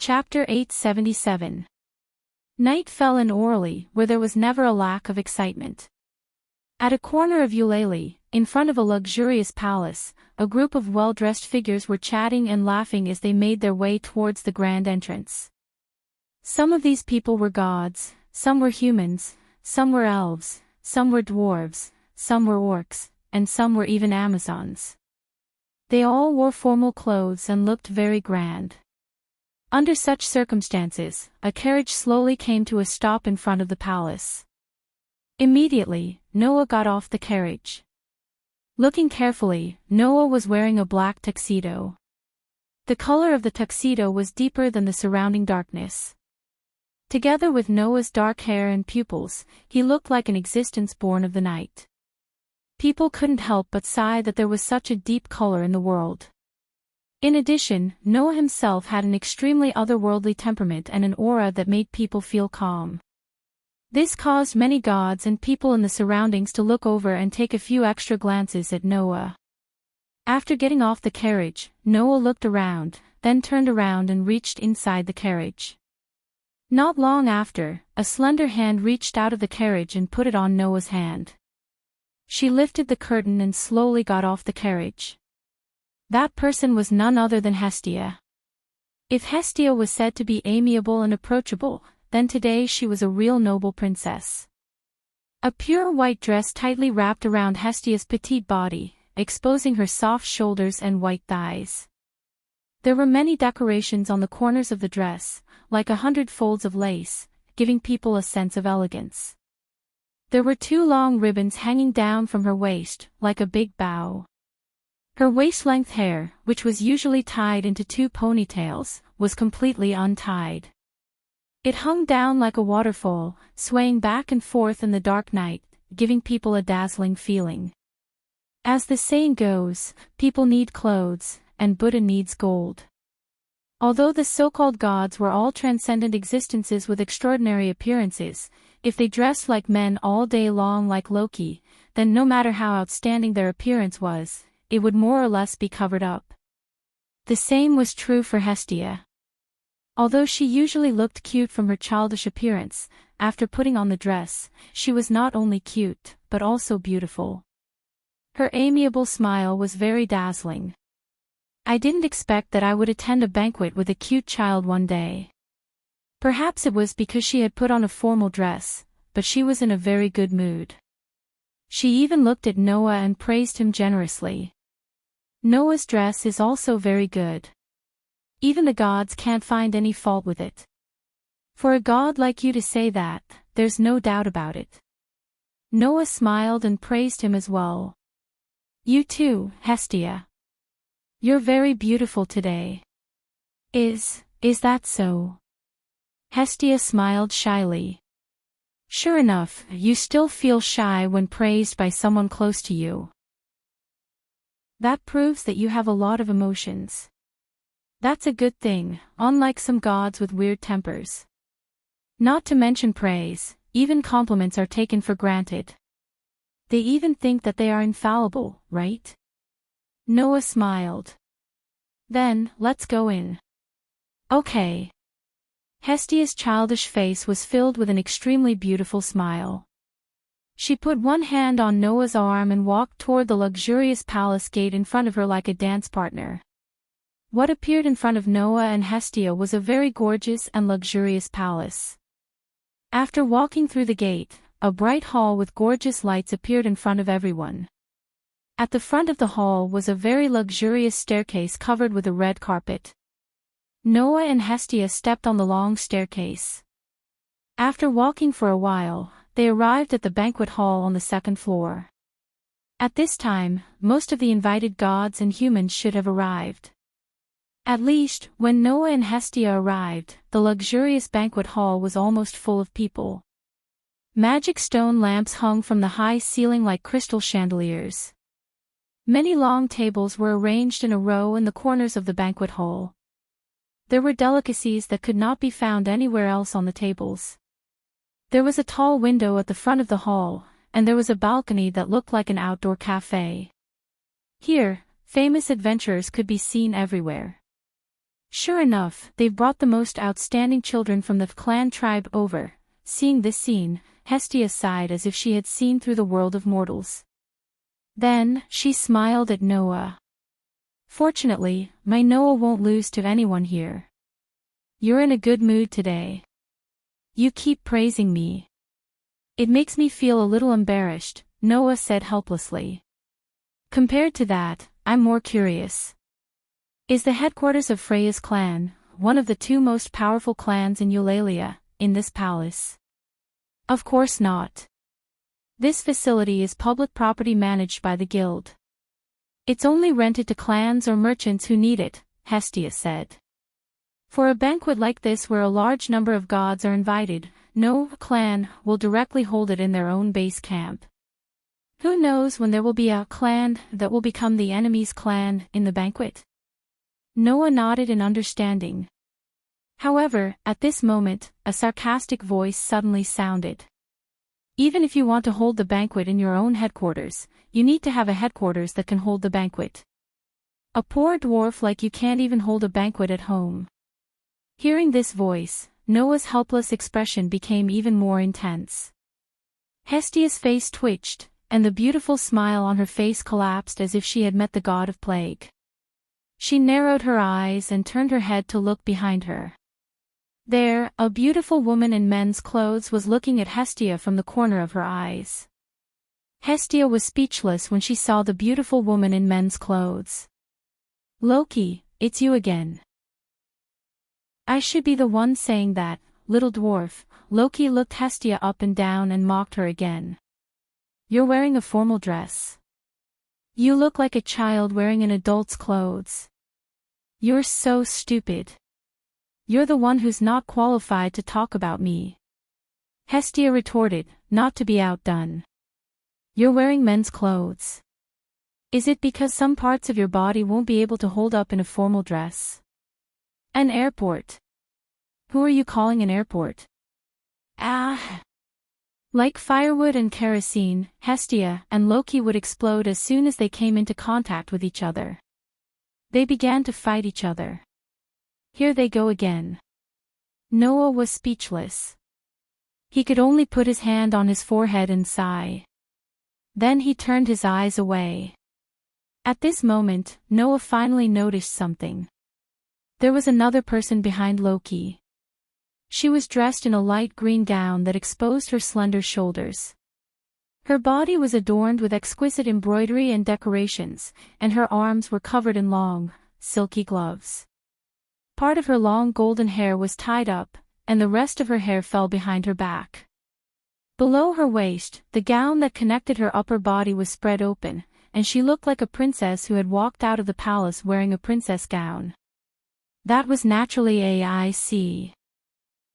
Chapter 877. Night fell in Orly, where there was never a lack of excitement. At a corner of Eulalie, in front of a luxurious palace, a group of well-dressed figures were chatting and laughing as they made their way towards the grand entrance. Some of these people were gods, some were humans, some were elves, some were dwarves, some were orcs, and some were even Amazons. They all wore formal clothes and looked very grand. Under such circumstances, a carriage slowly came to a stop in front of the palace. Immediately, Noah got off the carriage. Looking carefully, Noah was wearing a black tuxedo. The color of the tuxedo was deeper than the surrounding darkness. Together with Noah's dark hair and pupils, he looked like an existence born of the night. People couldn't help but sigh that there was such a deep color in the world. In addition, Noah himself had an extremely otherworldly temperament and an aura that made people feel calm. This caused many gods and people in the surroundings to look over and take a few extra glances at Noah. After getting off the carriage, Noah looked around, then turned around and reached inside the carriage. Not long after, a slender hand reached out of the carriage and put it on Noah's hand. She lifted the curtain and slowly got off the carriage. That person was none other than Hestia. If Hestia was said to be amiable and approachable, then today she was a real noble princess. A pure white dress tightly wrapped around Hestia's petite body, exposing her soft shoulders and white thighs. There were many decorations on the corners of the dress, like 100 folds of lace, giving people a sense of elegance. There were 2 long ribbons hanging down from her waist, like a big bow. Her waist-length hair, which was usually tied into 2 ponytails, was completely untied. It hung down like a waterfall, swaying back and forth in the dark night, giving people a dazzling feeling. As the saying goes, people need clothes, and Buddha needs gold. Although the so-called gods were all transcendent existences with extraordinary appearances, if they dressed like men all day long like Loki, then no matter how outstanding their appearance was, it would more or less be covered up. The same was true for Hestia. Although she usually looked cute from her childish appearance, after putting on the dress, she was not only cute, but also beautiful. Her amiable smile was very dazzling. I didn't expect that I would attend a banquet with a cute child one day. Perhaps it was because she had put on a formal dress, but she was in a very good mood. She even looked at Noah and praised him generously. Noah's dress is also very good. Even the gods can't find any fault with it. For a god like you to say that, there's no doubt about it. Noah smiled and praised him as well. You too, Hestia. You're very beautiful today. Is that so? Hestia smiled shyly. Sure enough, you still feel shy when praised by someone close to you. That proves that you have a lot of emotions. That's a good thing, unlike some gods with weird tempers. Not to mention praise, even compliments are taken for granted. They even think that they are infallible, right? Noah smiled. Then, let's go in. Okay. Hestia's childish face was filled with an extremely beautiful smile. She put one hand on Noah's arm and walked toward the luxurious palace gate in front of her like a dance partner. What appeared in front of Noah and Hestia was a very gorgeous and luxurious palace. After walking through the gate, a bright hall with gorgeous lights appeared in front of everyone. At the front of the hall was a very luxurious staircase covered with a red carpet. Noah and Hestia stepped on the long staircase. After walking for a while, they arrived at the banquet hall on the 2nd floor. At this time, most of the invited gods and humans should have arrived. At least, when Noah and Hestia arrived, the luxurious banquet hall was almost full of people. Magic stone lamps hung from the high ceiling like crystal chandeliers. Many long tables were arranged in a row in the corners of the banquet hall. There were delicacies that could not be found anywhere else on the tables. There was a tall window at the front of the hall, and there was a balcony that looked like an outdoor cafe. Here, famous adventurers could be seen everywhere. Sure enough, they've brought the most outstanding children from the clan tribe over. Seeing this scene, Hestia sighed as if she had seen through the world of mortals. Then, she smiled at Noah. Fortunately, my Noah won't lose to anyone here. You're in a good mood today. You keep praising me. It makes me feel a little embarrassed, Noah said helplessly. Compared to that, I'm more curious. Is the headquarters of Freya's clan, one of the two most powerful clans in Eulalia, in this palace? Of course not. This facility is public property managed by the guild. It's only rented to clans or merchants who need it, Hestia said. For a banquet like this where a large number of gods are invited, no clan will directly hold it in their own base camp. Who knows when there will be a clan that will become the enemy's clan in the banquet? Noah nodded in understanding. However, at this moment, a sarcastic voice suddenly sounded. Even if you want to hold the banquet in your own headquarters, you need to have a headquarters that can hold the banquet. A poor dwarf like you can't even hold a banquet at home. Hearing this voice, Noah's helpless expression became even more intense. Hestia's face twitched, and the beautiful smile on her face collapsed as if she had met the god of plague. She narrowed her eyes and turned her head to look behind her. There, a beautiful woman in men's clothes was looking at Hestia from the corner of her eyes. Hestia was speechless when she saw the beautiful woman in men's clothes. Loki, it's you again. I should be the one saying that, little dwarf. Loki looked Hestia up and down and mocked her again. You're wearing a formal dress. You look like a child wearing an adult's clothes. You're so stupid. You're the one who's not qualified to talk about me. Hestia retorted, not to be outdone. You're wearing men's clothes. Is it because some parts of your body won't be able to hold up in a formal dress? An airport. Who are you calling an airport? Ah! Like firewood and kerosene, Hestia and Loki would explode as soon as they came into contact with each other. They began to fight each other. Here they go again. Noah was speechless. He could only put his hand on his forehead and sigh. Then he turned his eyes away. At this moment, Noah finally noticed something. There was another person behind Loki. She was dressed in a light green gown that exposed her slender shoulders. Her body was adorned with exquisite embroidery and decorations, and her arms were covered in long, silky gloves. Part of her long golden hair was tied up, and the rest of her hair fell behind her back. Below her waist, the gown that connected her upper body was spread open, and she looked like a princess who had walked out of the palace wearing a princess gown. That was naturally AIC.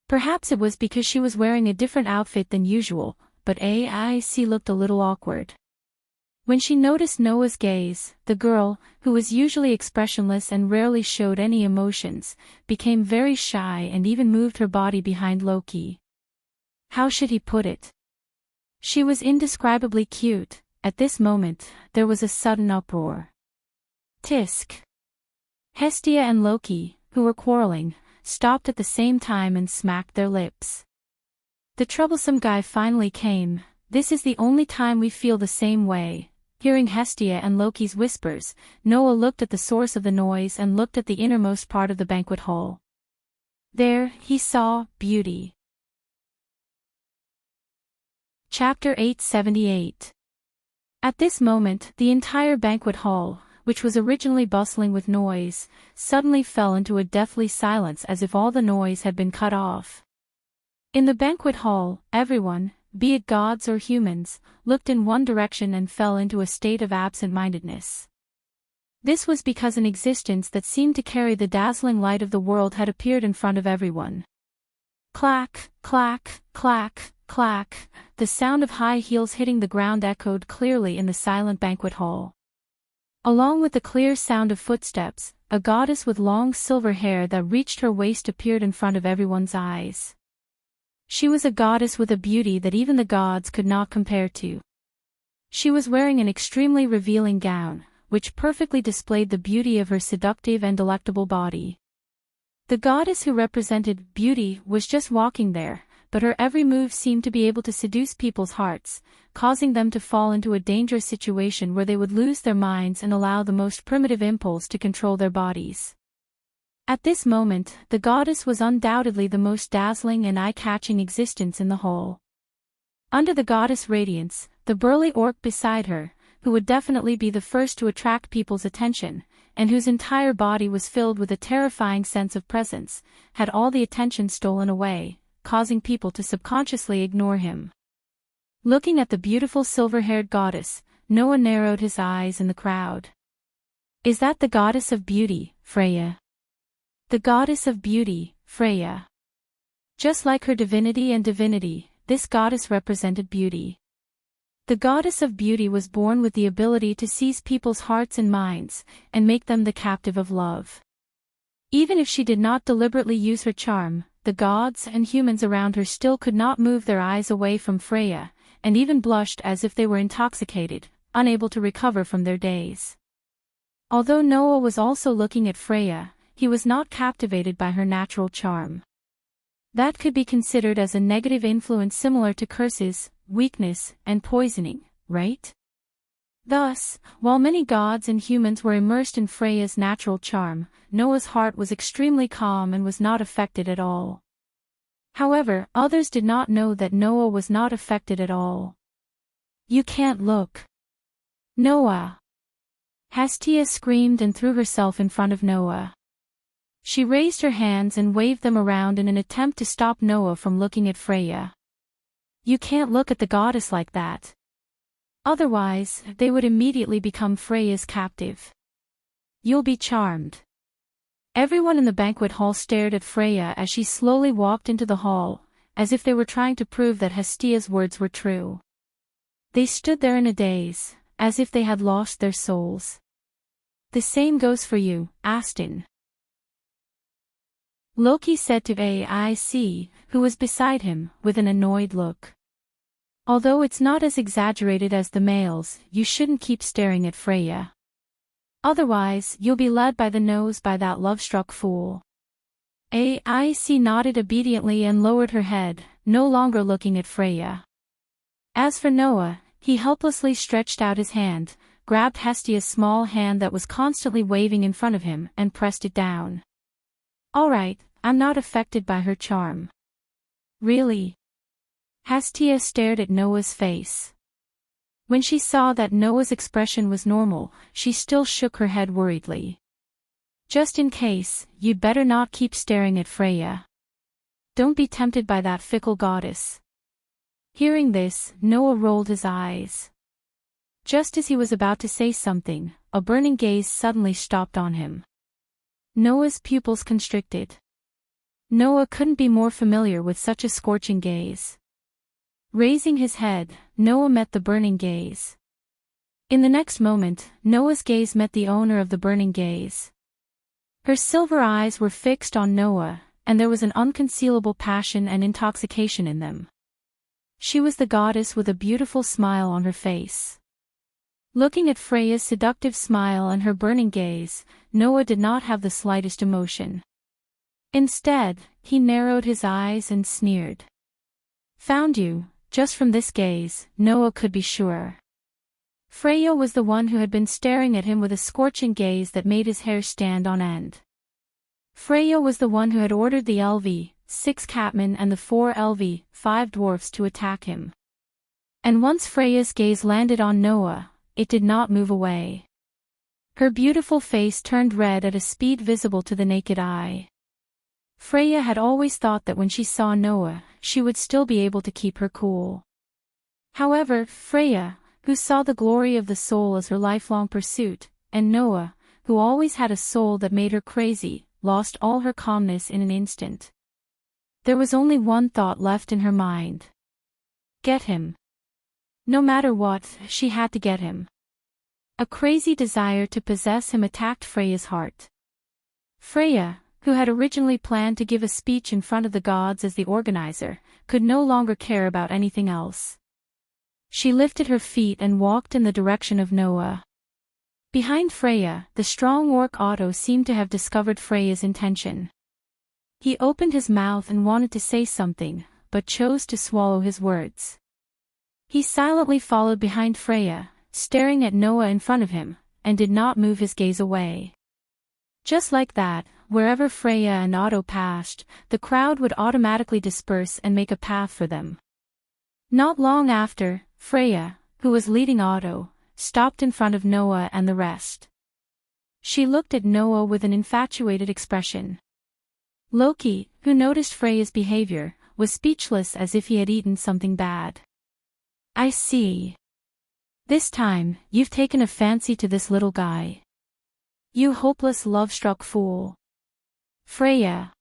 Perhaps it was because she was wearing a different outfit than usual, but AIC looked a little awkward. When she noticed Noah's gaze, the girl, who was usually expressionless and rarely showed any emotions, became very shy and even moved her body behind Loki. How should he put it? She was indescribably cute. At this moment, there was a sudden uproar. Tisk! Hestia and Loki, who were quarreling, stopped at the same time and smacked their lips. The troublesome guy finally came. This is the only time we feel the same way. Hearing Hestia and Loki's whispers, Noah looked at the source of the noise and looked at the innermost part of the banquet hall. There, he saw beauty. Chapter 878. At this moment, the entire banquet hall, which was originally bustling with noise, suddenly fell into a deathly silence as if all the noise had been cut off. In the banquet hall, everyone, be it gods or humans, looked in one direction and fell into a state of absent-mindedness. This was because an existence that seemed to carry the dazzling light of the world had appeared in front of everyone. Clack, clack, clack, clack, the sound of high heels hitting the ground echoed clearly in the silent banquet hall. Along with the clear sound of footsteps, a goddess with long silver hair that reached her waist appeared in front of everyone's eyes. She was a goddess with a beauty that even the gods could not compare to. She was wearing an extremely revealing gown, which perfectly displayed the beauty of her seductive and delectable body. The goddess who represented beauty was just walking there, but her every move seemed to be able to seduce people's hearts, causing them to fall into a dangerous situation where they would lose their minds and allow the most primitive impulse to control their bodies. At this moment, the goddess was undoubtedly the most dazzling and eye-catching existence in the whole. Under the goddess' radiance, the burly orc beside her, who would definitely be the first to attract people's attention, and whose entire body was filled with a terrifying sense of presence, had all the attention stolen away, causing people to subconsciously ignore him. Looking at the beautiful silver-haired goddess, Noah narrowed his eyes in the crowd. Is that the goddess of beauty, Freya? The goddess of beauty, Freya. Just like her divinity, this goddess represented beauty. The goddess of beauty was born with the ability to seize people's hearts and minds, and make them the captive of love. Even if she did not deliberately use her charm, the gods and humans around her still could not move their eyes away from Freya, and even blushed as if they were intoxicated, unable to recover from their daze. Although Noah was also looking at Freya, he was not captivated by her natural charm. That could be considered as a negative influence similar to curses, weakness, and poisoning, right? Thus, while many gods and humans were immersed in Freya's natural charm, Noah's heart was extremely calm and was not affected at all. However, others did not know that Noah was not affected at all. You can't look. Noah! Hestia screamed and threw herself in front of Noah. She raised her hands and waved them around in an attempt to stop Noah from looking at Freya. You can't look at the goddess like that. Otherwise, they would immediately become Freya's captive. You'll be charmed. Everyone in the banquet hall stared at Freya as she slowly walked into the hall, as if they were trying to prove that Hestia's words were true. They stood there in a daze, as if they had lost their souls. The same goes for you, Aston. Loki said to AIC, who was beside him, with an annoyed look. Although it's not as exaggerated as the males, you shouldn't keep staring at Freya. Otherwise, you'll be led by the nose by that love-struck fool. AIC nodded obediently and lowered her head, no longer looking at Freya. As for Noah, he helplessly stretched out his hand, grabbed Hestia's small hand that was constantly waving in front of him and pressed it down. Alright, I'm not affected by her charm. Really? Hestia stared at Noah's face. When she saw that Noah's expression was normal, she still shook her head worriedly. Just in case, you'd better not keep staring at Freya. Don't be tempted by that fickle goddess. Hearing this, Noah rolled his eyes. Just as he was about to say something, a burning gaze suddenly stopped on him. Noah's pupils constricted. Noah couldn't be more familiar with such a scorching gaze. Raising his head, Noah met the burning gaze. In the next moment, Noah's gaze met the owner of the burning gaze. Her silver eyes were fixed on Noah, and there was an unconcealable passion and intoxication in them. She was the goddess with a beautiful smile on her face. Looking at Freya's seductive smile and her burning gaze, Noah did not have the slightest emotion. Instead, he narrowed his eyes and sneered. Found you, just from this gaze, Noah could be sure. Freya was the one who had been staring at him with a scorching gaze that made his hair stand on end. Freya was the one who had ordered the LV-6 catmen and the 4 LV-5 dwarfs to attack him. And once Freya's gaze landed on Noah, it did not move away. Her beautiful face turned red at a speed visible to the naked eye. Freya had always thought that when she saw Noah, she would still be able to keep her cool. However, Freya, who saw the glory of the soul as her lifelong pursuit, and Noah, who always had a soul that made her crazy, lost all her calmness in an instant. There was only one thought left in her mind. Get him. No matter what, she had to get him. A crazy desire to possess him attacked Freya's heart. Freya, who had originally planned to give a speech in front of the gods as the organizer, could no longer care about anything else. She lifted her feet and walked in the direction of Noah. Behind Freya, the strong orc Otto seemed to have discovered Freya's intention. He opened his mouth and wanted to say something, but chose to swallow his words. He silently followed behind Freya, staring at Noah in front of him, and did not move his gaze away. Just like that, wherever Freya and Otto passed, the crowd would automatically disperse and make a path for them. Not long after, Freya, who was leading Otto, stopped in front of Noah and the rest. She looked at Noah with an infatuated expression. Loki, who noticed Freya's behavior, was speechless as if he had eaten something bad. I see. This time, you've taken a fancy to this little guy. You hopeless love-struck fool. Freya.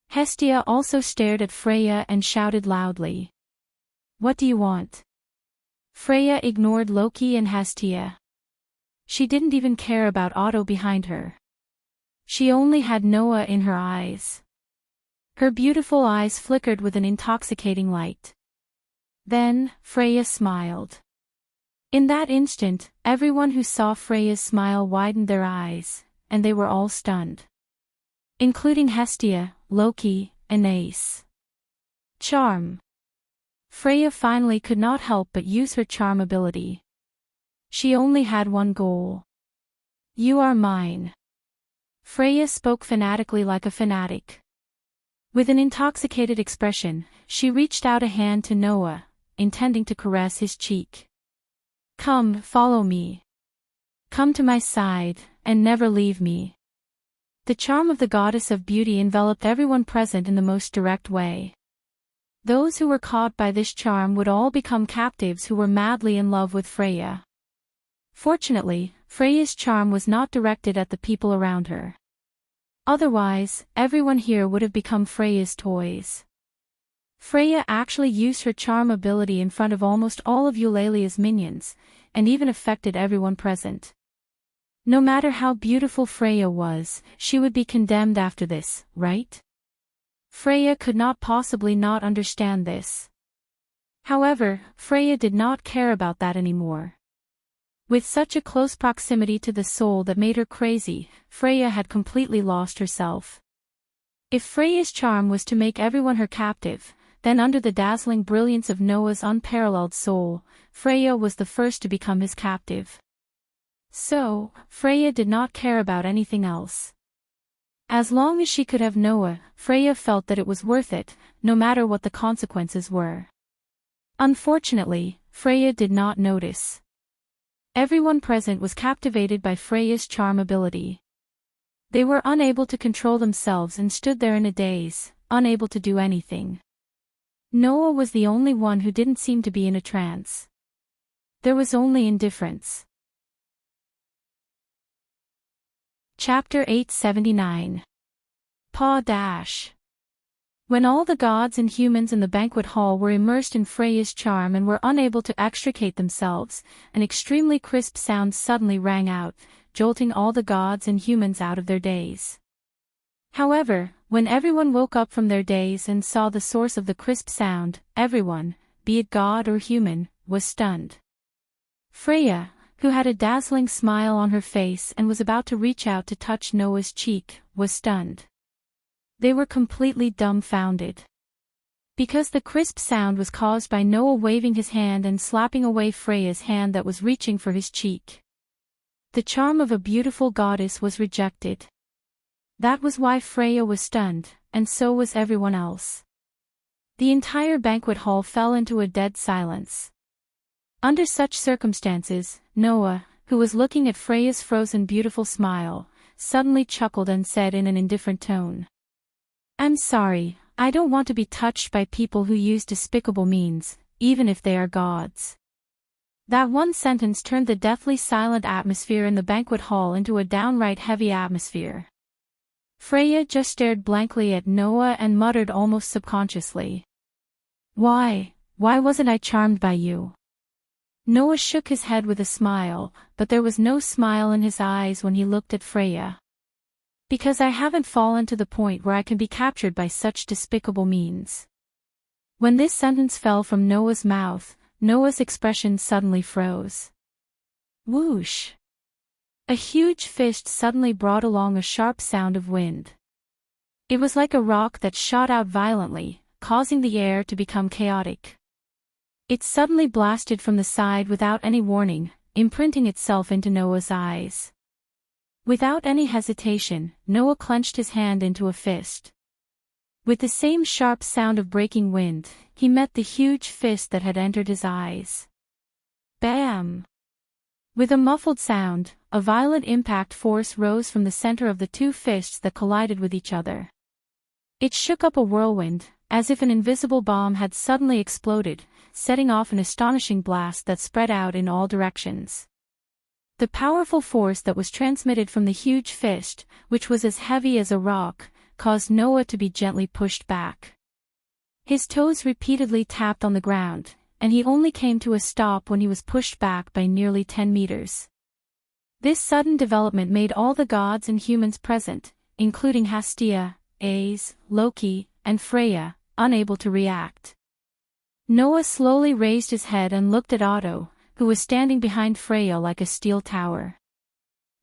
Hestia also stared at Freya and shouted loudly. What do you want? Freya ignored Loki and Hestia. She didn't even care about Otto behind her. She only had Noah in her eyes. Her beautiful eyes flickered with an intoxicating light. Then, Freya smiled. In that instant, everyone who saw Freya's smile widened their eyes, and they were all stunned. Including Hestia, Loki, and Ace. Charm. Freya finally could not help but use her charm ability. She only had one goal. You are mine. Freya spoke fanatically like a fanatic. With an intoxicated expression, she reached out a hand to Noah, intending to caress his cheek. Come, follow me. Come to my side, and never leave me. The charm of the goddess of beauty enveloped everyone present in the most direct way. Those who were caught by this charm would all become captives who were madly in love with Freya. Fortunately, Freya's charm was not directed at the people around her. Otherwise, everyone here would have become Freya's toys. Freya actually used her charm ability in front of almost all of Eulalia's minions, and even affected everyone present. No matter how beautiful Freya was, she would be condemned after this, right? Freya could not possibly not understand this. However, Freya did not care about that anymore. With such a close proximity to the soul that made her crazy, Freya had completely lost herself. If Freya's charm was to make everyone her captive, then under the dazzling brilliance of Noah's unparalleled soul, Freya was the first to become his captive. So, Freya did not care about anything else. As long as she could have Noah, Freya felt that it was worth it, no matter what the consequences were. Unfortunately, Freya did not notice. Everyone present was captivated by Freya's charm ability. They were unable to control themselves and stood there in a daze, unable to do anything. Noah was the only one who didn't seem to be in a trance. There was only indifference. Chapter 879. Paw Dash. When all the gods and humans in the banquet hall were immersed in Freya's charm and were unable to extricate themselves, an extremely crisp sound suddenly rang out, jolting all the gods and humans out of their daze. However, when everyone woke up from their daze and saw the source of the crisp sound, everyone, be it god or human, was stunned. Freya, who had a dazzling smile on her face and was about to reach out to touch Noah's cheek, was stunned. They were completely dumbfounded. Because the crisp sound was caused by Noah waving his hand and slapping away Freya's hand that was reaching for his cheek. The charm of a beautiful goddess was rejected. That was why Freya was stunned, and so was everyone else. The entire banquet hall fell into a dead silence. Under such circumstances, Noah, who was looking at Freya's frozen beautiful smile, suddenly chuckled and said in an indifferent tone. I'm sorry, I don't want to be touched by people who use despicable means, even if they are gods. That one sentence turned the deathly silent atmosphere in the banquet hall into a downright heavy atmosphere. Freya just stared blankly at Noah and muttered almost subconsciously. Why wasn't I charmed by you? Noah shook his head with a smile, but there was no smile in his eyes when he looked at Freya. Because I haven't fallen to the point where I can be captured by such despicable means. When this sentence fell from Noah's mouth, Noah's expression suddenly froze. Whoosh! A huge fist suddenly brought along a sharp sound of wind. It was like a rock that shot out violently, causing the air to become chaotic. It suddenly blasted from the side without any warning, imprinting itself into Noah's eyes. Without any hesitation, Noah clenched his hand into a fist. With the same sharp sound of breaking wind, he met the huge fist that had entered his eyes. Bam! With a muffled sound, a violent impact force rose from the center of the two fists that collided with each other. It shook up a whirlwind, as if an invisible bomb had suddenly exploded, setting off an astonishing blast that spread out in all directions. The powerful force that was transmitted from the huge fist, which was as heavy as a rock, caused Noah to be gently pushed back. His toes repeatedly tapped on the ground, and he only came to a stop when he was pushed back by nearly 10 meters. This sudden development made all the gods and humans present, including Hestia, Aes, Loki, and Freya, unable to react. Noah slowly raised his head and looked at Otto, who was standing behind Freya like a steel tower.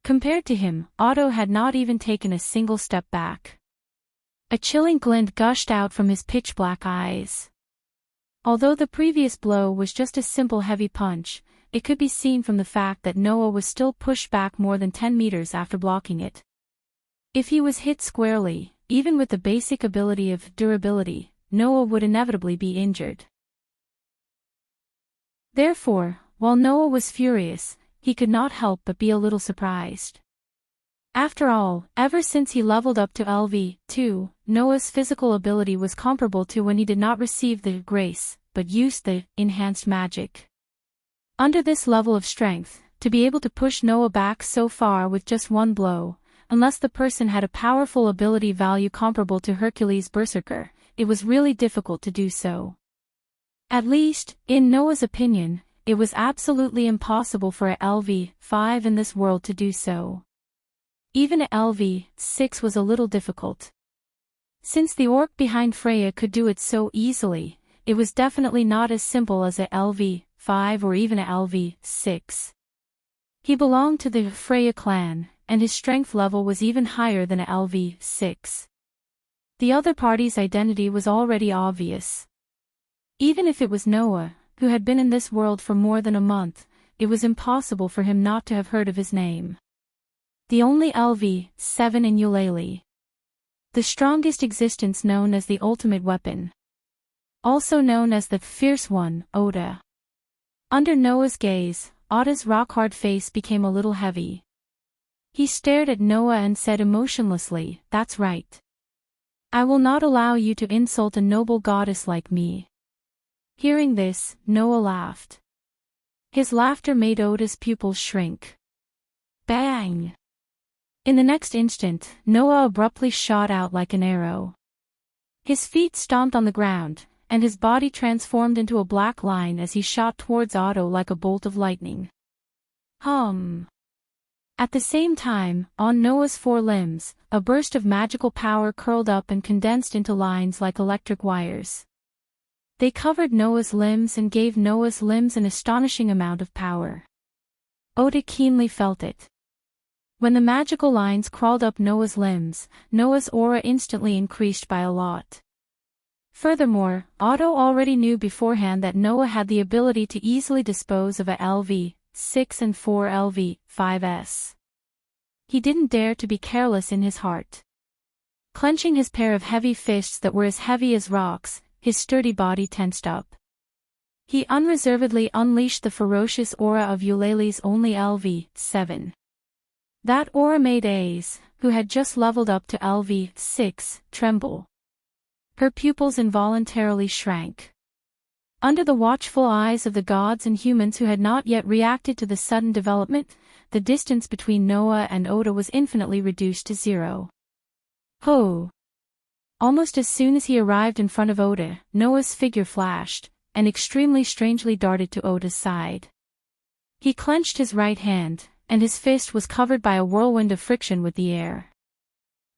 Compared to him, Otto had not even taken a single step back. A chilling glint gushed out from his pitch-black eyes. Although the previous blow was just a simple heavy punch, it could be seen from the fact that Noah was still pushed back more than 10 meters after blocking it. If he was hit squarely, even with the basic ability of durability, Noah would inevitably be injured. Therefore, while Noah was furious, he could not help but be a little surprised. After all, ever since he leveled up to LV2, Noah's physical ability was comparable to when he did not receive the grace, but used the enhanced magic. Under this level of strength, to be able to push Noah back so far with just one blow, unless the person had a powerful ability value comparable to Hercules' Berserker, it was really difficult to do so. At least, in Noah's opinion, it was absolutely impossible for a LV5 in this world to do so. Even a LV6 was a little difficult. Since the orc behind Freya could do it so easily, it was definitely not as simple as a LV5 or even a LV6. He belonged to the Freya clan, and his strength level was even higher than a LV6. The other party's identity was already obvious. Even if it was Noah, who had been in this world for more than a month, it was impossible for him not to have heard of his name. The only LV7 in Eulalie. The strongest existence known as the ultimate weapon. Also known as the Fierce One, Oda. Under Noah's gaze, Oda's rock-hard face became a little heavy. He stared at Noah and said emotionlessly, "That's right. I will not allow you to insult a noble goddess like me." Hearing this, Noah laughed. His laughter made Oda's pupils shrink. Bang! In the next instant, Noah abruptly shot out like an arrow. His feet stomped on the ground, and his body transformed into a black line as he shot towards Otto like a bolt of lightning. At the same time, on Noah's four limbs, a burst of magical power curled up and condensed into lines like electric wires. They covered Noah's limbs and gave Noah's limbs an astonishing amount of power. Oda keenly felt it. When the magical lines crawled up Noah's limbs, Noah's aura instantly increased by a lot. Furthermore, Otto already knew beforehand that Noah had the ability to easily dispose of a LV6 and 4 LV5s. He didn't dare to be careless in his heart. Clenching his pair of heavy fists that were as heavy as rocks, his sturdy body tensed up. He unreservedly unleashed the ferocious aura of Eulalie's only LV7. That aura made Aes, who had just leveled up to LV6, tremble. Her pupils involuntarily shrank. Under the watchful eyes of the gods and humans who had not yet reacted to the sudden development, the distance between Noah and Oda was infinitely reduced to 0. Ho! Almost as soon as he arrived in front of Oda, Noah's figure flashed, and extremely strangely darted to Oda's side. He clenched his right hand, and his fist was covered by a whirlwind of friction with the air.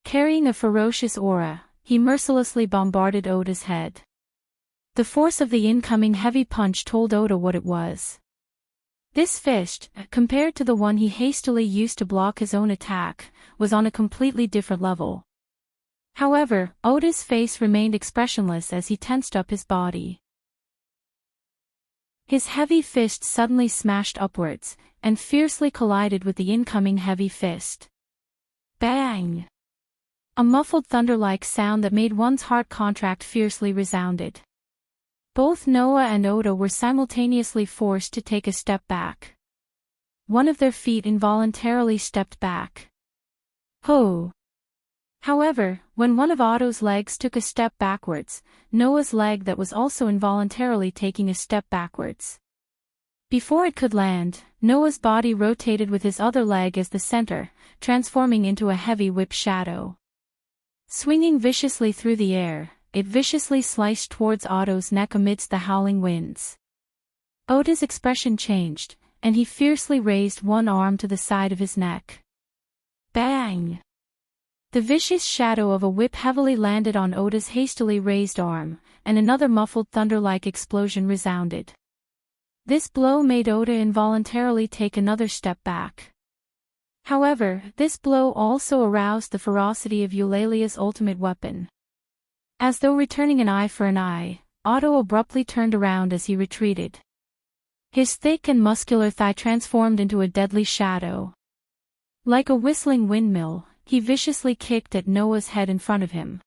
Carrying a ferocious aura, he mercilessly bombarded Oda's head. The force of the incoming heavy punch told Oda what it was. This fist, compared to the one he hastily used to block his own attack, was on a completely different level. However, Oda's face remained expressionless as he tensed up his body. His heavy fist suddenly smashed upwards, and fiercely collided with the incoming heavy fist. Bang! A muffled thunder-like sound that made one's heart contract fiercely resounded. Both Noah and Oda were simultaneously forced to take a step back. One of their feet involuntarily stepped back. Ho! However, when one of Otto's legs took a step backwards, Noah's leg that was also involuntarily taking a step backwards. Before it could land, Noah's body rotated with his other leg as the center, transforming into a heavy whip shadow. Swinging viciously through the air, it viciously sliced towards Otto's neck amidst the howling winds. Oda's expression changed, and he fiercely raised one arm to the side of his neck. Bang! The vicious shadow of a whip heavily landed on Oda's hastily raised arm, and another muffled thunder-like explosion resounded. This blow made Oda involuntarily take another step back. However, this blow also aroused the ferocity of Eulalia's ultimate weapon. As though returning an eye for an eye, Otto abruptly turned around as he retreated. His thick and muscular thigh transformed into a deadly shadow. Like a whistling windmill, he viciously kicked at Noah's head in front of him.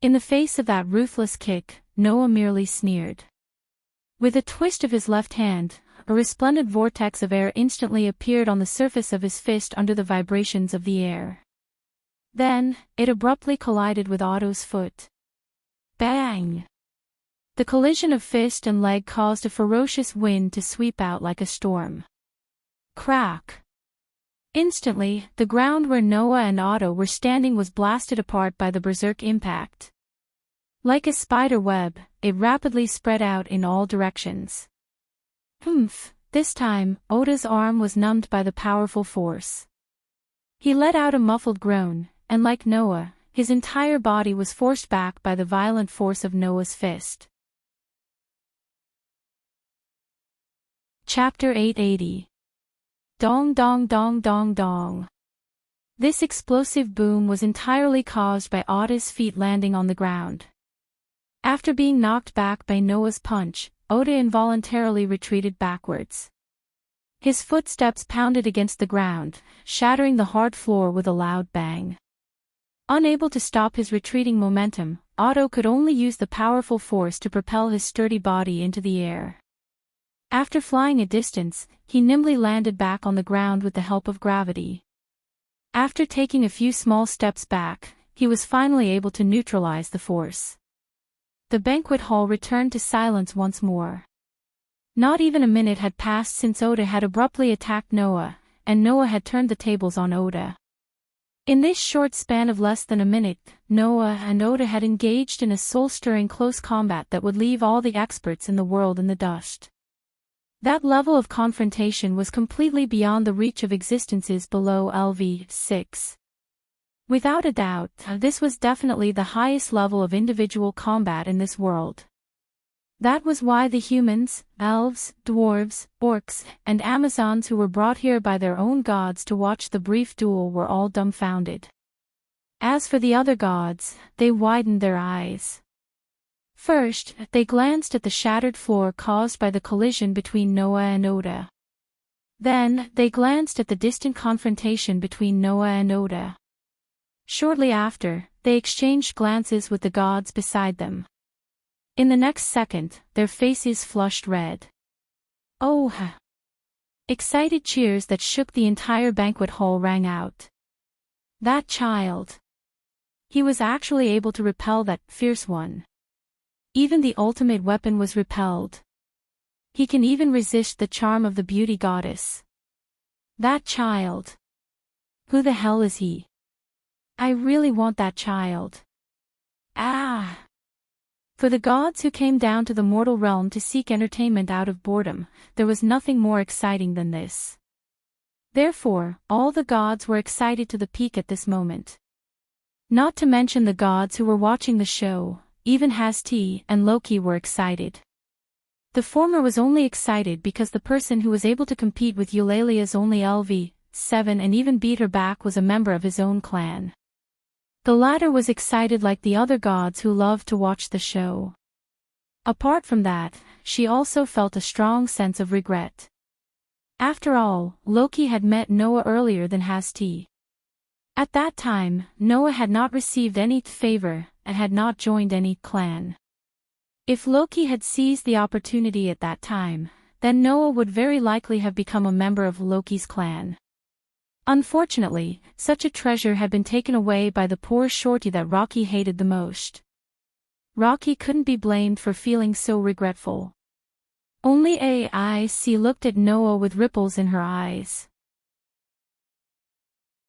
In the face of that ruthless kick, Noah merely sneered. With a twist of his left hand, a resplendent vortex of air instantly appeared on the surface of his fist under the vibrations of the air. Then, it abruptly collided with Otto's foot. Bang! The collision of fist and leg caused a ferocious wind to sweep out like a storm. Crack! Instantly, the ground where Noah and Otto were standing was blasted apart by the berserk impact. Like a spider web, it rapidly spread out in all directions. Humph! This time, Oda's arm was numbed by the powerful force. He let out a muffled groan, and like Noah, his entire body was forced back by the violent force of Noah's fist. Chapter 880. Dong dong dong dong dong. This explosive boom was entirely caused by Oda's feet landing on the ground. After being knocked back by Noah's punch, Oda involuntarily retreated backwards. His footsteps pounded against the ground, shattering the hard floor with a loud bang. Unable to stop his retreating momentum, Oda could only use the powerful force to propel his sturdy body into the air. After flying a distance, he nimbly landed back on the ground with the help of gravity. After taking a few small steps back, he was finally able to neutralize the force. The banquet hall returned to silence once more. Not even a minute had passed since Oda had abruptly attacked Noah, and Noah had turned the tables on Oda. In this short span of less than a minute, Noah and Oda had engaged in a soul-stirring close combat that would leave all the experts in the world in the dust. That level of confrontation was completely beyond the reach of existences below LV6. Without a doubt, this was definitely the highest level of individual combat in this world. That was why the humans, elves, dwarves, orcs, and Amazons who were brought here by their own gods to watch the brief duel were all dumbfounded. As for the other gods, they widened their eyes. First, they glanced at the shattered floor caused by the collision between Noah and Oda. Then, they glanced at the distant confrontation between Noah and Oda. Shortly after, they exchanged glances with the gods beside them. In the next second, their faces flushed red. Oh! Excited cheers that shook the entire banquet hall rang out. That child! He was actually able to repel that fierce one. Even the ultimate weapon was repelled. He can even resist the charm of the beauty goddess. That child! Who the hell is he? I really want that child. Ah! For the gods who came down to the mortal realm to seek entertainment out of boredom, there was nothing more exciting than this. Therefore, all the gods were excited to the peak at this moment. Not to mention the gods who were watching the show, even Hasti and Loki were excited. The former was only excited because the person who was able to compete with Eulalia's only LV7 and even beat her back was a member of his own clan. The latter was excited like the other gods who loved to watch the show. Apart from that, she also felt a strong sense of regret. After all, Loki had met Noah earlier than Hasti. At that time, Noah had not received any favor and had not joined any clan. If Loki had seized the opportunity at that time, then Noah would very likely have become a member of Loki's clan. Unfortunately, such a treasure had been taken away by the poor shorty that Rocky hated the most. Rocky couldn't be blamed for feeling so regretful. Only AIC looked at Noah with ripples in her eyes.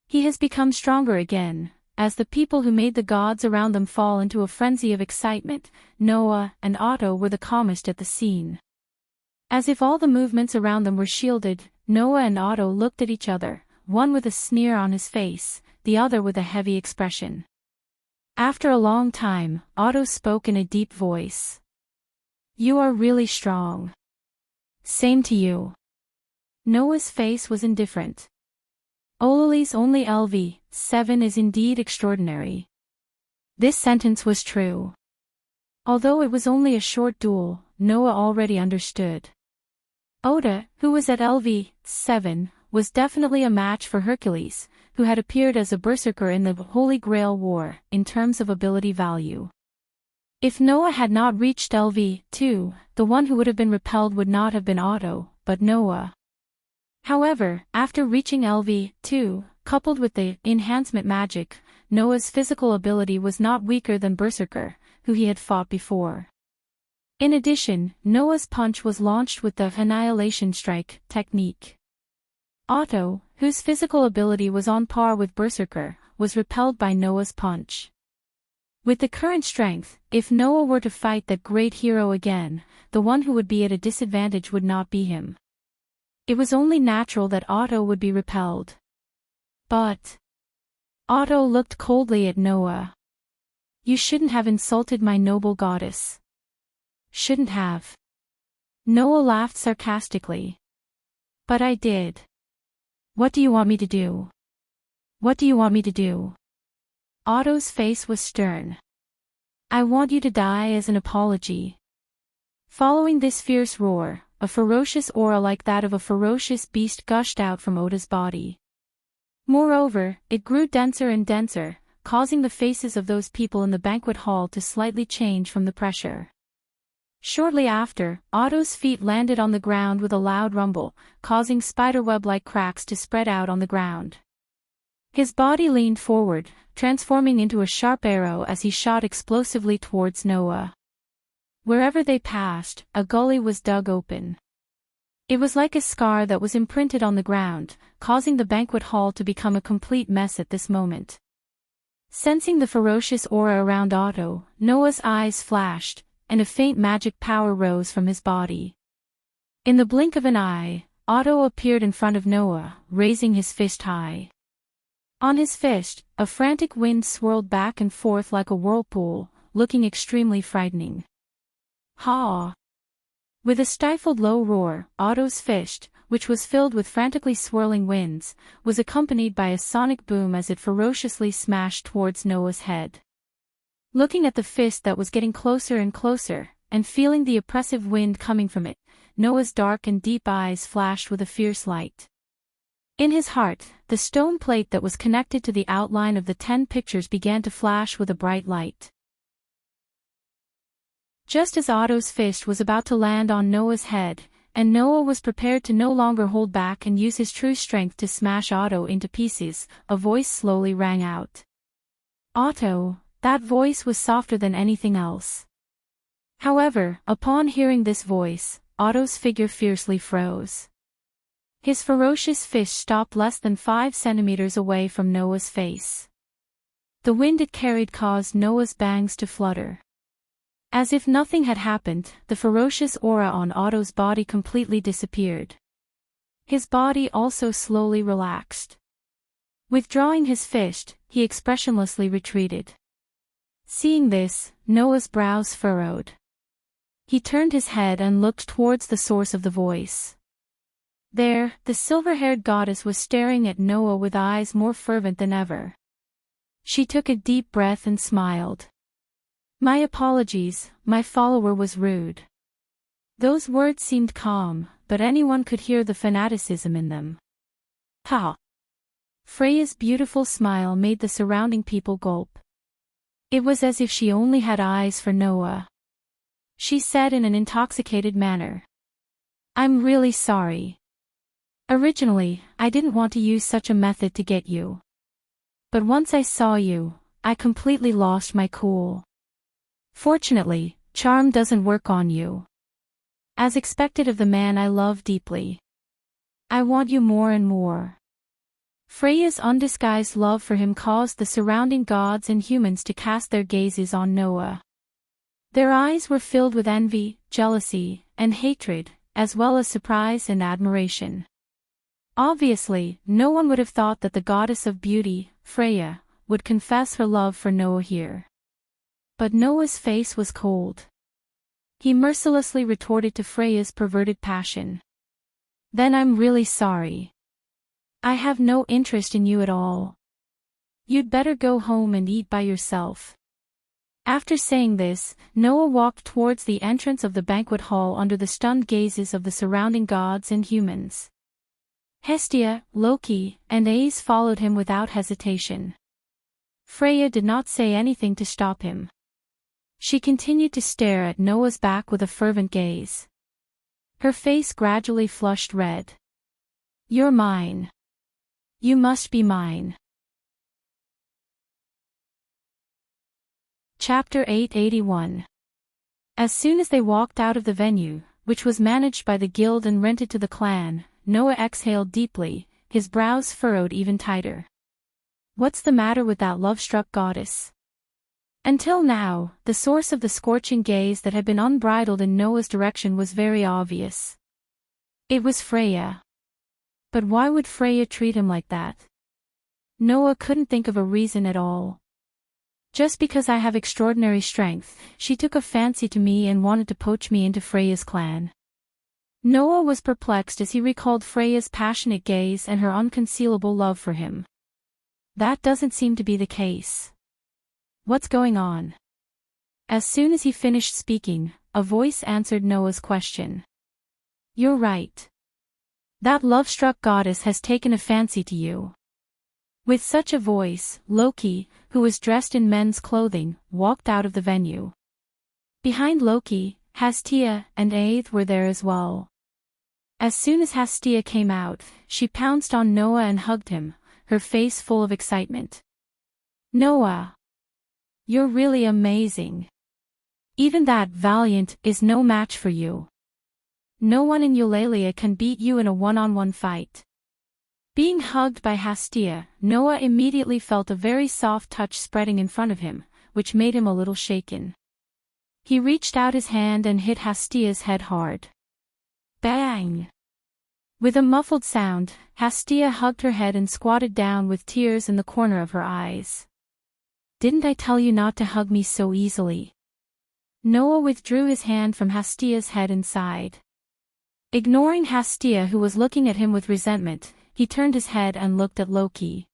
He has become stronger again, as the people who made the gods around them fall into a frenzy of excitement. Noah and Otto were the calmest at the scene. As if all the movements around them were shielded, Noah and Otto looked at each other, one with a sneer on his face, the other with a heavy expression. After a long time, Otto spoke in a deep voice. "You are really strong." "Same to you." Noah's face was indifferent. "Ololi's only LV7 is indeed extraordinary." This sentence was true. Although it was only a short duel, Noah already understood. Oda, who was at LV7, was definitely a match for Hercules, who had appeared as a berserker in the Holy Grail War, in terms of ability value. If Noah had not reached LV2, the one who would have been repelled would not have been Otto, but Noah. However, after reaching LV2, coupled with the enhancement magic, Noah's physical ability was not weaker than Berserker, who he had fought before. In addition, Noah's punch was launched with the Annihilation Strike technique. Otto, whose physical ability was on par with Berserker, was repelled by Noah's punch. With the current strength, if Noah were to fight that great hero again, the one who would be at a disadvantage would not be him. It was only natural that Otto would be repelled. But Otto looked coldly at Noah. "You shouldn't have insulted my noble goddess." "Shouldn't have." Noah laughed sarcastically. "But I did." "What do you want me to do?" "What do you want me to do?" Otto's face was stern. "I want you to die as an apology." Following this fierce roar, a ferocious aura like that of a ferocious beast gushed out from Oda's body. Moreover, it grew denser and denser, causing the faces of those people in the banquet hall to slightly change from the pressure. Shortly after, Otto's feet landed on the ground with a loud rumble, causing spiderweb-like cracks to spread out on the ground. His body leaned forward, transforming into a sharp arrow as he shot explosively towards Noah. Wherever they passed, a gully was dug open. It was like a scar that was imprinted on the ground, causing the banquet hall to become a complete mess at this moment. Sensing the ferocious aura around Otto, Noah's eyes flashed, and a faint magic power rose from his body. In the blink of an eye, Otto appeared in front of Noah, raising his fist high. On his fist, a frantic wind swirled back and forth like a whirlpool, looking extremely frightening. Ha! With a stifled low roar, Otto's fist, which was filled with frantically swirling winds, was accompanied by a sonic boom as it ferociously smashed towards Noah's head. Looking at the fist that was getting closer and closer, and feeling the oppressive wind coming from it, Noah's dark and deep eyes flashed with a fierce light. In his heart, the stone plate that was connected to the outline of the 10 pictures began to flash with a bright light. Just as Otto's fist was about to land on Noah's head, and Noah was prepared to no longer hold back and use his true strength to smash Otto into pieces, a voice slowly rang out. "Otto." That voice was softer than anything else. However, upon hearing this voice, Otto's figure fiercely froze. His ferocious fist stopped less than 5 centimeters away from Noah's face. The wind it carried caused Noah's bangs to flutter. As if nothing had happened, the ferocious aura on Otto's body completely disappeared. His body also slowly relaxed. Withdrawing his fist, he expressionlessly retreated. Seeing this, Noah's brows furrowed. He turned his head and looked towards the source of the voice. There, the silver-haired goddess was staring at Noah with eyes more fervent than ever. She took a deep breath and smiled. My apologies, my follower was rude. Those words seemed calm, but anyone could hear the fanaticism in them. Ha! Freya's beautiful smile made the surrounding people gulp. It was as if she only had eyes for Noah. She said in an intoxicated manner. I'm really sorry. Originally, I didn't want to use such a method to get you. But once I saw you, I completely lost my cool. Fortunately, charm doesn't work on you. As expected of the man I love deeply. I want you more and more. Freya's undisguised love for him caused the surrounding gods and humans to cast their gazes on Noah. Their eyes were filled with envy, jealousy, and hatred, as well as surprise and admiration. Obviously, no one would have thought that the goddess of beauty, Freya, would confess her love for Noah here. But Noah's face was cold. He mercilessly retorted to Freya's perverted passion. Then I'm really sorry. I have no interest in you at all. You'd better go home and eat by yourself. After saying this, Noah walked towards the entrance of the banquet hall under the stunned gazes of the surrounding gods and humans. Hestia, Loki, and Aes followed him without hesitation. Freya did not say anything to stop him. She continued to stare at Noah's back with a fervent gaze. Her face gradually flushed red. You're mine. You must be mine. Chapter 881. As soon as they walked out of the venue, which was managed by the guild and rented to the clan, Noah exhaled deeply, his brows furrowed even tighter. What's the matter with that love-struck goddess? Until now, the source of the scorching gaze that had been unbridled in Noah's direction was very obvious. It was Freya. But why would Freya treat him like that? Noah couldn't think of a reason at all. Just because I have extraordinary strength, she took a fancy to me and wanted to poach me into Freya's clan. Noah was perplexed as he recalled Freya's passionate gaze and her unconcealable love for him. That doesn't seem to be the case. What's going on? As soon as he finished speaking, a voice answered Noah's question. You're right. That love-struck goddess has taken a fancy to you. With such a voice, Loki, who was dressed in men's clothing, walked out of the venue. Behind Loki, Hestia and Aeth were there as well. As soon as Hestia came out, she pounced on Noah and hugged him, her face full of excitement. Noah! You're really amazing. Even that Valiant is no match for you. No one in Eulalia can beat you in a one-on-one fight. Being hugged by Hestia, Noah immediately felt a very soft touch spreading in front of him, which made him a little shaken. He reached out his hand and hit Hestia's head hard. Bang! With a muffled sound, Hestia hugged her head and squatted down with tears in the corner of her eyes. Didn't I tell you not to hug me so easily? Noah withdrew his hand from Hestia's head and sighed. Ignoring Hestia, who was looking at him with resentment, he turned his head and looked at Loki.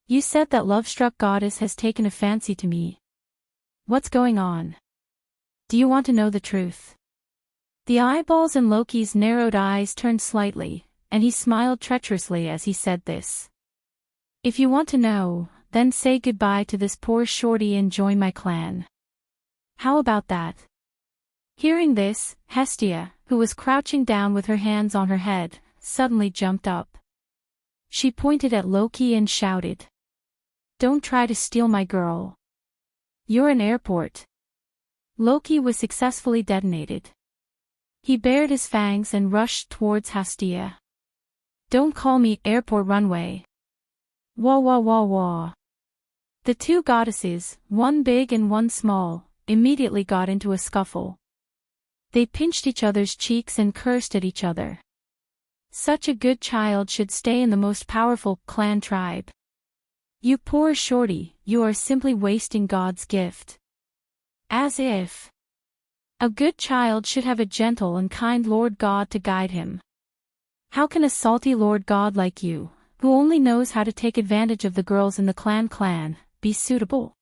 You said that love-struck goddess has taken a fancy to me. What's going on? Do you want to know the truth? The eyeballs in Loki's narrowed eyes turned slightly, and he smiled treacherously as he said this. If you want to know, then say goodbye to this poor shorty and join my clan. How about that? Hearing this, Hestia, who was crouching down with her hands on her head, suddenly jumped up. She pointed at Loki and shouted. Don't try to steal my girl. You're an airport. Loki was successfully detonated. He bared his fangs and rushed towards Hestia. Don't call me airport runway. Wah wah wah wah. The two goddesses, one big and one small, immediately got into a scuffle. They pinched each other's cheeks and cursed at each other. Such a good child should stay in the most powerful clan tribe. You poor shorty, you are simply wasting God's gift. As if. A good child should have a gentle and kind Lord God to guide him. How can a salty Lord God like you, who only knows how to take advantage of the girls in the clan, be suitable?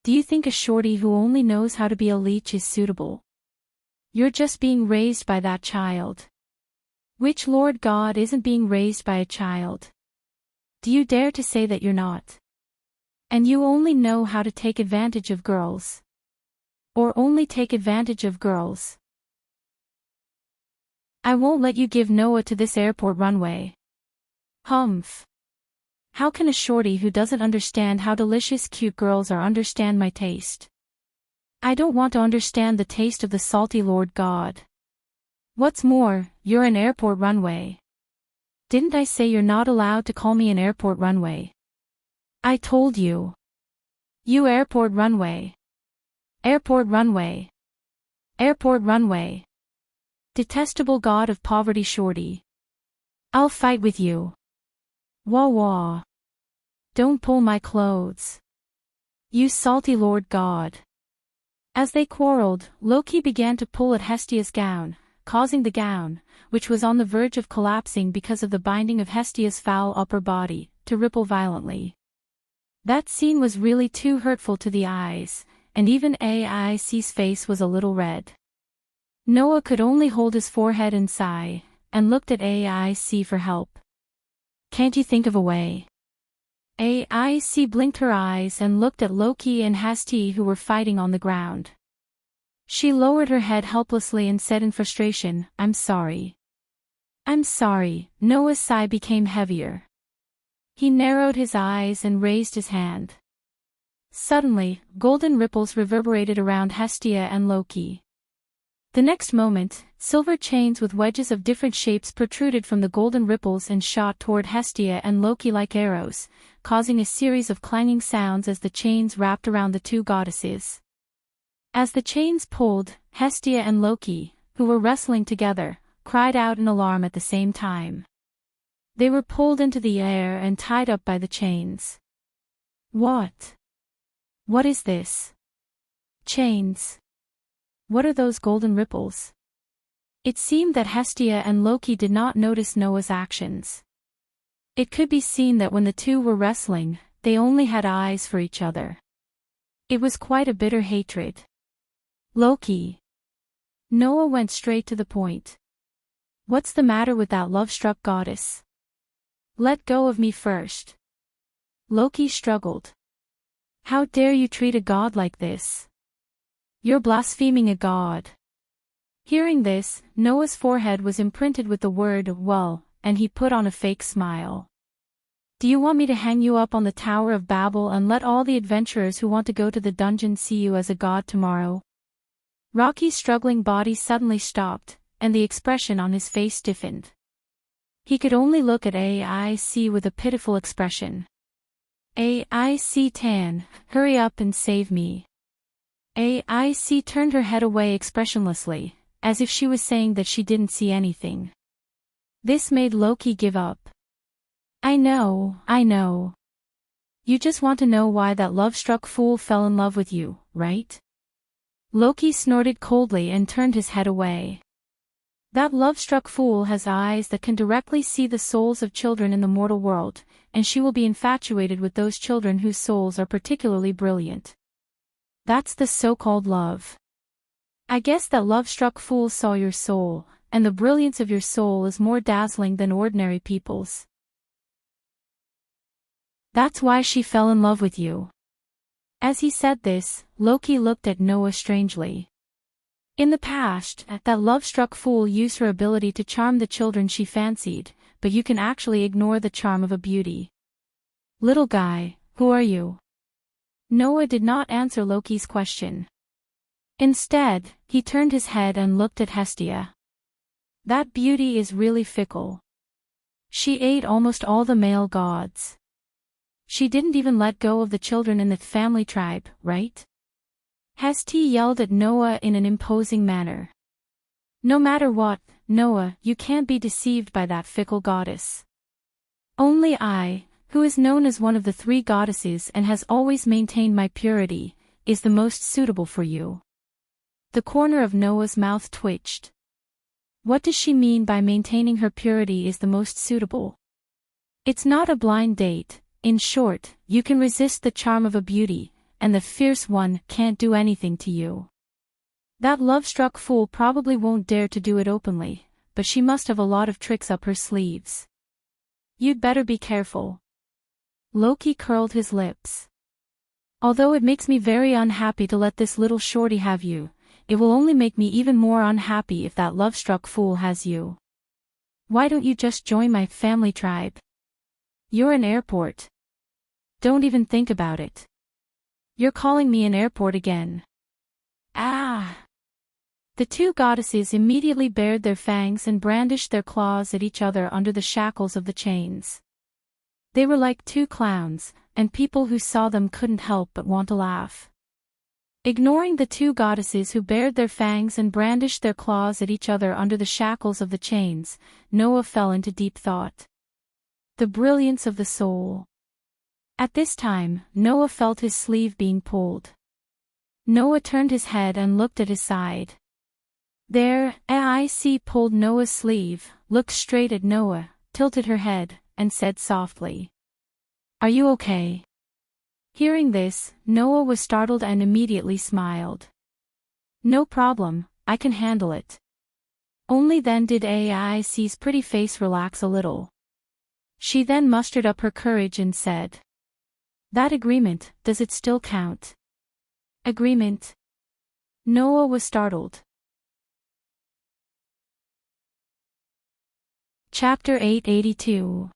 Do you think a shorty who only knows how to be a leech is suitable? You're just being raised by that child. Which Lord God isn't being raised by a child? Do you dare to say that you're not? And you only know how to take advantage of girls. Or only take advantage of girls. I won't let you give Noah to this airport runway. Humph. How can a shorty who doesn't understand how delicious cute girls are understand my taste? I don't want to understand the taste of the salty Lord God. What's more, you're an airport runway. Didn't I say you're not allowed to call me an airport runway? I told you. You airport runway. Airport runway. Airport runway. Detestable god of poverty shorty. I'll fight with you. Wah wah. Don't pull my clothes. You salty Lord God. As they quarreled, Loki began to pull at Hestia's gown, causing the gown, which was on the verge of collapsing because of the binding of Hestia's foul upper body, to ripple violently. That scene was really too hurtful to the eyes, and even AIC's face was a little red. Noah could only hold his forehead and sigh, and looked at AIC for help. Can't you think of a way? AIC blinked her eyes and looked at Loki and Hesti who were fighting on the ground. She lowered her head helplessly and said in frustration, I'm sorry. I'm sorry. Noah's sigh became heavier. He narrowed his eyes and raised his hand. Suddenly, golden ripples reverberated around Hestia and Loki. The next moment, silver chains with wedges of different shapes protruded from the golden ripples and shot toward Hestia and Loki like arrows, causing a series of clanging sounds as the chains wrapped around the two goddesses. As the chains pulled, Hestia and Loki, who were wrestling together, cried out in alarm at the same time. They were pulled into the air and tied up by the chains. What? What is this? Chains. What are those golden ripples? It seemed that Hestia and Loki did not notice Noah's actions. It could be seen that when the two were wrestling, they only had eyes for each other. It was quite a bitter hatred. Loki. Noah went straight to the point. What's the matter with that love-struck goddess? Let go of me first. Loki struggled. How dare you treat a god like this? You're blaspheming a god. Hearing this, Noah's forehead was imprinted with the word, well, and he put on a fake smile. Do you want me to hang you up on the Tower of Babel and let all the adventurers who want to go to the dungeon see you as a god tomorrow? Rocky's struggling body suddenly stopped, and the expression on his face stiffened. He could only look at AIC with a pitiful expression. AIC Tan, hurry up and save me. AIC turned her head away expressionlessly, as if she was saying that she didn't see anything. This made Loki give up. I know. You just want to know why that love-struck fool fell in love with you, right? Loki snorted coldly and turned his head away. That love-struck fool has eyes that can directly see the souls of children in the mortal world, and she will be infatuated with those children whose souls are particularly brilliant. That's the so-called love. I guess that love-struck fool saw your soul, and the brilliance of your soul is more dazzling than ordinary people's. That's why she fell in love with you. As he said this, Loki looked at Noah strangely. In the past, that love-struck fool used her ability to charm the children she fancied, but you can actually ignore the charm of a beauty. Little guy, who are you? Noah did not answer Loki's question. Instead, he turned his head and looked at Hestia. That beauty is really fickle. She ate almost all the male gods. She didn't even let go of the children in the family tribe, right? Hesti yelled at Noah in an imposing manner. No matter what, Noah, you can't be deceived by that fickle goddess. Only I, who is known as one of the three goddesses and has always maintained my purity, is the most suitable for you. The corner of Noah's mouth twitched. What does she mean by maintaining her purity is the most suitable? It's not a blind date, In short, you can resist the charm of a beauty, and the fierce one can't do anything to you. That love-struck fool probably won't dare to do it openly, but she must have a lot of tricks up her sleeves. You'd better be careful. Loki curled his lips. Although it makes me very unhappy to let this little shorty have you, it will only make me even more unhappy if that love-struck fool has you. Why don't you just join my family tribe? You're an airport. Don't even think about it. You're calling me an airport again. Ah! The two goddesses immediately bared their fangs and brandished their claws at each other under the shackles of the chains. They were like two clowns, and people who saw them couldn't help but want to laugh. Ignoring the two goddesses who bared their fangs and brandished their claws at each other under the shackles of the chains, Noah fell into deep thought. The brilliance of the soul. At this time, Noah felt his sleeve being pulled. Noah turned his head and looked at his side. There, AIC pulled Noah's sleeve, looked straight at Noah, tilted her head, and said softly, "Are you okay?" Hearing this, Noah was startled and immediately smiled. "No problem, I can handle it." Only then did AIC's pretty face relax a little. She then mustered up her courage and said, "That agreement, does it still count?" Agreement? Noah was startled. Chapter 882.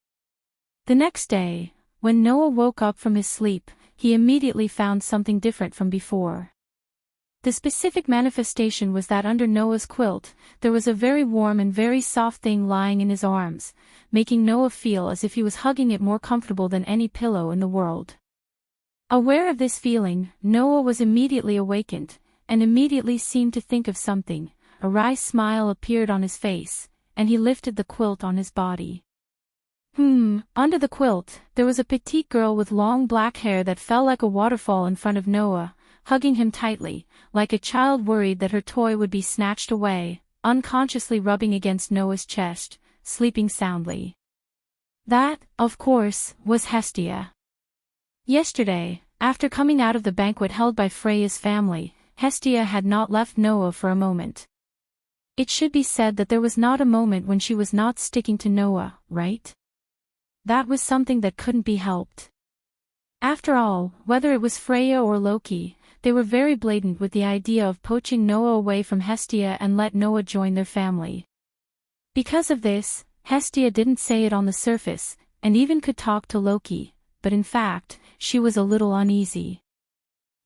The next day, when Noah woke up from his sleep, he immediately found something different from before. The specific manifestation was that under Noah's quilt, there was a very warm and very soft thing lying in his arms, making Noah feel as if he was hugging it more comfortable than any pillow in the world. Aware of this feeling, Noah was immediately awakened, and immediately seemed to think of something. A wry smile appeared on his face, and he lifted the quilt on his body. Under the quilt, there was a petite girl with long black hair that fell like a waterfall in front of Noah, hugging him tightly, like a child worried that her toy would be snatched away, unconsciously rubbing against Noah's chest, sleeping soundly. That, of course, was Hestia. Yesterday, after coming out of the banquet held by Freya's family, Hestia had not left Noah for a moment. It should be said that there was not a moment when she was not sticking to Noah, right? That was something that couldn't be helped. After all, whether it was Freya or Loki, they were very blatant with the idea of poaching Noah away from Hestia and let Noah join their family. Because of this, Hestia didn't say it on the surface, and even could talk to Loki, but in fact, she was a little uneasy.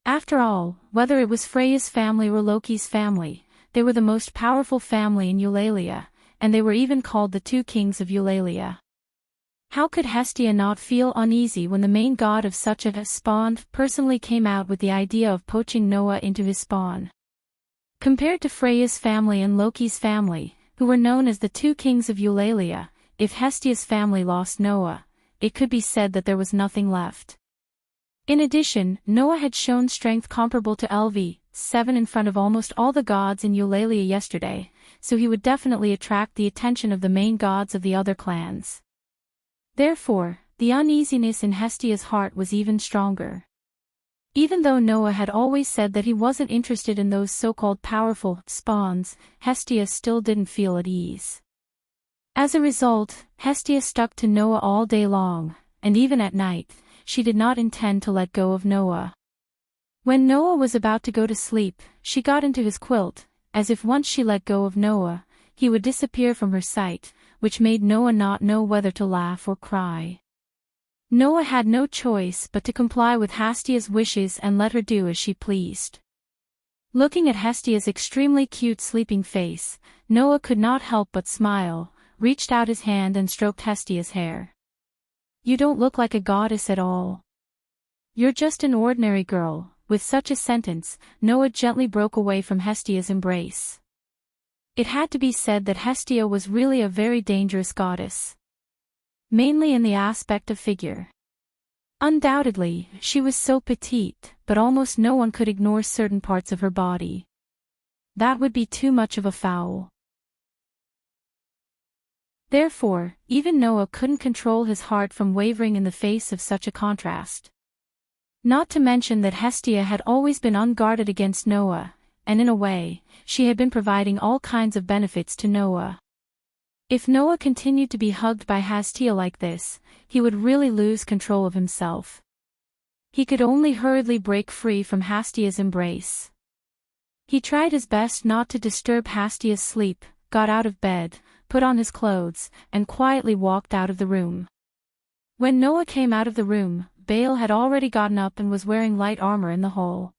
After all, whether it was Freya's family or Loki's family, they were the most powerful family in Eulalia, and they were even called the two kings of Eulalia. How could Hestia not feel uneasy when the main god of such a spawn personally came out with the idea of poaching Noah into his spawn? Compared to Freya's family and Loki's family, who were known as the two kings of Eulalia, if Hestia's family lost Noah, it could be said that there was nothing left. In addition, Noah had shown strength comparable to LV7 in front of almost all the gods in Eulalia yesterday, so he would definitely attract the attention of the main gods of the other clans. Therefore, the uneasiness in Hestia's heart was even stronger. Even though Noah had always said that he wasn't interested in those so-called powerful spawns, Hestia still didn't feel at ease. As a result, Hestia stuck to Noah all day long, and even at night, she did not intend to let go of Noah. When Noah was about to go to sleep, she got into his quilt, as if once she let go of Noah, he would disappear from her sight, which made Noah not know whether to laugh or cry. Noah had no choice but to comply with Hestia's wishes and let her do as she pleased. Looking at Hestia's extremely cute sleeping face, Noah could not help but smile, reached out his hand and stroked Hestia's hair. "You don't look like a goddess at all. You're just an ordinary girl." With such a sentence, Noah gently broke away from Hestia's embrace. It had to be said that Hestia was really a very dangerous goddess. Mainly in the aspect of figure. Undoubtedly, she was so petite, but almost no one could ignore certain parts of her body. That would be too much of a foul. Therefore, even Noah couldn't control his heart from wavering in the face of such a contrast. Not to mention that Hestia had always been unguarded against Noah, and in a way, she had been providing all kinds of benefits to Noah. If Noah continued to be hugged by Hestia like this, he would really lose control of himself. He could only hurriedly break free from Hestia's embrace. He tried his best not to disturb Hestia's sleep, got out of bed, put on his clothes, and quietly walked out of the room. When Noah came out of the room, Baal had already gotten up and was wearing light armor in the hall.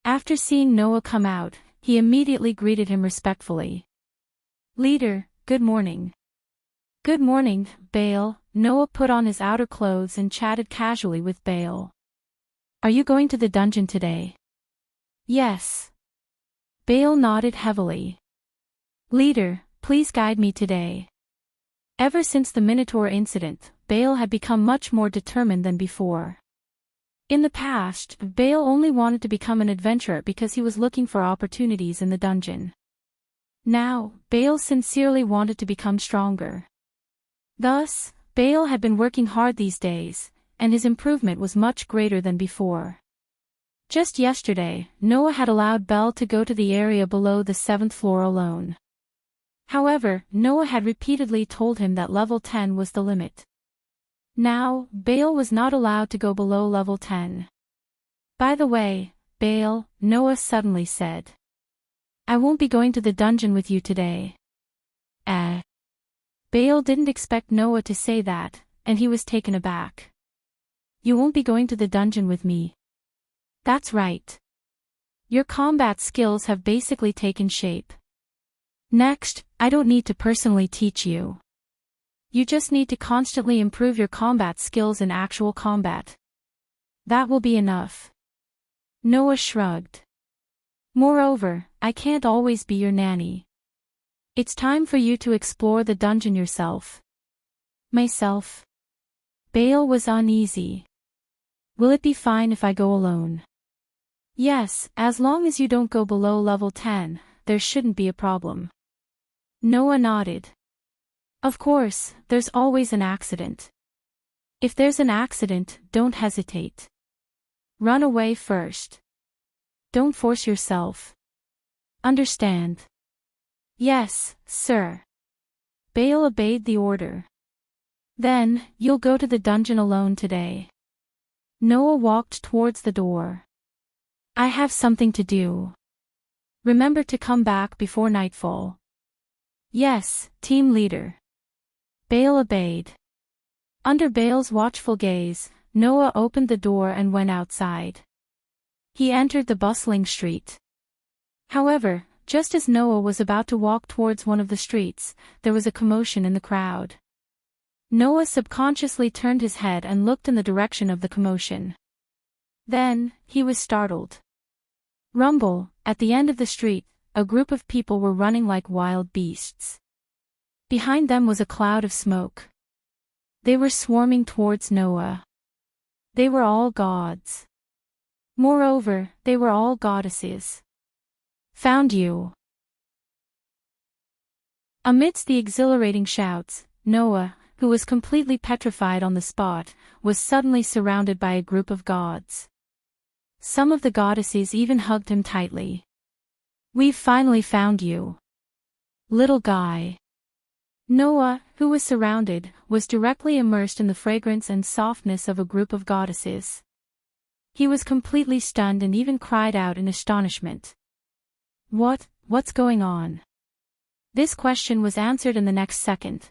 After seeing Noah come out, he immediately greeted him respectfully. "Leader, good morning." "Good morning, Baal." Noah put on his outer clothes and chatted casually with Baal. "Are you going to the dungeon today?" "Yes." Baal nodded heavily. "Leader, please guide me today." Ever since the Minotaur incident, Baal had become much more determined than before. In the past, Baal only wanted to become an adventurer because he was looking for opportunities in the dungeon. Now, Baal sincerely wanted to become stronger. Thus, Baal had been working hard these days, and his improvement was much greater than before. Just yesterday, Noah had allowed Belle to go to the area below the 7th floor alone. However, Noah had repeatedly told him that level 10 was the limit. Now, Baal was not allowed to go below level 10. "By the way, Baal," Noah suddenly said, "I won't be going to the dungeon with you today." Baal didn't expect Noah to say that, and he was taken aback. "You won't be going to the dungeon with me?" "That's right. Your combat skills have basically taken shape. Next, I don't need to personally teach you. You just need to constantly improve your combat skills in actual combat. That will be enough." Noah shrugged. "Moreover, I can't always be your nanny. It's time for you to explore the dungeon yourself." "Myself?" Baal was uneasy. "Will it be fine if I go alone?" "Yes, as long as you don't go below level 10, there shouldn't be a problem." Noah nodded. "Of course, there's always an accident. If there's an accident, don't hesitate. Run away first. Don't force yourself. Understand?" "Yes, sir." Baal obeyed the order. "Then, you'll go to the dungeon alone today." Noah walked towards the door. "I have something to do. Remember to come back before nightfall." "Yes, team leader." Baal obeyed. Under Baal's watchful gaze, Noah opened the door and went outside. He entered the bustling street. However, just as Noah was about to walk towards one of the streets, there was a commotion in the crowd. Noah subconsciously turned his head and looked in the direction of the commotion. Then, he was startled. Rumble, at the end of the street, a group of people were running like wild beasts. Behind them was a cloud of smoke. They were swarming towards Noah. They were all gods. Moreover, they were all goddesses. "Found you!" Amidst the exhilarating shouts, Noah, who was completely petrified on the spot, was suddenly surrounded by a group of gods. Some of the goddesses even hugged him tightly. "We've finally found you, little guy." Noah, who was surrounded, was directly immersed in the fragrance and softness of a group of goddesses. He was completely stunned and even cried out in astonishment. What's going on?" This question was answered in the next second.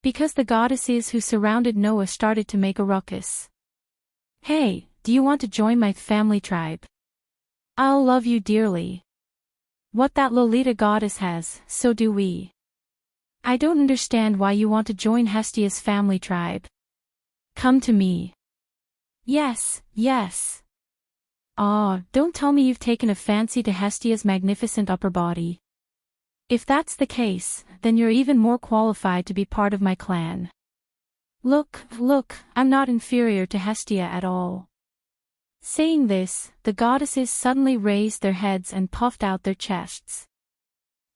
Because the goddesses who surrounded Noah started to make a ruckus. "Hey, do you want to join my family tribe? I'll love you dearly. What that Lolita goddess has, so do we. I don't understand why you want to join Hestia's family tribe. Come to me." "Yes, yes." "Aw, don't tell me you've taken a fancy to Hestia's magnificent upper body. If that's the case, then you're even more qualified to be part of my clan. Look, I'm not inferior to Hestia at all." Saying this, the goddesses suddenly raised their heads and puffed out their chests.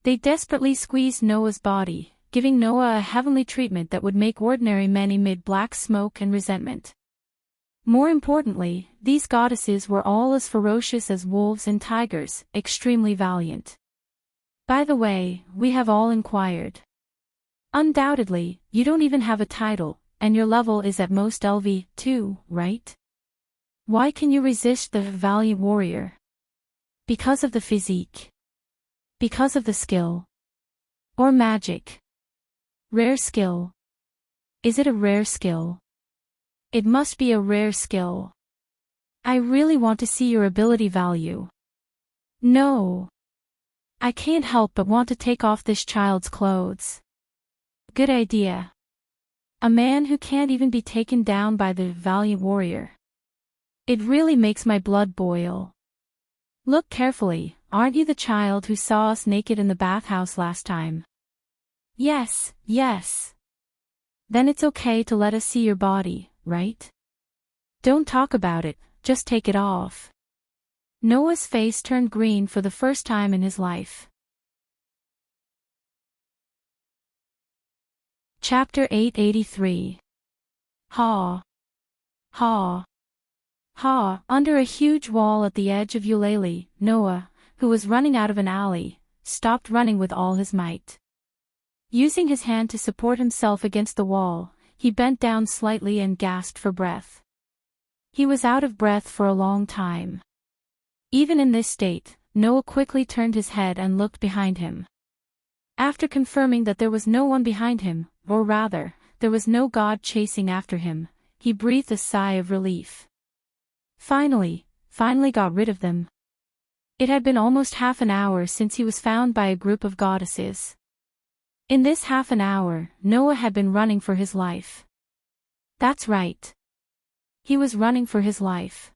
They desperately squeezed Noah's body, giving Noah a heavenly treatment that would make ordinary men emit black smoke and resentment. More importantly, these goddesses were all as ferocious as wolves and tigers, extremely valiant. By the way, we have all inquired. Undoubtedly, you don't even have a title, and your level is at most LV2, right? Why can you resist the valiant warrior? Because of the physique. Because of the skill. Or magic. Rare skill. Is it a rare skill? It must be a rare skill. I really want to see your ability value. No. I can't help but want to take off this child's clothes. Good idea. A man who can't even be taken down by the valiant warrior. It really makes my blood boil. Look carefully, aren't you the child who saw us naked in the bathhouse last time? Yes, yes. Then it's okay to let us see your body, right? Don't talk about it, just take it off. Noah's face turned green for the first time in his life. Chapter 883. Ha. Ha. Ha. Under a huge wall at the edge of Eulalie, Noah, who was running out of an alley, stopped running with all his might. Using his hand to support himself against the wall, he bent down slightly and gasped for breath. He was out of breath for a long time. Even in this state, Noah quickly turned his head and looked behind him. After confirming that there was no one behind him, or rather, there was no god chasing after him, he breathed a sigh of relief. Finally got rid of them. It had been almost half an hour since he was found by a group of goddesses. In this half an hour, Noah had been running for his life. That's right. He was running for his life.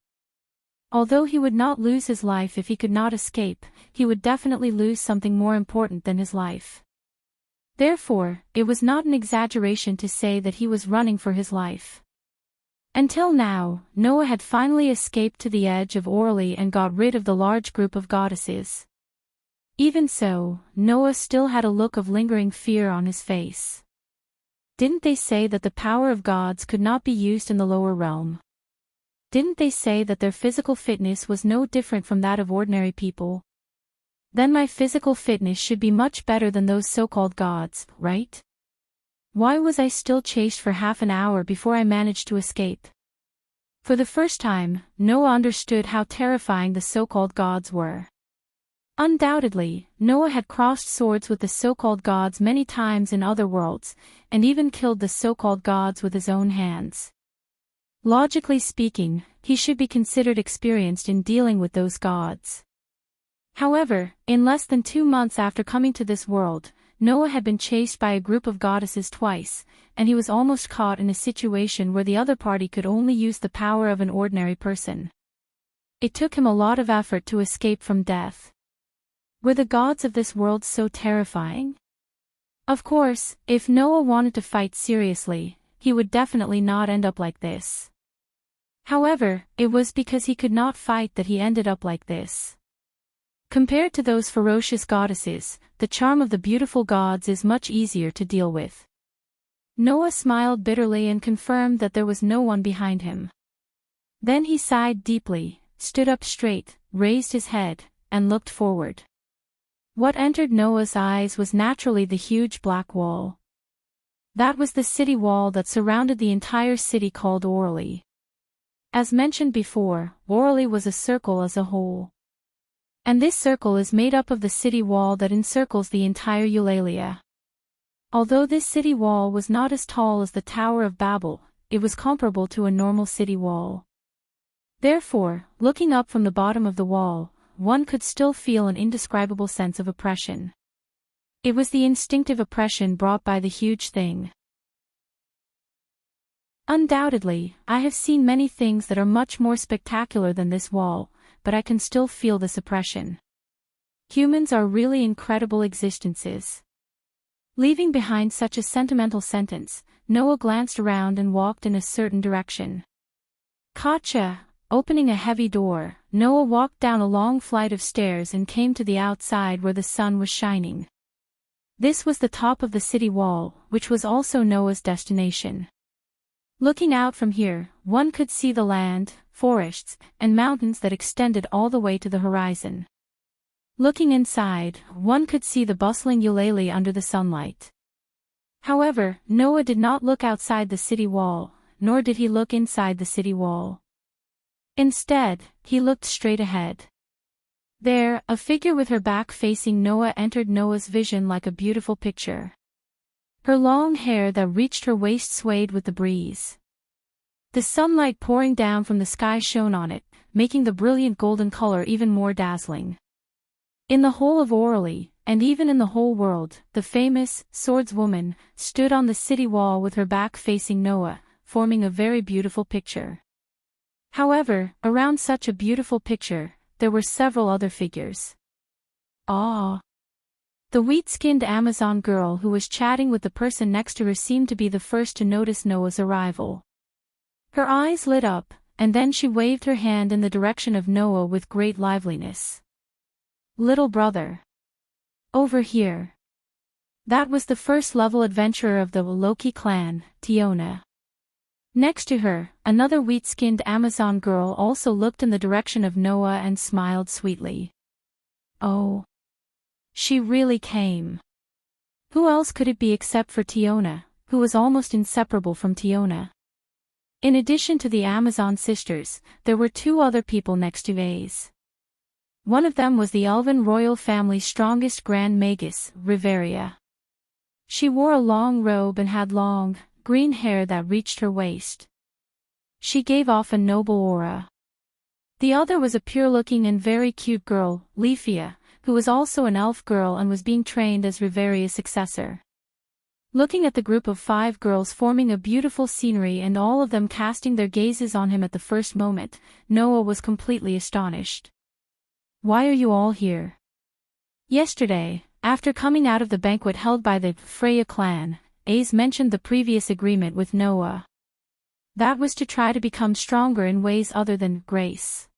Although he would not lose his life if he could not escape, he would definitely lose something more important than his life. Therefore, it was not an exaggeration to say that he was running for his life. Until now, Noah had finally escaped to the edge of Orly and got rid of the large group of goddesses. Even so, Noah still had a look of lingering fear on his face. Didn't they say that the power of gods could not be used in the lower realm? Didn't they say that their physical fitness was no different from that of ordinary people? Then my physical fitness should be much better than those so-called gods, right? Why was I still chased for half an hour before I managed to escape? For the first time, Noah understood how terrifying the so-called gods were. Undoubtedly, Noah had crossed swords with the so-called gods many times in other worlds, and even killed the so-called gods with his own hands. Logically speaking, he should be considered experienced in dealing with those gods. However, in less than 2 months after coming to this world, Noah had been chased by a group of goddesses twice, and he was almost caught in a situation where the other party could only use the power of an ordinary person. It took him a lot of effort to escape from death. Were the gods of this world so terrifying? Of course, if Noah wanted to fight seriously, he would definitely not end up like this. However, it was because he could not fight that he ended up like this. Compared to those ferocious goddesses, the charm of the beautiful gods is much easier to deal with. Noah smiled bitterly and confirmed that there was no one behind him. Then he sighed deeply, stood up straight, raised his head, and looked forward. What entered Noah's eyes was naturally the huge black wall. That was the city wall that surrounded the entire city called Orly. As mentioned before, Orly was a circle as a whole. And this circle is made up of the city wall that encircles the entire Eulalia. Although this city wall was not as tall as the Tower of Babel, it was comparable to a normal city wall. Therefore, looking up from the bottom of the wall, one could still feel an indescribable sense of oppression. It was the instinctive oppression brought by the huge thing. Undoubtedly, I have seen many things that are much more spectacular than this wall, but I can still feel this oppression. Humans are really incredible existences. Leaving behind such a sentimental sentence, Noah glanced around and walked in a certain direction. Gotcha! Opening a heavy door, Noah walked down a long flight of stairs and came to the outside where the sun was shining. This was the top of the city wall, which was also Noah's destination. Looking out from here, one could see the land, forests, and mountains that extended all the way to the horizon. Looking inside, one could see the bustling Eulalie under the sunlight. However, Noah did not look outside the city wall, nor did he look inside the city wall. Instead, he looked straight ahead. There, a figure with her back facing Noah entered Noah's vision like a beautiful picture. Her long hair that reached her waist swayed with the breeze. The sunlight pouring down from the sky shone on it, making the brilliant golden color even more dazzling. In the whole of Orly, and even in the whole world, the famous swordswoman stood on the city wall with her back facing Noah, forming a very beautiful picture. However, around such a beautiful picture, there were several other figures. Ah! The wheat-skinned Amazon girl who was chatting with the person next to her seemed to be the first to notice Noah's arrival. Her eyes lit up, and then she waved her hand in the direction of Noah with great liveliness. "Little brother. Over here." That was the first-level adventurer of the Loki clan, Tiona. Next to her, another wheat-skinned Amazon girl also looked in the direction of Noah and smiled sweetly. Oh. She really came. Who else could it be except for Tiona, who was almost inseparable from Tiona? In addition to the Amazon sisters, there were two other people next to Ace. One of them was the Elven royal family's strongest Grand Magus, Riveria. She wore a long robe and had long, green hair that reached her waist. She gave off a noble aura. The other was a pure-looking and very cute girl, Leafia, who was also an elf girl and was being trained as Riveria's successor. Looking at the group of 5 girls forming a beautiful scenery and all of them casting their gazes on him at the first moment, Noah was completely astonished. "Why are you all here?" Yesterday, after coming out of the banquet held by the Freya clan, Ace mentioned the previous agreement with Noah. That was to try to become stronger in ways other than grace.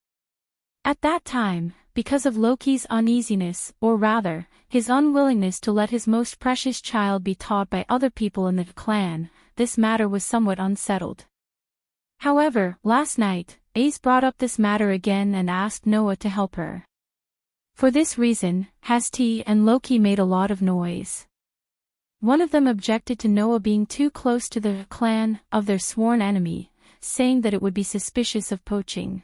At that time, because of Loki's uneasiness, or rather, his unwillingness to let his most precious child be taught by other people in the clan, this matter was somewhat unsettled. However, last night, Ace brought up this matter again and asked Noah to help her. For this reason, Hasti and Loki made a lot of noise. One of them objected to Noah being too close to the clan of their sworn enemy, saying that it would be suspicious of poaching.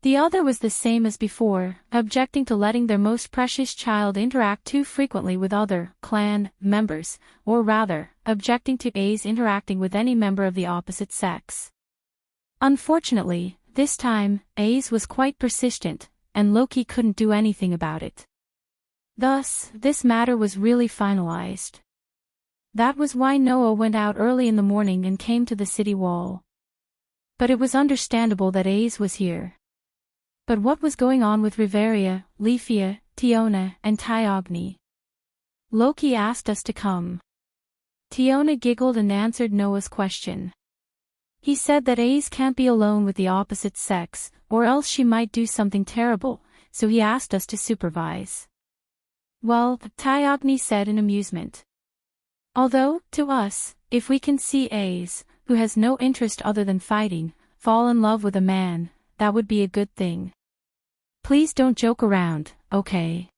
The other was the same as before, objecting to letting their most precious child interact too frequently with other clan members, or rather, objecting to A's interacting with any member of the opposite sex. Unfortunately, this time, A's was quite persistent, and Loki couldn't do anything about it. Thus, this matter was really finalized. That was why Noah went out early in the morning and came to the city wall. But it was understandable that Ace was here. But what was going on with Riveria, Leafia, Tiona, and Tyogni? Loki asked us to come. Tiona giggled and answered Noah's question. He said that Ace can't be alone with the opposite sex, or else she might do something terrible, so he asked us to supervise. Well, Tyogni said in amusement. Although, to us, if we can see Ace, who has no interest other than fighting, fall in love with a man, that would be a good thing. Please don't joke around, okay?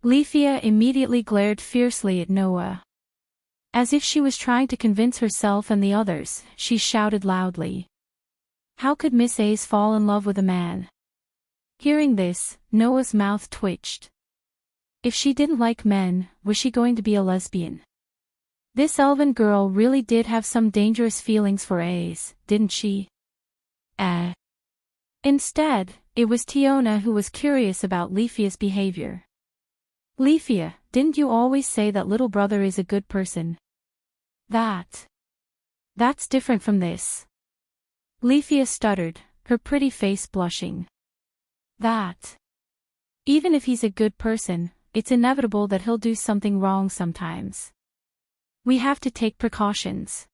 Leafia immediately glared fiercely at Noah. As if she was trying to convince herself and the others, she shouted loudly. How could Miss Ace fall in love with a man? Hearing this, Noah's mouth twitched. If she didn't like men, was she going to be a lesbian? This elven girl really did have some dangerous feelings for Ace, didn't she? Instead, it was Tiona who was curious about Leafia's behavior. Leafia, didn't you always say that little brother is a good person? That's different from this. Leafia stuttered, her pretty face blushing. Even if he's a good person, it's inevitable that he'll do something wrong sometimes. We have to take precautions.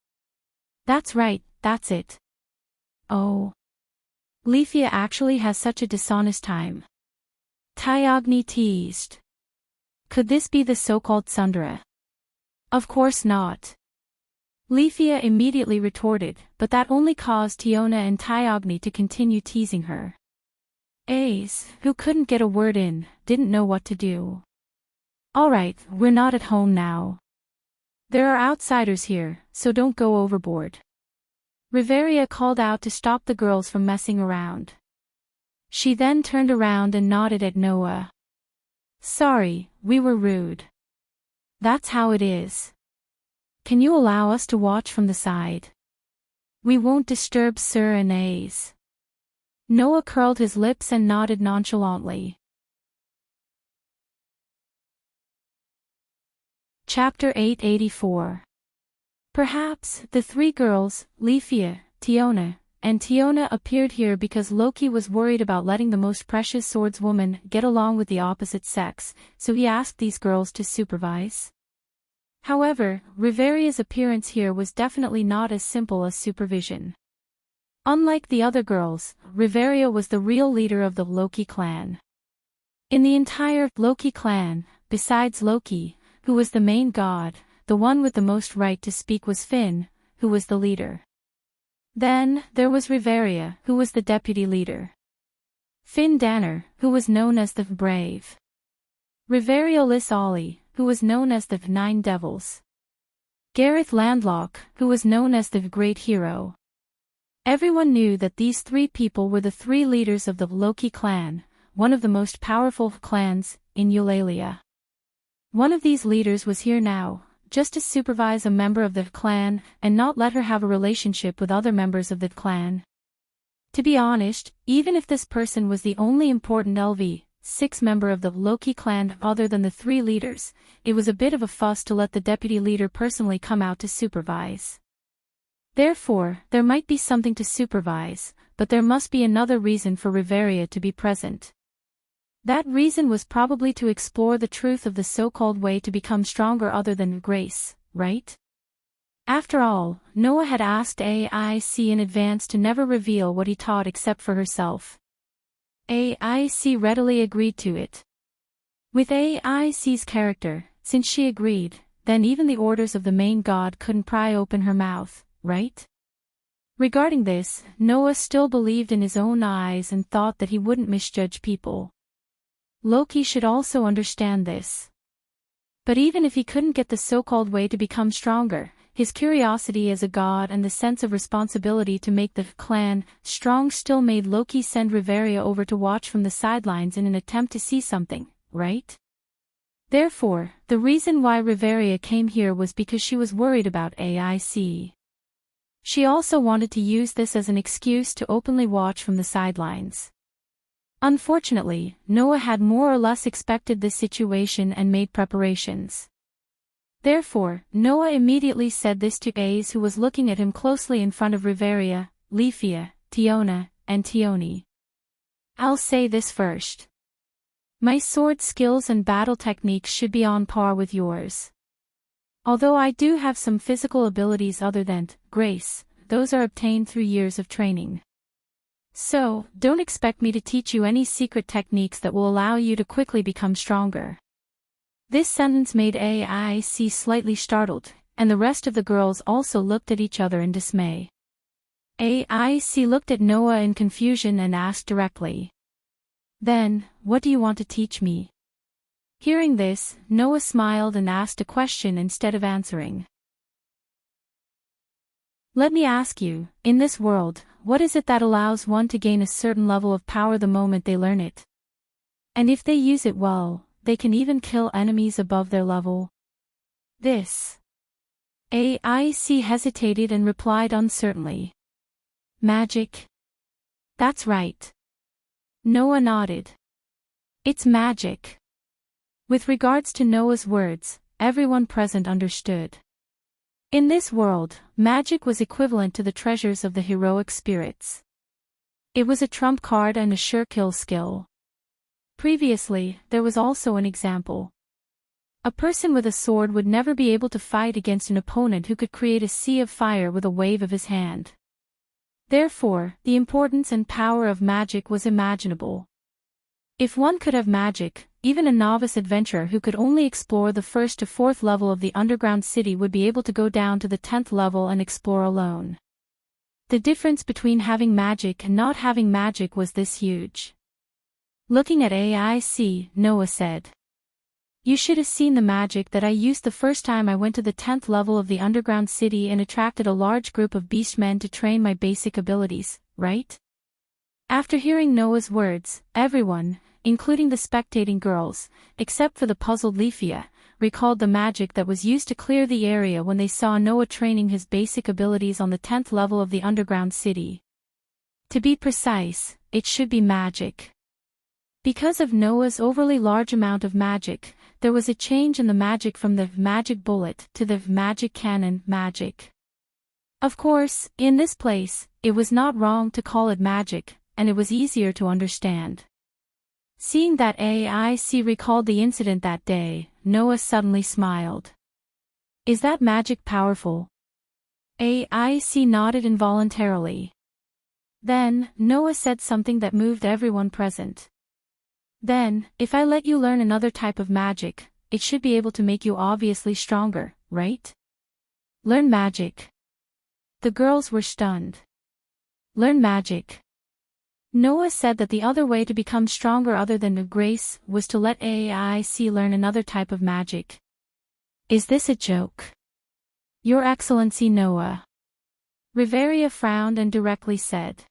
That's right, that's it. Oh. Leafia actually has such a dishonest time. Tyogni teased. Could this be the so-called tsundere? Of course not. Leafia immediately retorted, but that only caused Tiona and Tyogni to continue teasing her. Ace, who couldn't get a word in, didn't know what to do. Alright, we're not at home now. There are outsiders here, so don't go overboard. Riveria called out to stop the girls from messing around. She then turned around and nodded at Noah. Sorry, we were rude. That's how it is. Can you allow us to watch from the side? We won't disturb Sir and Ace. Noah curled his lips and nodded nonchalantly. Chapter 884. Perhaps the three girls, Leafia, Tiona, and Tiona appeared here because Loki was worried about letting the most precious swordswoman get along with the opposite sex, so he asked these girls to supervise. However, Riveria's appearance here was definitely not as simple as supervision. Unlike the other girls, Riveria was the real leader of the Loki clan. In the entire Loki clan, besides Loki, who was the main god, the one with the most right to speak was Finn, who was the leader. Then, there was Riveria, who was the deputy leader. Finn Danner, who was known as the Brave. Riveria Lysali, who was known as the Nine Devils. Gareth Landlock, who was known as the Great Hero. Everyone knew that these three people were the three leaders of the Loki clan, one of the most powerful clans in Eulalia. One of these leaders was here now, just to supervise a member of the clan and not let her have a relationship with other members of the clan. To be honest, even if this person was the only important LV6 member of the Loki clan other than the three leaders, it was a bit of a fuss to let the deputy leader personally come out to supervise. Therefore, there might be something to supervise, but there must be another reason for Riveria to be present. That reason was probably to explore the truth of the so-called way to become stronger other than grace, right? After all, Noah had asked AIC in advance to never reveal what he taught except for herself. AIC readily agreed to it. With AIC's character, since she agreed, then even the orders of the main god couldn't pry open her mouth, right? Regarding this, Noah still believed in his own eyes and thought that he wouldn't misjudge people. Loki should also understand this. But even if he couldn't get the so-called way to become stronger, his curiosity as a god and the sense of responsibility to make the clan strong still made Loki send Riveria over to watch from the sidelines in an attempt to see something, right? Therefore, the reason why Riveria came here was because she was worried about AIC. She also wanted to use this as an excuse to openly watch from the sidelines. Unfortunately, Noah had more or less expected this situation and made preparations. Therefore, Noah immediately said this to Ace, who was looking at him closely in front of Riveria, Leafia, Tiona, and Tioni. I'll say this first. My sword skills and battle techniques should be on par with yours. Although I do have some physical abilities other than grace, those are obtained through years of training. So, don't expect me to teach you any secret techniques that will allow you to quickly become stronger. This sentence made AIC slightly startled, and the rest of the girls also looked at each other in dismay. AIC looked at Noah in confusion and asked directly. Then, what do you want to teach me? Hearing this, Noah smiled and asked a question instead of answering. Let me ask you, in this world, what is it that allows one to gain a certain level of power the moment they learn it? And if they use it well, they can even kill enemies above their level. This. AIC hesitated and replied uncertainly. Magic. That's right. Noah nodded. It's magic. With regards to Noah's words, everyone present understood. In this world, magic was equivalent to the treasures of the heroic spirits. It was a trump card and a sure kill skill. Previously, there was also an example. A person with a sword would never be able to fight against an opponent who could create a sea of fire with a wave of his hand. Therefore, the importance and power of magic was imaginable. If one could have magic, even a novice adventurer who could only explore the first to fourth level of the underground city would be able to go down to the 10th level and explore alone. The difference between having magic and not having magic was this huge. Looking at AIC, Noah said. You should have seen the magic that I used the first time I went to the 10th level of the underground city and attracted a large group of beastmen to train my basic abilities, right? After hearing Noah's words, everyone, including the spectating girls, except for the puzzled Leafia, recalled the magic that was used to clear the area when they saw Noah training his basic abilities on the 10th level of the underground city. To be precise, it should be magic. Because of Noah's overly large amount of magic, there was a change in the magic from the magic bullet to the magic cannon magic. Of course, in this place, it was not wrong to call it magic, and it was easier to understand. Seeing that AIC recalled the incident that day, Noah suddenly smiled. Is that magic powerful? AIC nodded involuntarily. Then, Noah said something that moved everyone present. Then, if I let you learn another type of magic, it should be able to make you obviously stronger, right? Learn magic. The girls were stunned. Learn magic. Noah said that the other way to become stronger other than grace was to let AIC learn another type of magic. Is this a joke? Your Excellency Noah. Riveria frowned and directly said.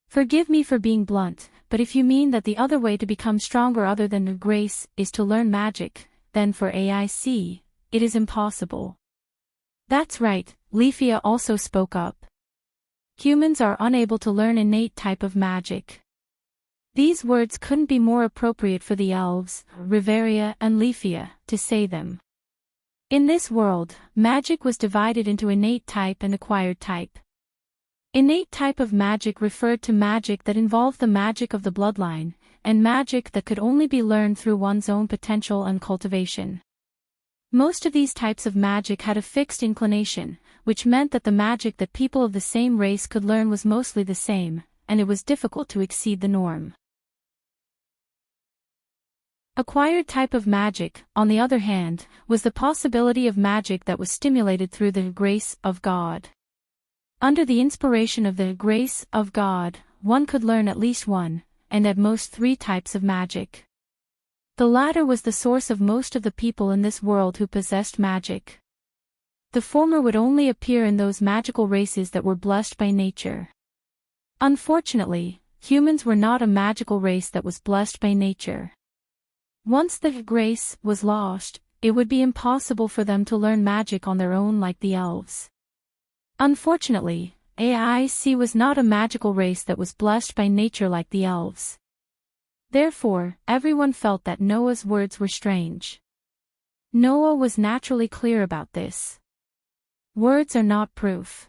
Forgive me for being blunt, but if you mean that the other way to become stronger other than grace is to learn magic, then for AIC, it is impossible. That's right, Leafia also spoke up. Humans are unable to learn innate type of magic. These words couldn't be more appropriate for the elves, Riveria and Leafia, to say them. In this world, magic was divided into innate type and acquired type. Innate type of magic referred to magic that involved the magic of the bloodline, and magic that could only be learned through one's own potential and cultivation. Most of these types of magic had a fixed inclination, which meant that the magic that people of the same race could learn was mostly the same, and it was difficult to exceed the norm. Acquired type of magic, on the other hand, was the possibility of magic that was stimulated through the grace of God. Under the inspiration of the grace of God, one could learn at least one, and at most 3 types of magic. The latter was the source of most of the people in this world who possessed magic. The former would only appear in those magical races that were blessed by nature. Unfortunately, humans were not a magical race that was blessed by nature. Once the grace was lost, it would be impossible for them to learn magic on their own like the elves. Unfortunately, AIC was not a magical race that was blessed by nature like the elves. Therefore, everyone felt that Noah's words were strange. Noah was naturally clear about this. Words are not proof.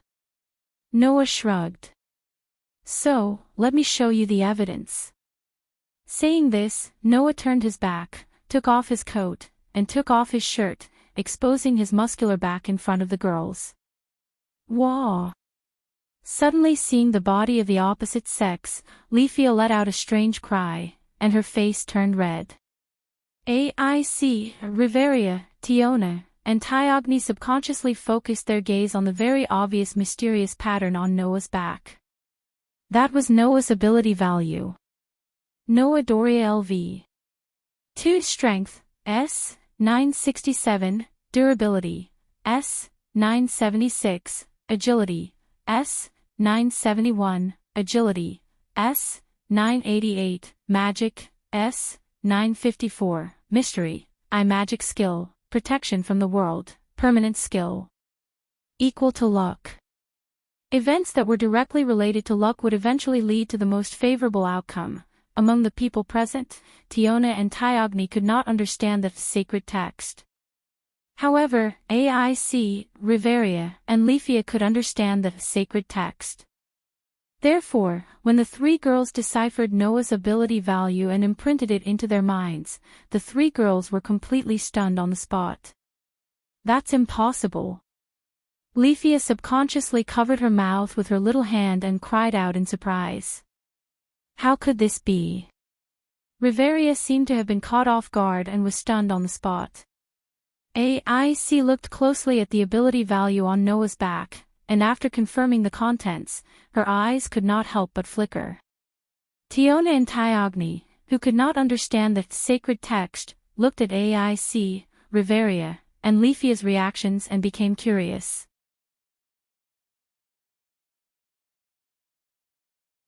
Noah shrugged. So, let me show you the evidence. Saying this, Noah turned his back, took off his coat, and took off his shirt, exposing his muscular back in front of the girls. Wah! Suddenly seeing the body of the opposite sex, Leafia let out a strange cry, and her face turned red. AIC, Riveria, Tiona, and Tyogni subconsciously focused their gaze on the very obvious mysterious pattern on Noah's back. That was Noah's ability value. Noah Doria LV. 2 Strength, S, 967, Durability, S, 976, Agility, S, 971, Agility, S, 988, Magic, S, 954, Mystery, Magic Skill, Protection from the World, Permanent Skill. Equal to Luck. Events that were directly related to luck would eventually lead to the most favorable outcome. Among the people present, Tiona and Tyogni could not understand the sacred text. However, AIC, Riveria, and Leafia could understand the sacred text. Therefore, when the 3 girls deciphered Noah's ability value and imprinted it into their minds, the 3 girls were completely stunned on the spot. That's impossible. Leafia subconsciously covered her mouth with her little hand and cried out in surprise. How could this be? Riveria seemed to have been caught off guard and was stunned on the spot. AIC looked closely at the ability value on Noah's back, and after confirming the contents, her eyes could not help but flicker. Tiona and Tyogni, who could not understand the sacred text, looked at AIC, Riveria, and Lefia's reactions and became curious.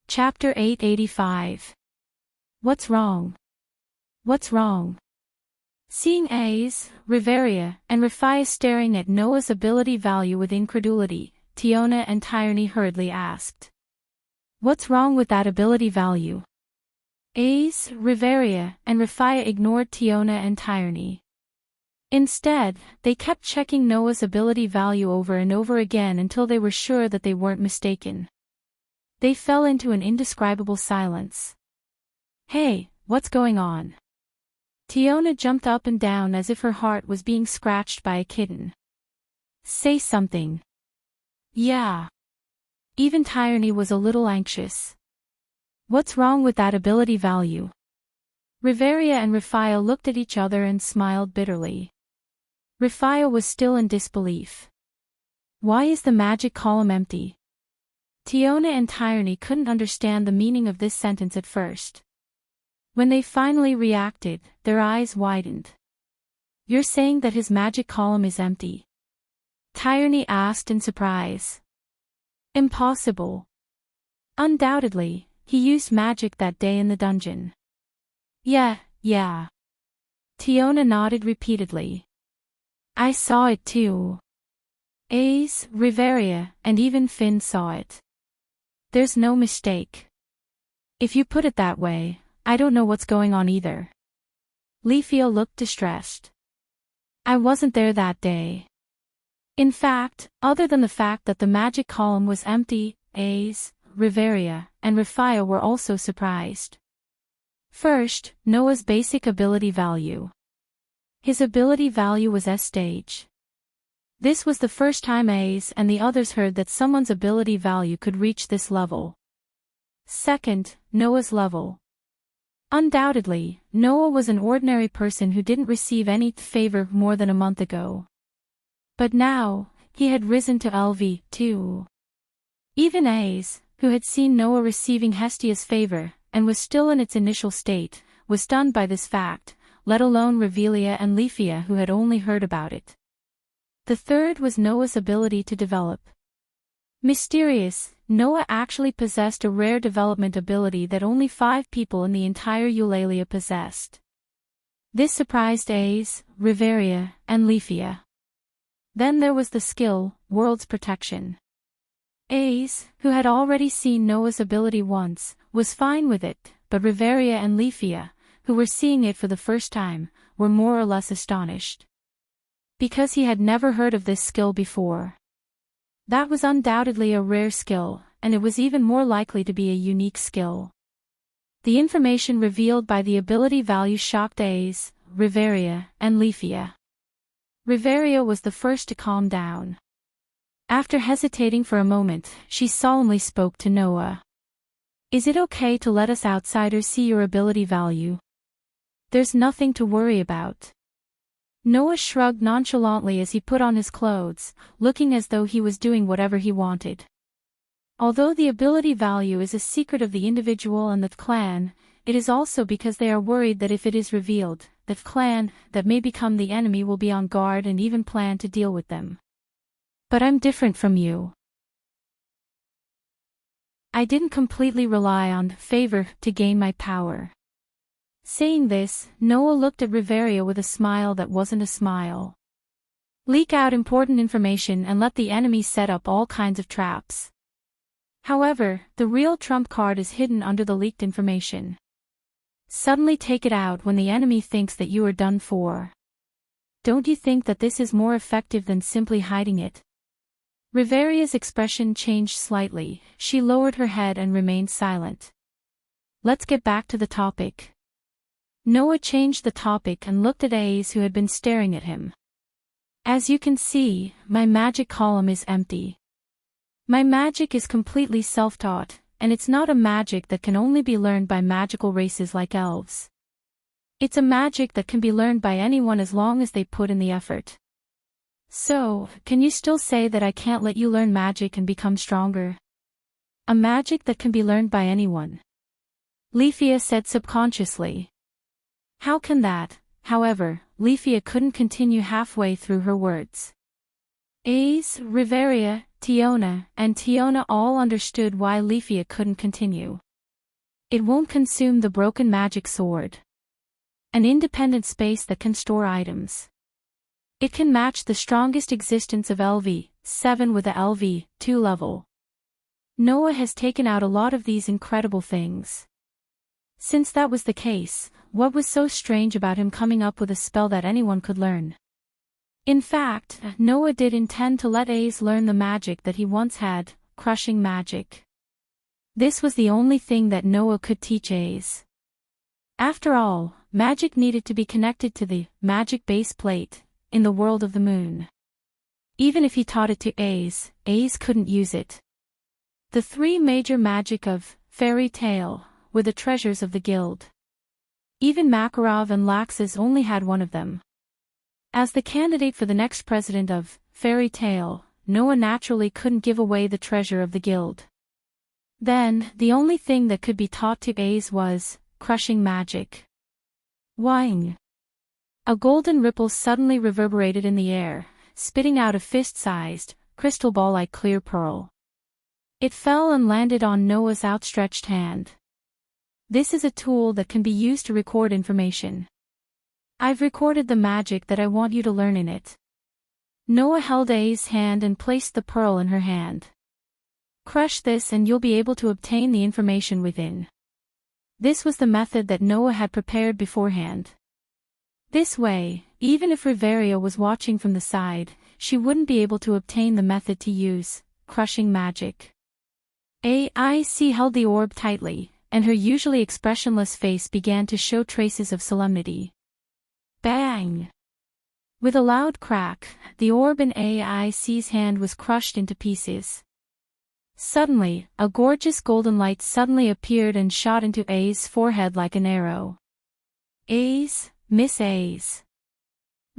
Chapter 885. What's wrong? What's wrong? Seeing A's, Riveria, and Rifia staring at Noah's ability value with incredulity, Tiona and Tyogni hurriedly asked. What's wrong with that ability value? A's, Riveria, and Rifia ignored Tiona and Tyogni. Instead, they kept checking Noah's ability value over and over again until they were sure that they weren't mistaken. They fell into an indescribable silence. Hey, what's going on? Tiona jumped up and down as if her heart was being scratched by a kitten. Say something. Yeah. Even Tyogni was a little anxious. What's wrong with that ability value? Riveria and Rifia looked at each other and smiled bitterly. Rifia was still in disbelief. Why is the magic column empty? Tiona and Tyogni couldn't understand the meaning of this sentence at first. When they finally reacted, their eyes widened. You're saying that his magic column is empty? Tyogni asked in surprise. Impossible. Undoubtedly, he used magic that day in the dungeon. Yeah. Tiona nodded repeatedly. I saw it too. Ace, Riveria, and even Finn saw it. There's no mistake. If you put it that way, I don't know what's going on either. Lefia looked distressed. I wasn't there that day. In fact, other than the fact that the magic column was empty, Ace, Riveria, and Rifia were also surprised. First, Noah's basic ability value. His ability value was S stage. This was the first time Ace and the others heard that someone's ability value could reach this level. Second, Noah's level. Undoubtedly, Noah was an ordinary person who didn't receive any favor more than a month ago. But now, he had risen to LV2. Even Ace, who had seen Noah receiving Hestia's favor, and was still in its initial state, was stunned by this fact, let alone Revelia and Lefia who had only heard about it. The third was Noah's ability to develop. Mysterious, Noah actually possessed a rare development ability that only 5 people in the entire Eulalia possessed. This surprised Ace, Riveria, and Lefia. Then there was the skill, World's Protection. Ace, who had already seen Noah's ability once, was fine with it, but Riveria and Lefia, who were seeing it for the first time, were more or less astonished. Because he had never heard of this skill before. That was undoubtedly a rare skill, and it was even more likely to be a unique skill. The information revealed by the ability value shocked Ace, Riveria, and Lefia. Riveria was the first to calm down. After hesitating for a moment, she solemnly spoke to Noah. Is it okay to let us outsiders see your ability value? There's nothing to worry about. Noah shrugged nonchalantly as he put on his clothes, looking as though he was doing whatever he wanted. Although the ability value is a secret of the individual and the clan, it is also because they are worried that if it is revealed, the clan that may become the enemy will be on guard and even plan to deal with them. But I'm different from you. I didn't completely rely on favor to gain my power. Saying this, Noah looked at Riveria with a smile that wasn't a smile. Leak out important information and let the enemy set up all kinds of traps. However, the real trump card is hidden under the leaked information. Suddenly take it out when the enemy thinks that you are done for. Don't you think that this is more effective than simply hiding it? Riveria's expression changed slightly, she lowered her head and remained silent. Let's get back to the topic. Noah changed the topic and looked at Ace who had been staring at him. As you can see, my magic column is empty. My magic is completely self-taught, and it's not a magic that can only be learned by magical races like elves. It's a magic that can be learned by anyone as long as they put in the effort. So, can you still say that I can't let you learn magic and become stronger? A magic that can be learned by anyone. Leafia said subconsciously. How can that? However, Leafia couldn't continue halfway through her words. Ace, Riveria, Tiona, and Tiona all understood why Leafia couldn't continue. It won't consume the broken magic sword. An independent space that can store items. It can match the strongest existence of LV7 with a LV2 level. Noah has taken out a lot of these incredible things. Since that was the case, what was so strange about him coming up with a spell that anyone could learn? In fact, Noah did intend to let Ace learn the magic that he once had, crushing magic. This was the only thing that Noah could teach Ace. After all, magic needed to be connected to the magic base plate in the world of the moon. Even if he taught it to Ace couldn't use it. The three major magic of fairy tale were the treasures of the guild. Even Makarov and Laxus only had one of them. As the candidate for the next president of Fairy Tale, Noah naturally couldn't give away the treasure of the guild. Then, the only thing that could be taught to Ace was crushing magic. Whing! A golden ripple suddenly reverberated in the air, spitting out a fist-sized, crystal ball like clear pearl. It fell and landed on Noah's outstretched hand. This is a tool that can be used to record information. I've recorded the magic that I want you to learn in it. Noah held Ace's hand and placed the pearl in her hand. Crush this and you'll be able to obtain the information within. This was the method that Noah had prepared beforehand. This way, even if Riveria was watching from the side, she wouldn't be able to obtain the method to use, crushing magic. AIC held the orb tightly, and her usually expressionless face began to show traces of solemnity. Bang! With a loud crack, the orb in AIC's hand was crushed into pieces. Suddenly, a gorgeous golden light suddenly appeared and shot into Ace's forehead like an arrow. Ace, Miss Ace.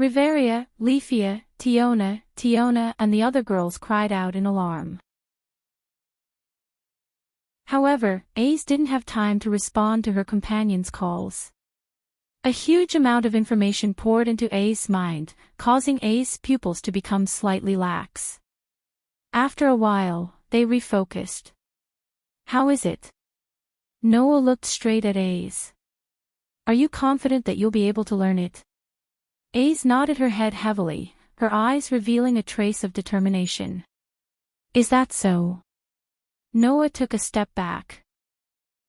Riveria, Leafia, Tiona, and the other girls cried out in alarm. However, Ace didn't have time to respond to her companions' calls. A huge amount of information poured into Ace's mind, causing Ace's pupils to become slightly lax. After a while, they refocused. How is it? Noah looked straight at Ace. Are you confident that you'll be able to learn it? Ace nodded her head heavily, her eyes revealing a trace of determination. Is that so? Noah took a step back.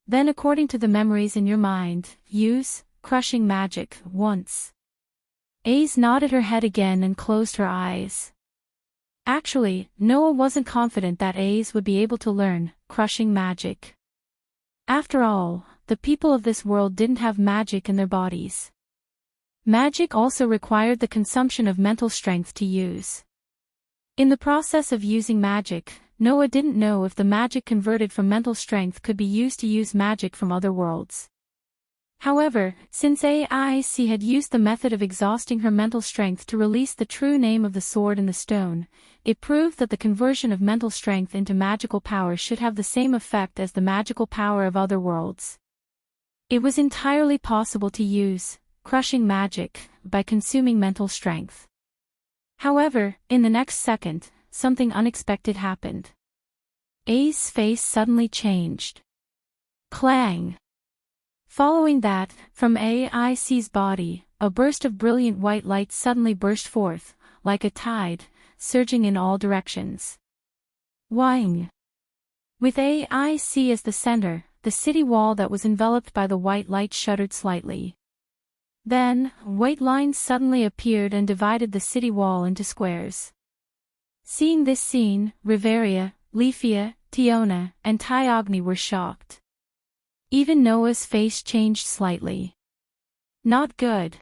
Then according to the memories in your mind, use crushing magic once. Ace nodded her head again and closed her eyes. Actually, Noah wasn't confident that Ace would be able to learn crushing magic. After all, the people of this world didn't have magic in their bodies. Magic also required the consumption of mental strength to use. In the process of using magic, Noah didn't know if the magic converted from mental strength could be used to use magic from other worlds. However, since AIC had used the method of exhausting her mental strength to release the true name of the sword in the stone, it proved that the conversion of mental strength into magical power should have the same effect as the magical power of other worlds. It was entirely possible to use crushing magic by consuming mental strength. However, in the next second, something unexpected happened. Ace's face suddenly changed. Clang! Following that, from AIC's body, a burst of brilliant white light suddenly burst forth, like a tide, surging in all directions. Whing! With AIC as the center, the city wall that was enveloped by the white light shuddered slightly. Then, white lines suddenly appeared and divided the city wall into squares. Seeing this scene, Riveria, Leafia, Tiona, and Tyogni were shocked. Even Noah's face changed slightly. Not good.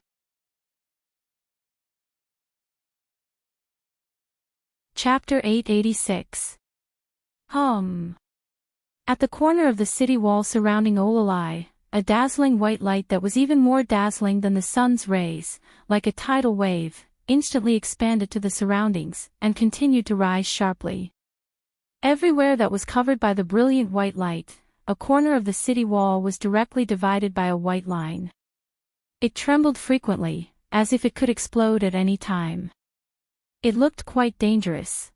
Chapter 886. At the corner of the city wall surrounding Olalai, a dazzling white light that was even more dazzling than the sun's rays, like a tidal wave, instantly expanded to the surroundings, and continued to rise sharply. Everywhere that was covered by the brilliant white light, a corner of the city wall was directly divided by a white line. It trembled frequently, as if it could explode at any time. It looked quite dangerous.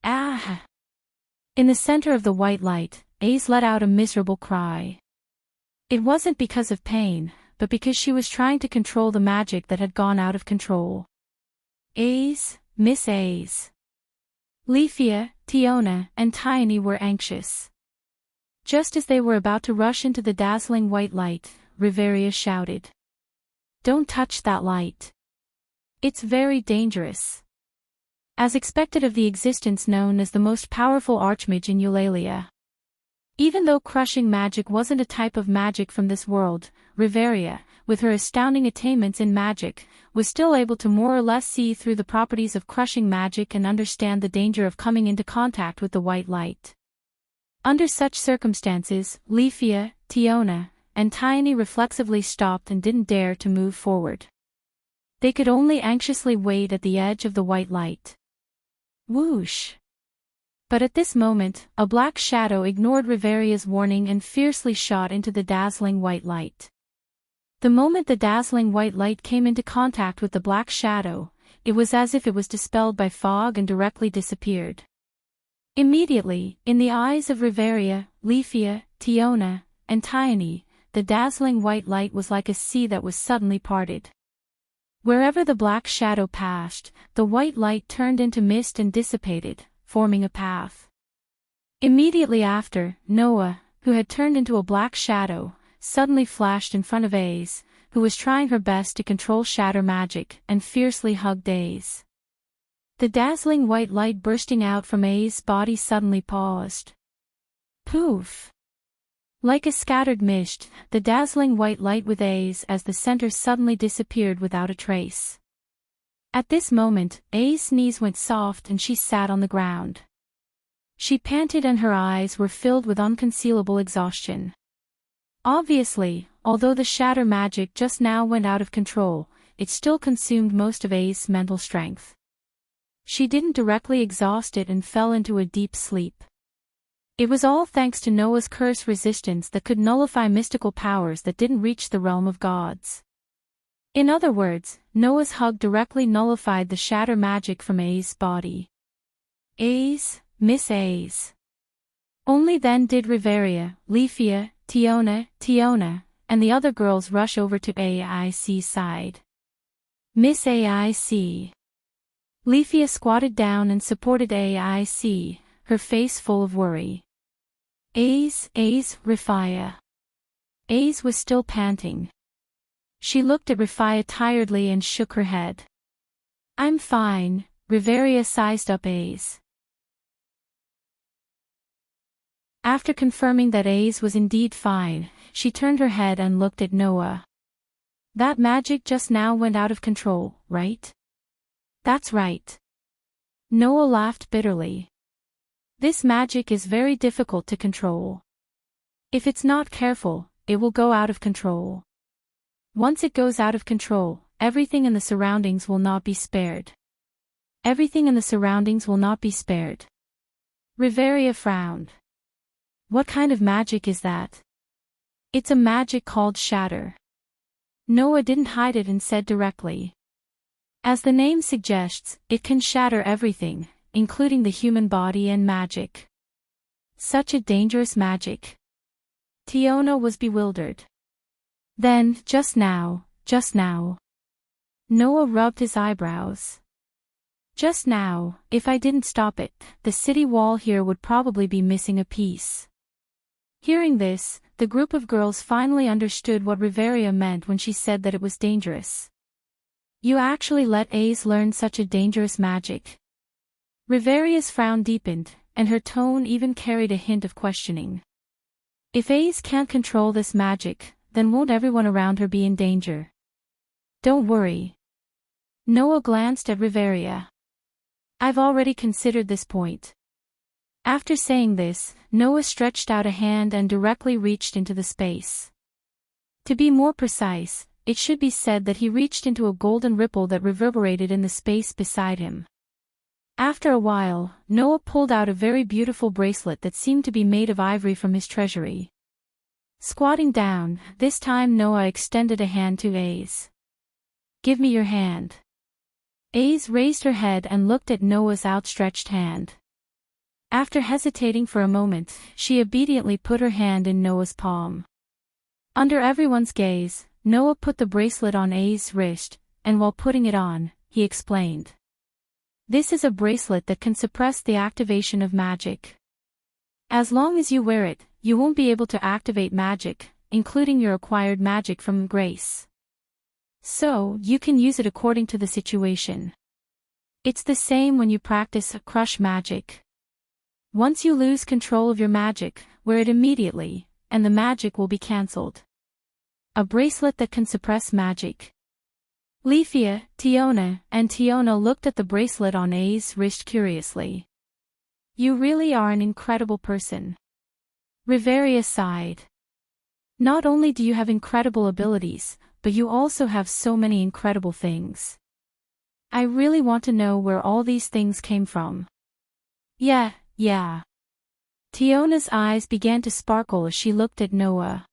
Ah! In the center of the white light, Ace let out a miserable cry. It wasn't because of pain, but because she was trying to control the magic that had gone out of control. Ace, Miss Ace. Leafia, Tiona, and Tiny were anxious. Just as they were about to rush into the dazzling white light, Riveria shouted. "Don't touch that light. It's very dangerous." As expected of the existence known as the most powerful archmage in Eulalia. Even though crushing magic wasn't a type of magic from this world, Riveria, with her astounding attainments in magic, was still able to more or less see through the properties of crushing magic and understand the danger of coming into contact with the white light. Under such circumstances, Leafia, Tiona, and Tiny reflexively stopped and didn't dare to move forward. They could only anxiously wait at the edge of the white light. Whoosh! But at this moment, a black shadow ignored Riveria's warning and fiercely shot into the dazzling white light. The moment the dazzling white light came into contact with the black shadow, it was as if it was dispelled by fog and directly disappeared. Immediately, in the eyes of Riveria, Leafia, Tiona, and Tiny, the dazzling white light was like a sea that was suddenly parted. Wherever the black shadow passed, the white light turned into mist and dissipated, forming a path. Immediately after, Noah, who had turned into a black shadow, suddenly flashed in front of Ace, who was trying her best to control shatter magic, and fiercely hugged Ace. The dazzling white light bursting out from Ace's body suddenly paused. Poof! Like a scattered mist, the dazzling white light with Ace as the center suddenly disappeared without a trace. At this moment, Ace's knees went soft and she sat on the ground. She panted and her eyes were filled with unconcealable exhaustion. Obviously, although the shatter magic just now went out of control, it still consumed most of Ace's mental strength. She didn't directly exhaust it and fell into a deep sleep. It was all thanks to Noah's curse resistance that could nullify mystical powers that didn't reach the realm of gods. In other words, Noah's hug directly nullified the shatter magic from Ace's body. Ace, Miss Ace. Only then did Riveria, Leafia, Tiona, and the other girls rush over to AIC's side. Miss AIC. Leafia squatted down and supported AIC, her face full of worry. Ace, Rifia. Ace was still panting. She looked at Rifia tiredly and shook her head. I'm fine, Riveria sized up Ace. After confirming that Ace was indeed fine, she turned her head and looked at Noah. That magic just now went out of control, right? That's right. Noah laughed bitterly. This magic is very difficult to control. If it's not careful, it will go out of control. Once it goes out of control, everything in the surroundings will not be spared. Everything in the surroundings will not be spared. Riveria frowned. What kind of magic is that? It's a magic called shatter. Noah didn't hide it and said directly. As the name suggests, it can shatter everything, including the human body and magic. Such a dangerous magic. Tiona was bewildered. Then, just now. Noah rubbed his eyebrows. Just now, if I didn't stop it, the city wall here would probably be missing a piece. Hearing this, the group of girls finally understood what Riveria meant when she said that it was dangerous. You actually let Ace learn such a dangerous magic? Riveria's frown deepened, and her tone even carried a hint of questioning. If Ace can't control this magic, then won't everyone around her be in danger? Don't worry. Noah glanced at Riveria. I've already considered this point. After saying this, Noah stretched out a hand and directly reached into the space. To be more precise, it should be said that he reached into a golden ripple that reverberated in the space beside him. After a while, Noah pulled out a very beautiful bracelet that seemed to be made of ivory from his treasury. Squatting down, this time Noah extended a hand to Ace. "Give me your hand." Ace raised her head and looked at Noah's outstretched hand. After hesitating for a moment, she obediently put her hand in Noah's palm. Under everyone's gaze, Noah put the bracelet on Ace's wrist, and while putting it on, he explained. "This is a bracelet that can suppress the activation of magic. As long as you wear it, you won't be able to activate magic, including your acquired magic from grace. So, you can use it according to the situation. It's the same when you practice crush magic. Once you lose control of your magic, wear it immediately, and the magic will be cancelled. A bracelet that can suppress magic." Leafia, Tiona looked at the bracelet on Ace's wrist curiously. "You really are an incredible person." Riveria sighed. "Not only do you have incredible abilities, but you also have so many incredible things. I really want to know where all these things came from." Yeah. Tiona's eyes began to sparkle as she looked at Noah.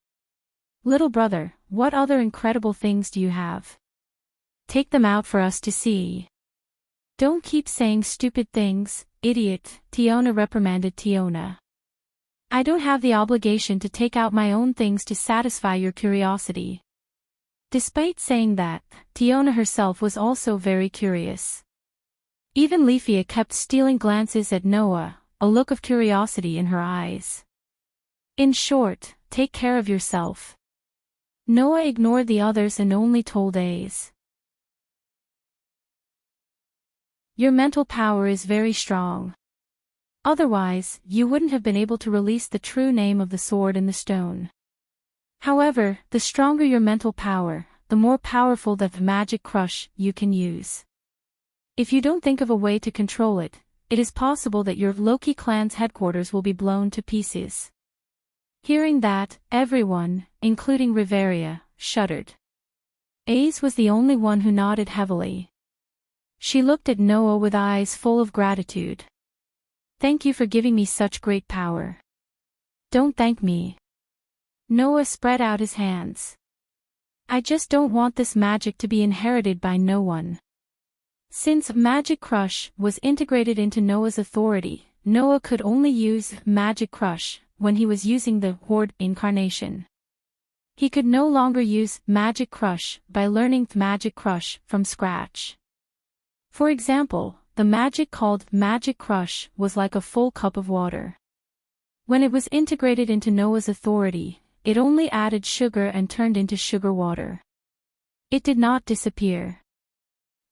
"Little brother, what other incredible things do you have? Take them out for us to see." "Don't keep saying stupid things, idiot," Tiona reprimanded Tiona. "I don't have the obligation to take out my own things to satisfy your curiosity." Despite saying that, Tiona herself was also very curious. Even Leafia kept stealing glances at Noah, a look of curiosity in her eyes. "In short, take care of yourself." Noah ignored the others and only told Ace. "Your mental power is very strong. Otherwise, you wouldn't have been able to release the true name of the sword in the stone. However, the stronger your mental power, the more powerful the magic crush you can use. If you don't think of a way to control it, it is possible that your Loki clan's headquarters will be blown to pieces." Hearing that, everyone, including Riveria, shuddered. Ace was the only one who nodded heavily. She looked at Noah with eyes full of gratitude. "Thank you for giving me such great power." "Don't thank me." Noah spread out his hands. "I just don't want this magic to be inherited by no one." Since Magic Crush was integrated into Noah's authority, Noah could only use Magic Crush when he was using the Horde incarnation. He could no longer use Magic Crush by learning Magic Crush from scratch. For example, the magic called Magic Crush was like a full cup of water. When it was integrated into Noah's authority, it only added sugar and turned into sugar water. It did not disappear.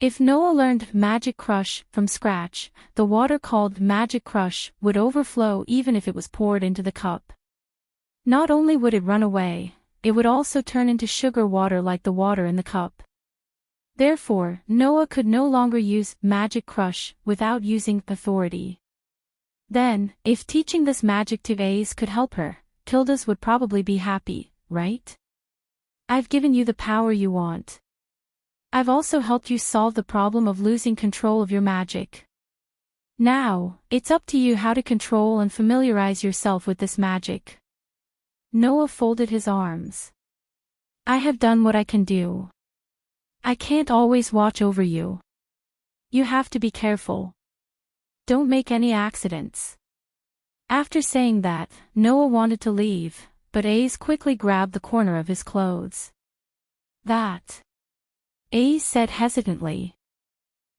If Noah learned Magic Crush from scratch, the water called Magic Crush would overflow even if it was poured into the cup. Not only would it run away, it would also turn into sugar water like the water in the cup. Therefore, Noah could no longer use Magic Crush without using authority. Then, if teaching this magic to Ace could help her, Tildas would probably be happy, right? "I've given you the power you want. I've also helped you solve the problem of losing control of your magic. Now, it's up to you how to control and familiarize yourself with this magic." Noah folded his arms. "I have done what I can do. I can't always watch over you. You have to be careful. Don't make any accidents." After saying that, Noah wanted to leave, but Ace quickly grabbed the corner of his clothes. "That," Ace said hesitantly.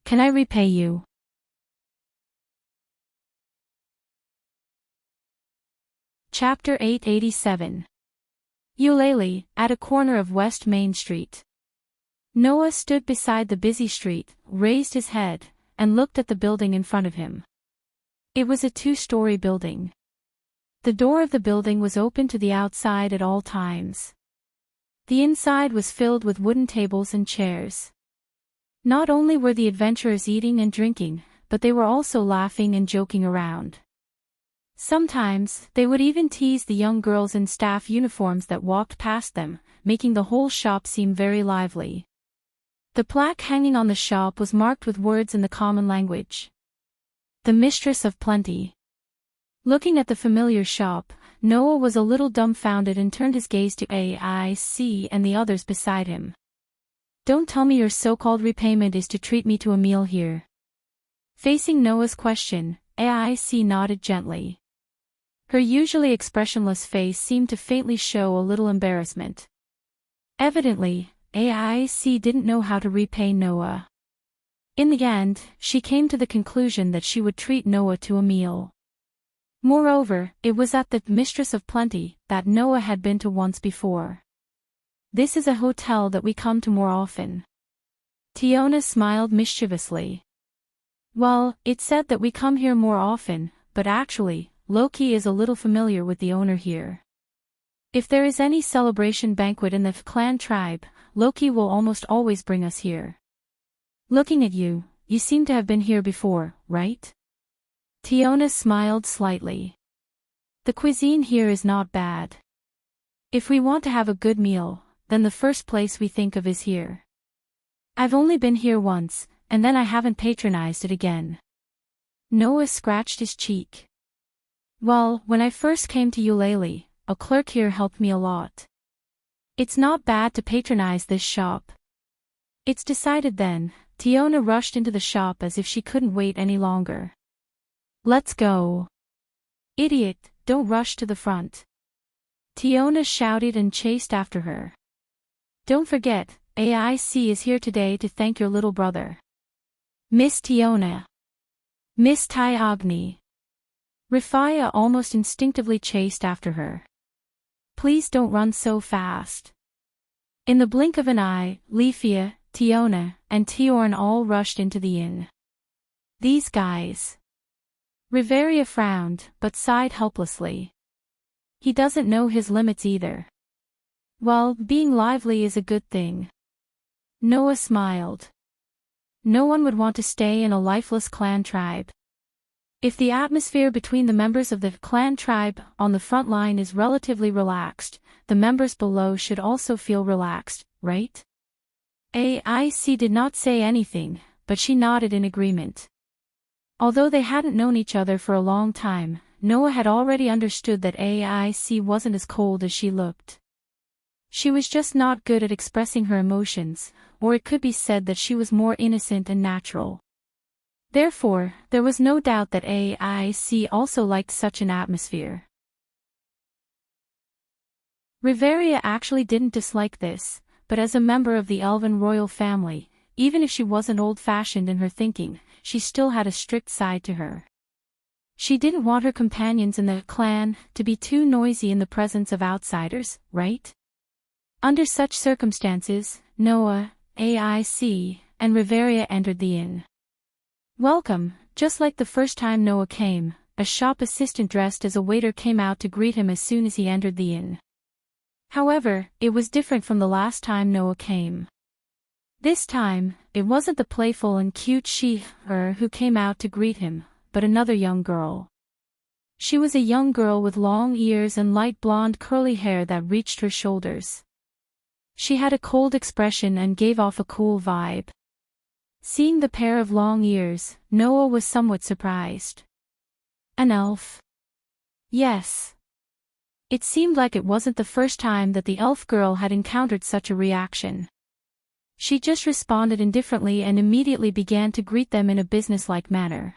"Can I repay you?" Chapter 887. Eulalie, at a corner of West Main Street. Noah stood beside the busy street, raised his head, and looked at the building in front of him. It was a 2-story building. The door of the building was open to the outside at all times. The inside was filled with wooden tables and chairs. Not only were the adventurers eating and drinking, but they were also laughing and joking around. Sometimes, they would even tease the young girls in staff uniforms that walked past them, making the whole shop seem very lively. The plaque hanging on the shop was marked with words in the common language. The Mistress of Plenty. Looking at the familiar shop, Noah was a little dumbfounded and turned his gaze to AIC and the others beside him. Don't tell me your so-called repayment is to treat me to a meal here. Facing Noah's question, AIC nodded gently. Her usually expressionless face seemed to faintly show a little embarrassment. Evidently, AIC didn't know how to repay Noah. In the end, she came to the conclusion that she would treat Noah to a meal. Moreover, it was at the Mistress of Plenty that Noah had been to once before. This is a hotel that we come to more often. Tiona smiled mischievously. Well, it said that we come here more often, but actually, Loki is a little familiar with the owner here. If there is any celebration banquet in the clan tribe, Loki will almost always bring us here. Looking at you, you seem to have been here before, right? Tiona smiled slightly. The cuisine here is not bad. If we want to have a good meal, then the first place we think of is here. I've only been here once, and then I haven't patronized it again. Noah scratched his cheek. Well, when I first came to Eulalie, a clerk here helped me a lot. It's not bad to patronize this shop. It's decided then. Tiona rushed into the shop as if she couldn't wait any longer. Let's go. Idiot, don't rush to the front. Tiona shouted and chased after her. Don't forget, AIC is here today to thank your little brother. Miss Tiona. Miss Tyogni. Rifaya almost instinctively chased after her. Please don't run so fast. In the blink of an eye, Leafia, Tiona, and Tiorn all rushed into the inn. These guys. Riveria frowned, but sighed helplessly. He doesn't know his limits either. Well, being lively is a good thing. Noah smiled. No one would want to stay in a lifeless clan tribe. If the atmosphere between the members of the clan tribe on the front line is relatively relaxed, the members below should also feel relaxed, right? AIC did not say anything, but she nodded in agreement. Although they hadn't known each other for a long time, Noah had already understood that AIC wasn't as cold as she looked. She was just not good at expressing her emotions, or it could be said that she was more innocent and natural. Therefore, there was no doubt that AIC also liked such an atmosphere. Riveria actually didn't dislike this, but as a member of the Elven royal family, even if she wasn't old-fashioned in her thinking, she still had a strict side to her. She didn't want her companions in the clan to be too noisy in the presence of outsiders, right? Under such circumstances, Noah, AIC, and Riveria entered the inn. Welcome, just like the first time Noah came, a shop assistant dressed as a waiter came out to greet him as soon as he entered the inn. However, it was different from the last time Noah came. This time, it wasn't the playful and cute she-her who came out to greet him, but another young girl. She was a young girl with long ears and light blonde curly hair that reached her shoulders. She had a cold expression and gave off a cool vibe. Seeing the pair of long ears, Noah was somewhat surprised. An elf? Yes. It seemed like it wasn't the first time that the elf girl had encountered such a reaction. She just responded indifferently and immediately began to greet them in a businesslike manner.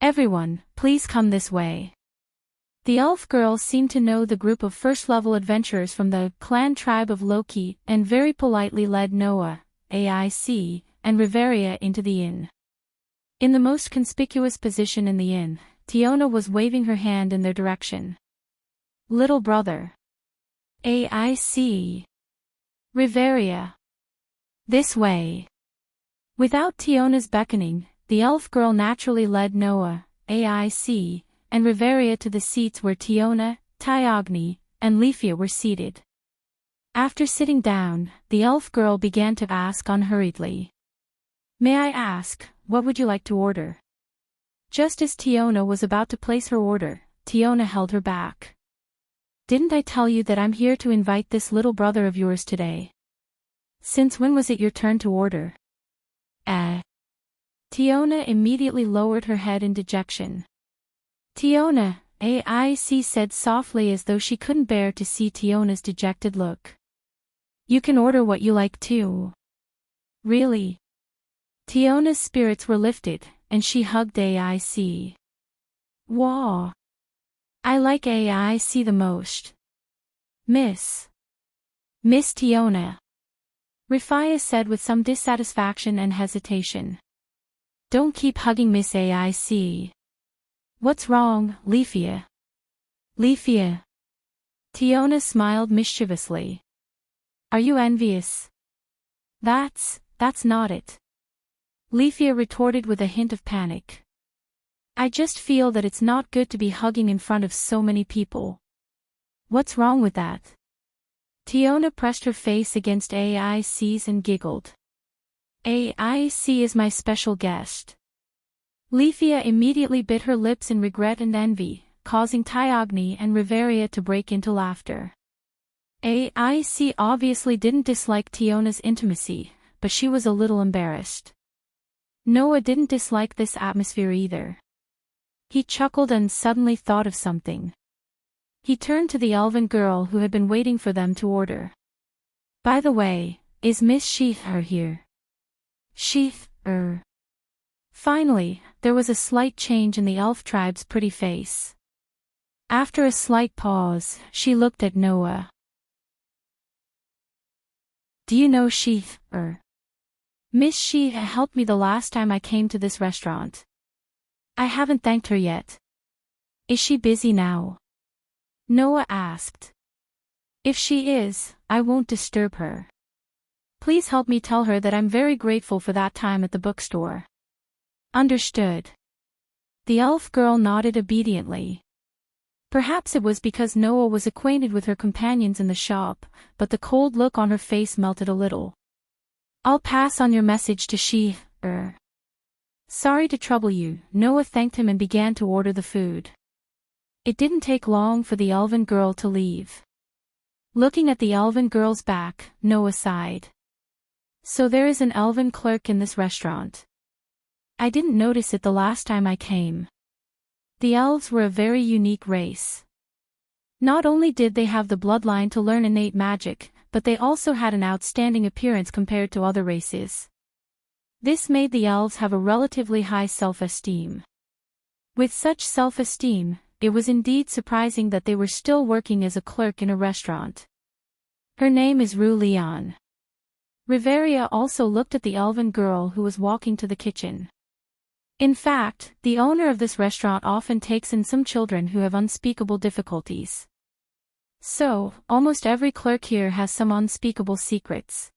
Everyone, please come this way. The elf girl seemed to know the group of first-level adventurers from the clan tribe of Loki and very politely led Noah, AIC, and Riveria into the inn. In the most conspicuous position in the inn, Tiona was waving her hand in their direction. Little brother. AIC. Riveria. This way. Without Tiona's beckoning, the elf girl naturally led Noah, AIC, and Riveria to the seats where Tiona, Tyogni, and Leafia were seated. After sitting down, the elf girl began to ask unhurriedly. May I ask, what would you like to order? Just as Tiona was about to place her order, Tiona held her back. Didn't I tell you that I'm here to invite this little brother of yours today? Since when was it your turn to order? Tiona immediately lowered her head in dejection. Tiona, AIC said softly as though she couldn't bear to see Tiona's dejected look. You can order what you like too. Really? Tiona's spirits were lifted, and she hugged AIC. Wow. I like AIC the most. Miss Tiona. Rafia said with some dissatisfaction and hesitation. Don't keep hugging Miss AIC. What's wrong, Leafia? Leafia. Tiona smiled mischievously. Are you envious? That's not it. Leafia retorted with a hint of panic. I just feel that it's not good to be hugging in front of so many people. What's wrong with that? Tiona pressed her face against AIC's and giggled. AIC is my special guest. Leafia immediately bit her lips in regret and envy, causing Tyogni and Riveria to break into laughter. AIC obviously didn't dislike Tiona's intimacy, but she was a little embarrassed. Noah didn't dislike this atmosphere either. He chuckled and suddenly thought of something. He turned to the elven girl who had been waiting for them to order. By the way, is Miss Sheath here? Sheath. Finally, there was a slight change in the elf tribe's pretty face. After a slight pause, she looked at Noah. Do you know Sheath? Miss Sheath helped me the last time I came to this restaurant. I haven't thanked her yet. Is she busy now? Noah asked. If she is, I won't disturb her. Please help me tell her that I'm very grateful for that time at the bookstore. Understood. The elf girl nodded obediently. Perhaps it was because Noah was acquainted with her companions in the shop, but the cold look on her face melted a little. I'll pass on your message to she. Sorry to trouble you. Noah thanked him and began to order the food. It didn't take long for the elven girl to leave. Looking at the elven girl's back, Noah sighed. So there is an elven clerk in this restaurant. I didn't notice it the last time I came. The elves were a very unique race. Not only did they have the bloodline to learn innate magic, but they also had an outstanding appearance compared to other races. This made the elves have a relatively high self-esteem. With such self-esteem, it was indeed surprising that they were still working as a clerk in a restaurant. Her name is Rue Leon. Riveria also looked at the elven girl who was walking to the kitchen. In fact, the owner of this restaurant often takes in some children who have unspeakable difficulties. So, almost every clerk here has some unspeakable secrets.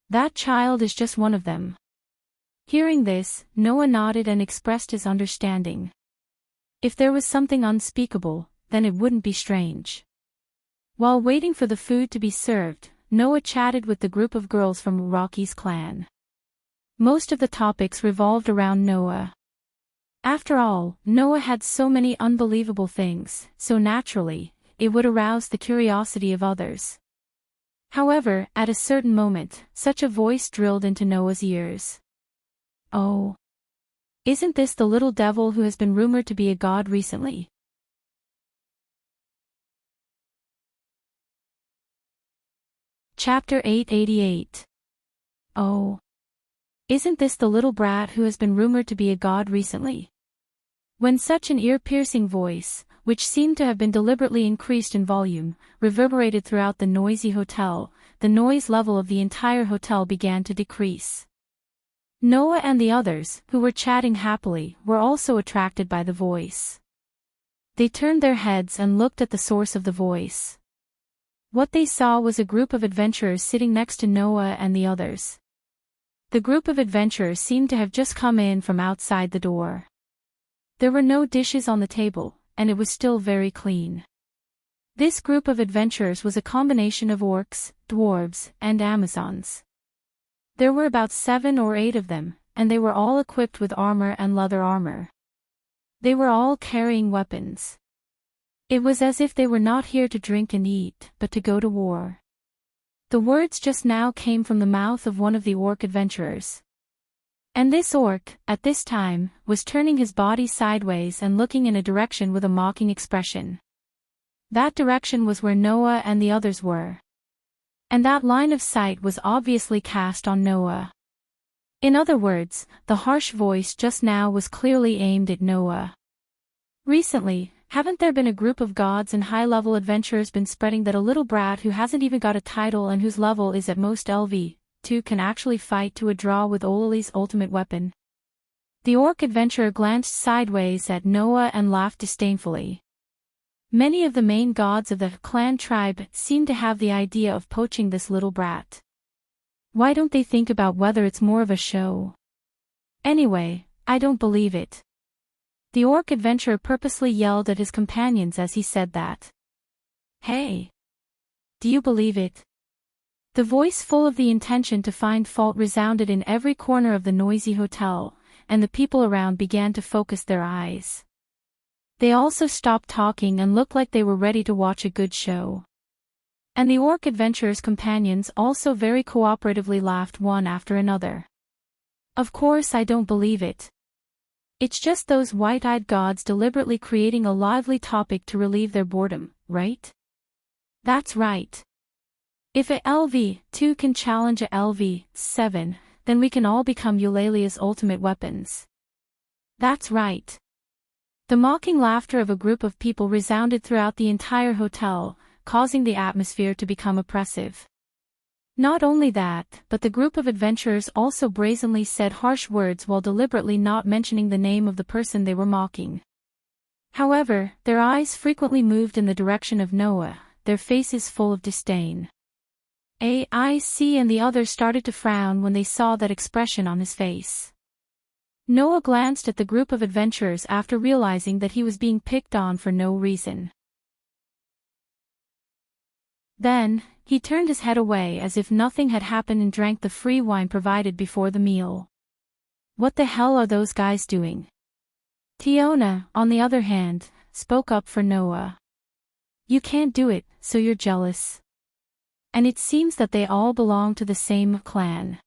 That child is just one of them. Hearing this, Noah nodded and expressed his understanding. If there was something unspeakable, then it wouldn't be strange. While waiting for the food to be served, Noah chatted with the group of girls from Rocky's clan. Most of the topics revolved around Noah. After all, Noah had so many unbelievable things, so naturally, it would arouse the curiosity of others. However, at a certain moment, such a voice drilled into Noah's ears. Oh. Isn't this the little devil who has been rumored to be a god recently? Chapter 888. Oh. Isn't this the little brat who has been rumored to be a god recently? When such an ear-piercing voice, which seemed to have been deliberately increased in volume, reverberated throughout the noisy hotel, the noise level of the entire hotel began to decrease. Noah and the others, who were chatting happily, were also attracted by the voice. They turned their heads and looked at the source of the voice. What they saw was a group of adventurers sitting next to Noah and the others. The group of adventurers seemed to have just come in from outside the door. There were no dishes on the table, and it was still very clean. This group of adventurers was a combination of orcs, dwarves, and Amazons. There were about 7 or 8 of them, and they were all equipped with armor and leather armor. They were all carrying weapons. It was as if they were not here to drink and eat, but to go to war. The words just now came from the mouth of one of the orc adventurers. And this orc, at this time, was turning his body sideways and looking in a direction with a mocking expression. That direction was where Noah and the others were. And that line of sight was obviously cast on Noah. In other words, the harsh voice just now was clearly aimed at Noah. Recently, haven't there been a group of gods and high-level adventurers been spreading that a little brat who hasn't even got a title and whose level is at most LV2 can actually fight to a draw with Olali's ultimate weapon? The orc adventurer glanced sideways at Noah and laughed disdainfully. Many of the main gods of the clan tribe seem to have the idea of poaching this little brat. Why don't they think about whether it's more of a show? Anyway, I don't believe it. The orc adventurer purposely yelled at his companions as he said that. Hey! Do you believe it? The voice full of the intention to find fault resounded in every corner of the noisy hotel, and the people around began to focus their eyes. They also stopped talking and looked like they were ready to watch a good show. And the orc adventurer's companions also very cooperatively laughed one after another. Of course I don't believe it. It's just those white-eyed gods deliberately creating a lively topic to relieve their boredom, right? That's right. If a LV2 can challenge a LV7, then we can all become Eulalia's ultimate weapons. That's right. The mocking laughter of a group of people resounded throughout the entire hotel, causing the atmosphere to become oppressive. Not only that, but the group of adventurers also brazenly said harsh words while deliberately not mentioning the name of the person they were mocking. However, their eyes frequently moved in the direction of Noah, their faces full of disdain. AIC and the others started to frown when they saw that expression on his face. Noah glanced at the group of adventurers after realizing that he was being picked on for no reason. Then, he turned his head away as if nothing had happened and drank the free wine provided before the meal. What the hell are those guys doing? Tiona, on the other hand, spoke up for Noah. You can't do it, so you're jealous. And it seems that they all belong to the same clan.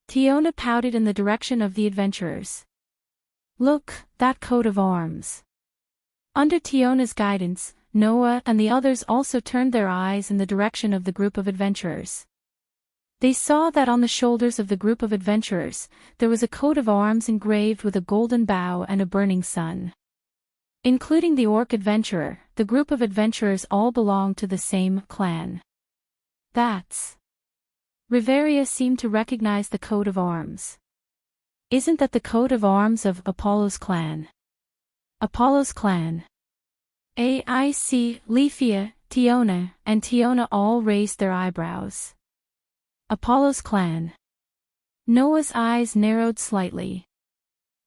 Tiona pouted in the direction of the adventurers. Look, that coat of arms. Under Tiona's guidance, Noah and the others also turned their eyes in the direction of the group of adventurers. They saw that on the shoulders of the group of adventurers, there was a coat of arms engraved with a golden bow and a burning sun. Including the orc adventurer, the group of adventurers all belonged to the same clan. That's... Riveria seemed to recognize the coat of arms. Isn't that the coat of arms of Apollo's clan? Apollo's clan. AIC, Leafia, Tiona, and Tiona all raised their eyebrows. Apollo's clan. Noah's eyes narrowed slightly.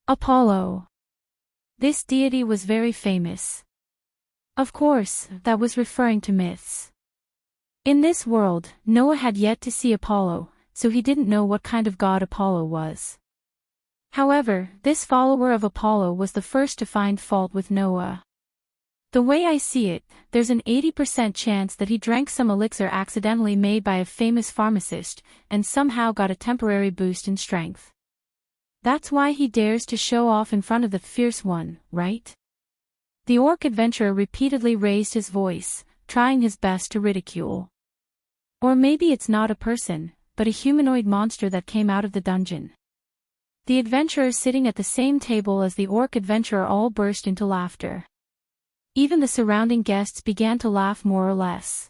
Apollo. This deity was very famous. Of course, that was referring to myths. In this world, Noah had yet to see Apollo, so he didn't know what kind of god Apollo was. However, this follower of Apollo was the first to find fault with Noah. The way I see it, there's an 80% chance that he drank some elixir accidentally made by a famous pharmacist, and somehow got a temporary boost in strength. That's why he dares to show off in front of the fierce one, right? The orc adventurer repeatedly raised his voice, trying his best to ridicule. Or maybe it's not a person, but a humanoid monster that came out of the dungeon. The adventurers sitting at the same table as the orc adventurer all burst into laughter. Even the surrounding guests began to laugh more or less.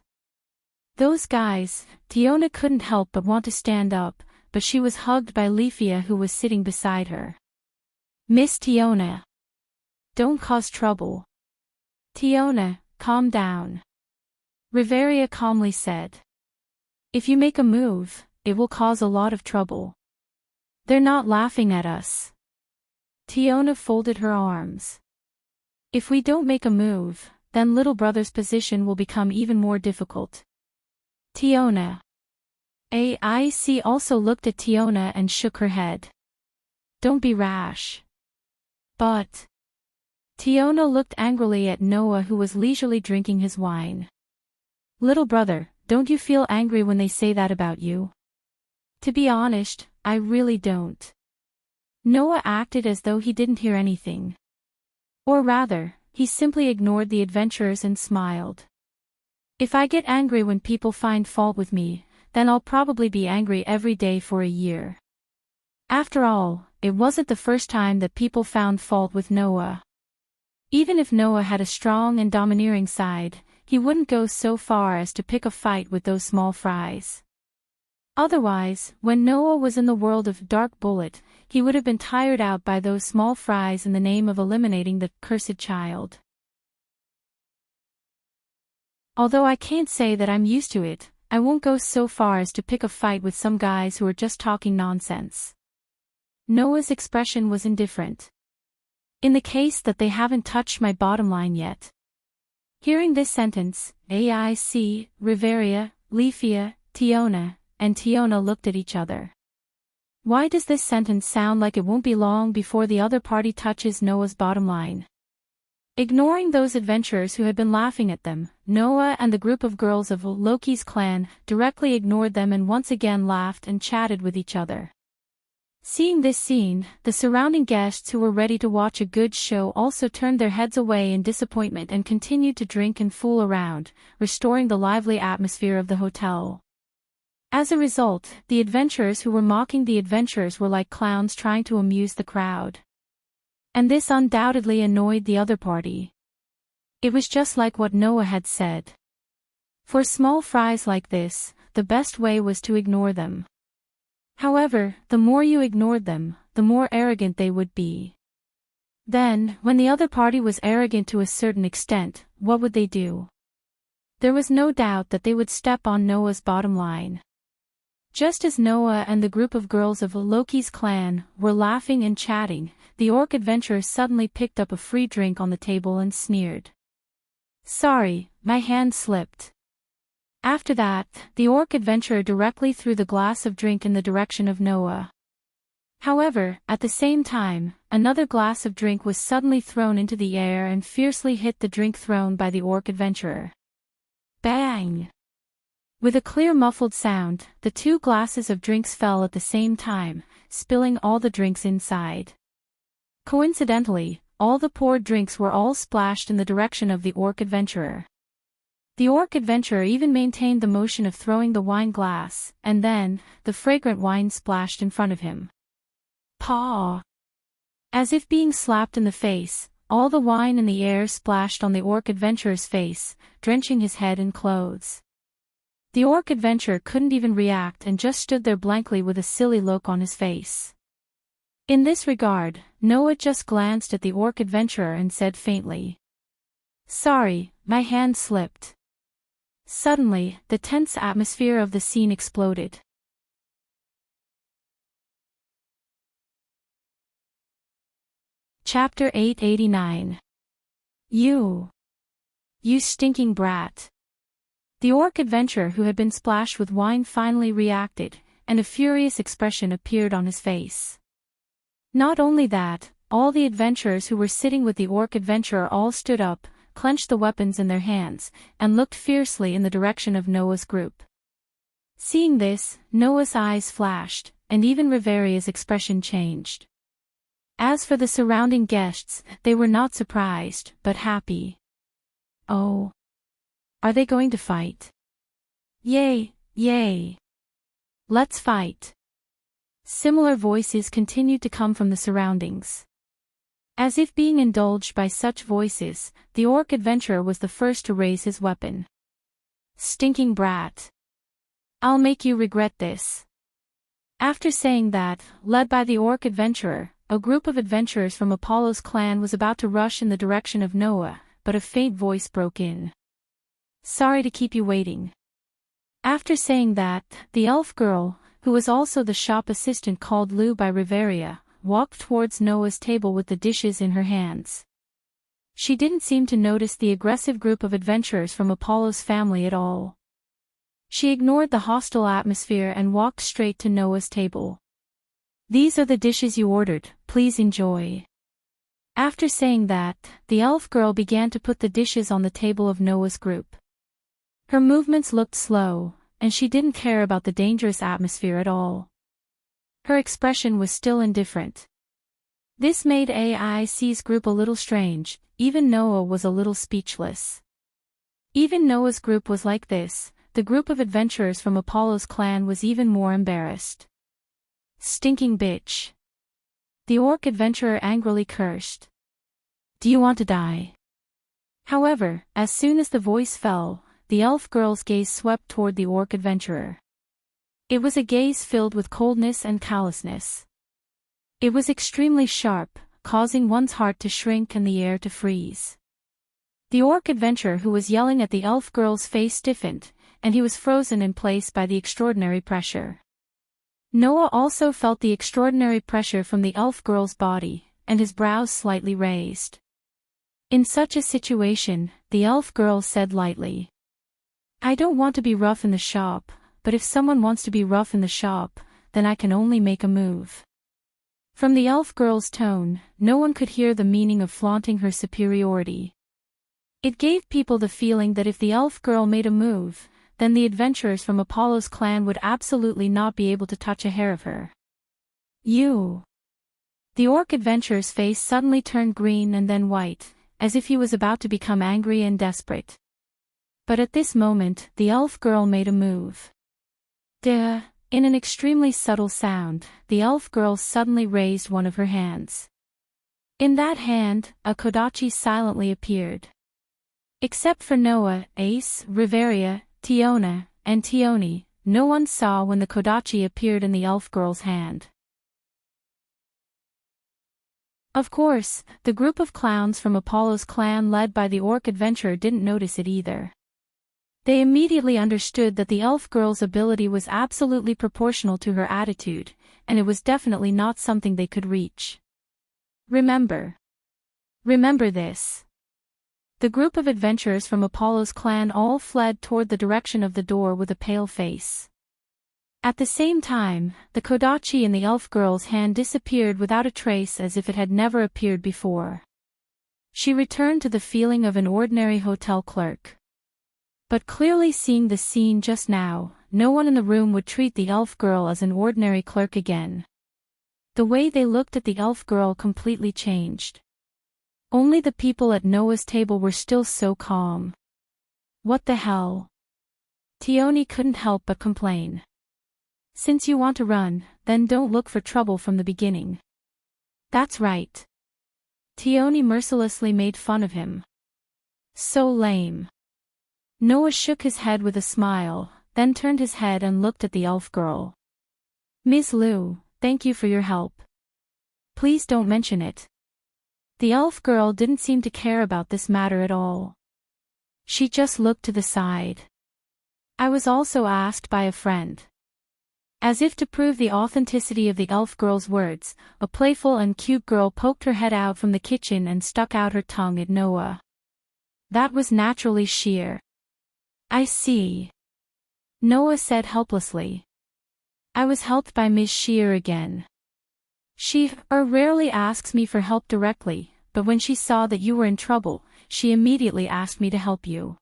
Those guys, Tiona couldn't help but want to stand up, but she was hugged by Leafia who was sitting beside her. Miss Tiona. Don't cause trouble. Tiona, calm down. Riveria calmly said. If you make a move, it will cause a lot of trouble. They're not laughing at us. Tiona folded her arms. If we don't make a move, then little brother's position will become even more difficult. Tiona. AIC also looked at Tiona and shook her head. Don't be rash. But... Tiona looked angrily at Noah, who was leisurely drinking his wine. Little brother, don't you feel angry when they say that about you? To be honest, I really don't. Noah acted as though he didn't hear anything. Or rather, he simply ignored the adventurers and smiled. If I get angry when people find fault with me, then I'll probably be angry every day for a year. After all, it wasn't the first time that people found fault with Noah. Even if Noah had a strong and domineering side, he wouldn't go so far as to pick a fight with those small fries. Otherwise, when Noah was in the world of Dark Bullet, he would have been tired out by those small fries in the name of eliminating the cursed child. Although I can't say that I'm used to it, I won't go so far as to pick a fight with some guys who are just talking nonsense. Noah's expression was indifferent. In the case that they haven't touched my bottom line yet. Hearing this sentence, AIC, Riveria, Leafia, Tiona, and Tiona looked at each other. Why does this sentence sound like it won't be long before the other party touches Noah's bottom line? Ignoring those adventurers who had been laughing at them, Noah and the group of girls of Loki's clan directly ignored them and once again laughed and chatted with each other. Seeing this scene, the surrounding guests who were ready to watch a good show also turned their heads away in disappointment and continued to drink and fool around, restoring the lively atmosphere of the hotel. As a result, the adventurers who were mocking the adventurers were like clowns trying to amuse the crowd. And this undoubtedly annoyed the other party. It was just like what Noah had said. For small fries like this, the best way was to ignore them. However, the more you ignored them, the more arrogant they would be. Then, when the other party was arrogant to a certain extent, what would they do? There was no doubt that they would step on Noah's bottom line. Just as Noah and the group of girls of Loki's clan were laughing and chatting, the orc adventurer suddenly picked up a free drink on the table and sneered. Sorry, my hand slipped. After that, the orc adventurer directly threw the glass of drink in the direction of Noah. However, at the same time, another glass of drink was suddenly thrown into the air and fiercely hit the drink thrown by the orc adventurer. Bang! With a clear muffled sound, the two glasses of drinks fell at the same time, spilling all the drinks inside. Coincidentally, all the poured drinks were all splashed in the direction of the orc adventurer. The orc adventurer even maintained the motion of throwing the wine glass, and then, the fragrant wine splashed in front of him. Paw! As if being slapped in the face, all the wine in the air splashed on the orc adventurer's face, drenching his head and clothes. The orc adventurer couldn't even react and just stood there blankly with a silly look on his face. In this regard, Noah just glanced at the orc adventurer and said faintly, "Sorry, my hand slipped." Suddenly, the tense atmosphere of the scene exploded. Chapter 889. You stinking brat. The orc adventurer who had been splashed with wine finally reacted, and a furious expression appeared on his face. Not only that, all the adventurers who were sitting with the orc adventurer all stood up, clenched the weapons in their hands, and looked fiercely in the direction of Noah's group. Seeing this, Noah's eyes flashed, and even Riveria's expression changed. As for the surrounding guests, they were not surprised, but happy. Oh! Are they going to fight? Yay, yay! Let's fight! Similar voices continued to come from the surroundings. As if being indulged by such voices, the orc adventurer was the first to raise his weapon. Stinking brat! I'll make you regret this. After saying that, led by the orc adventurer, a group of adventurers from Apollo's clan was about to rush in the direction of Noah, but a faint voice broke in. Sorry to keep you waiting. After saying that, the elf girl, who was also the shop assistant called Lou by Riveria, walked towards Noah's table with the dishes in her hands. She didn't seem to notice the aggressive group of adventurers from Apollo's family at all. She ignored the hostile atmosphere and walked straight to Noah's table. These are the dishes you ordered, please enjoy. After saying that, the elf girl began to put the dishes on the table of Noah's group. Her movements looked slow, and she didn't care about the dangerous atmosphere at all. Her expression was still indifferent. This made AIC's group a little strange. Even Noah was a little speechless. Even Noah's group was like this. The group of adventurers from Apollo's clan was even more embarrassed. Stinking bitch. The orc adventurer angrily cursed. Do you want to die? However, as soon as the voice fell, the elf girl's gaze swept toward the orc adventurer. It was a gaze filled with coldness and callousness. It was extremely sharp, causing one's heart to shrink and the air to freeze. The orc adventurer who was yelling at the elf girl's face stiffened, and he was frozen in place by the extraordinary pressure. Noah also felt the extraordinary pressure from the elf girl's body, and his brows slightly raised. In such a situation, the elf girl said lightly, I don't want to be rough in the shop, but if someone wants to be rough in the shop, then I can only make a move. From the elf girl's tone, no one could hear the meaning of flaunting her superiority. It gave people the feeling that if the elf girl made a move, then the adventurers from Apollo's clan would absolutely not be able to touch a hair of her. You. The orc adventurer's face suddenly turned green and then white, as if he was about to become angry and desperate. But at this moment, the elf girl made a move. Duh. In an extremely subtle sound, the elf girl suddenly raised one of her hands. In that hand, a kodachi silently appeared. Except for Noah, Ace, Riveria, Tiona, and Tioni, no one saw when the kodachi appeared in the elf girl's hand. Of course, the group of clowns from Apollo's clan led by the orc adventurer didn't notice it either. They immediately understood that the elf girl's ability was absolutely proportional to her attitude, and it was definitely not something they could reach. Remember this. The group of adventurers from Apollo's clan all fled toward the direction of the door with a pale face. At the same time, the kodachi in the elf girl's hand disappeared without a trace as if it had never appeared before. She returned to the feeling of an ordinary hotel clerk. But clearly seeing the scene just now, no one in the room would treat the elf girl as an ordinary clerk again. The way they looked at the elf girl completely changed. Only the people at Noah's table were still so calm. What the hell? Tioni couldn't help but complain. Since you want to run, then don't look for trouble from the beginning. That's right. Tioni mercilessly made fun of him. So lame. Noah shook his head with a smile, then turned his head and looked at the elf girl. Ms. Liu, thank you for your help. Please don't mention it. The elf girl didn't seem to care about this matter at all. She just looked to the side. I was also asked by a friend. As if to prove the authenticity of the elf girl's words, a playful and cute girl poked her head out from the kitchen and stuck out her tongue at Noah. That was naturally sheer. I see. Noah said helplessly. I was helped by Ms. Shear again. She rarely asks me for help directly, but when she saw that you were in trouble, she immediately asked me to help you.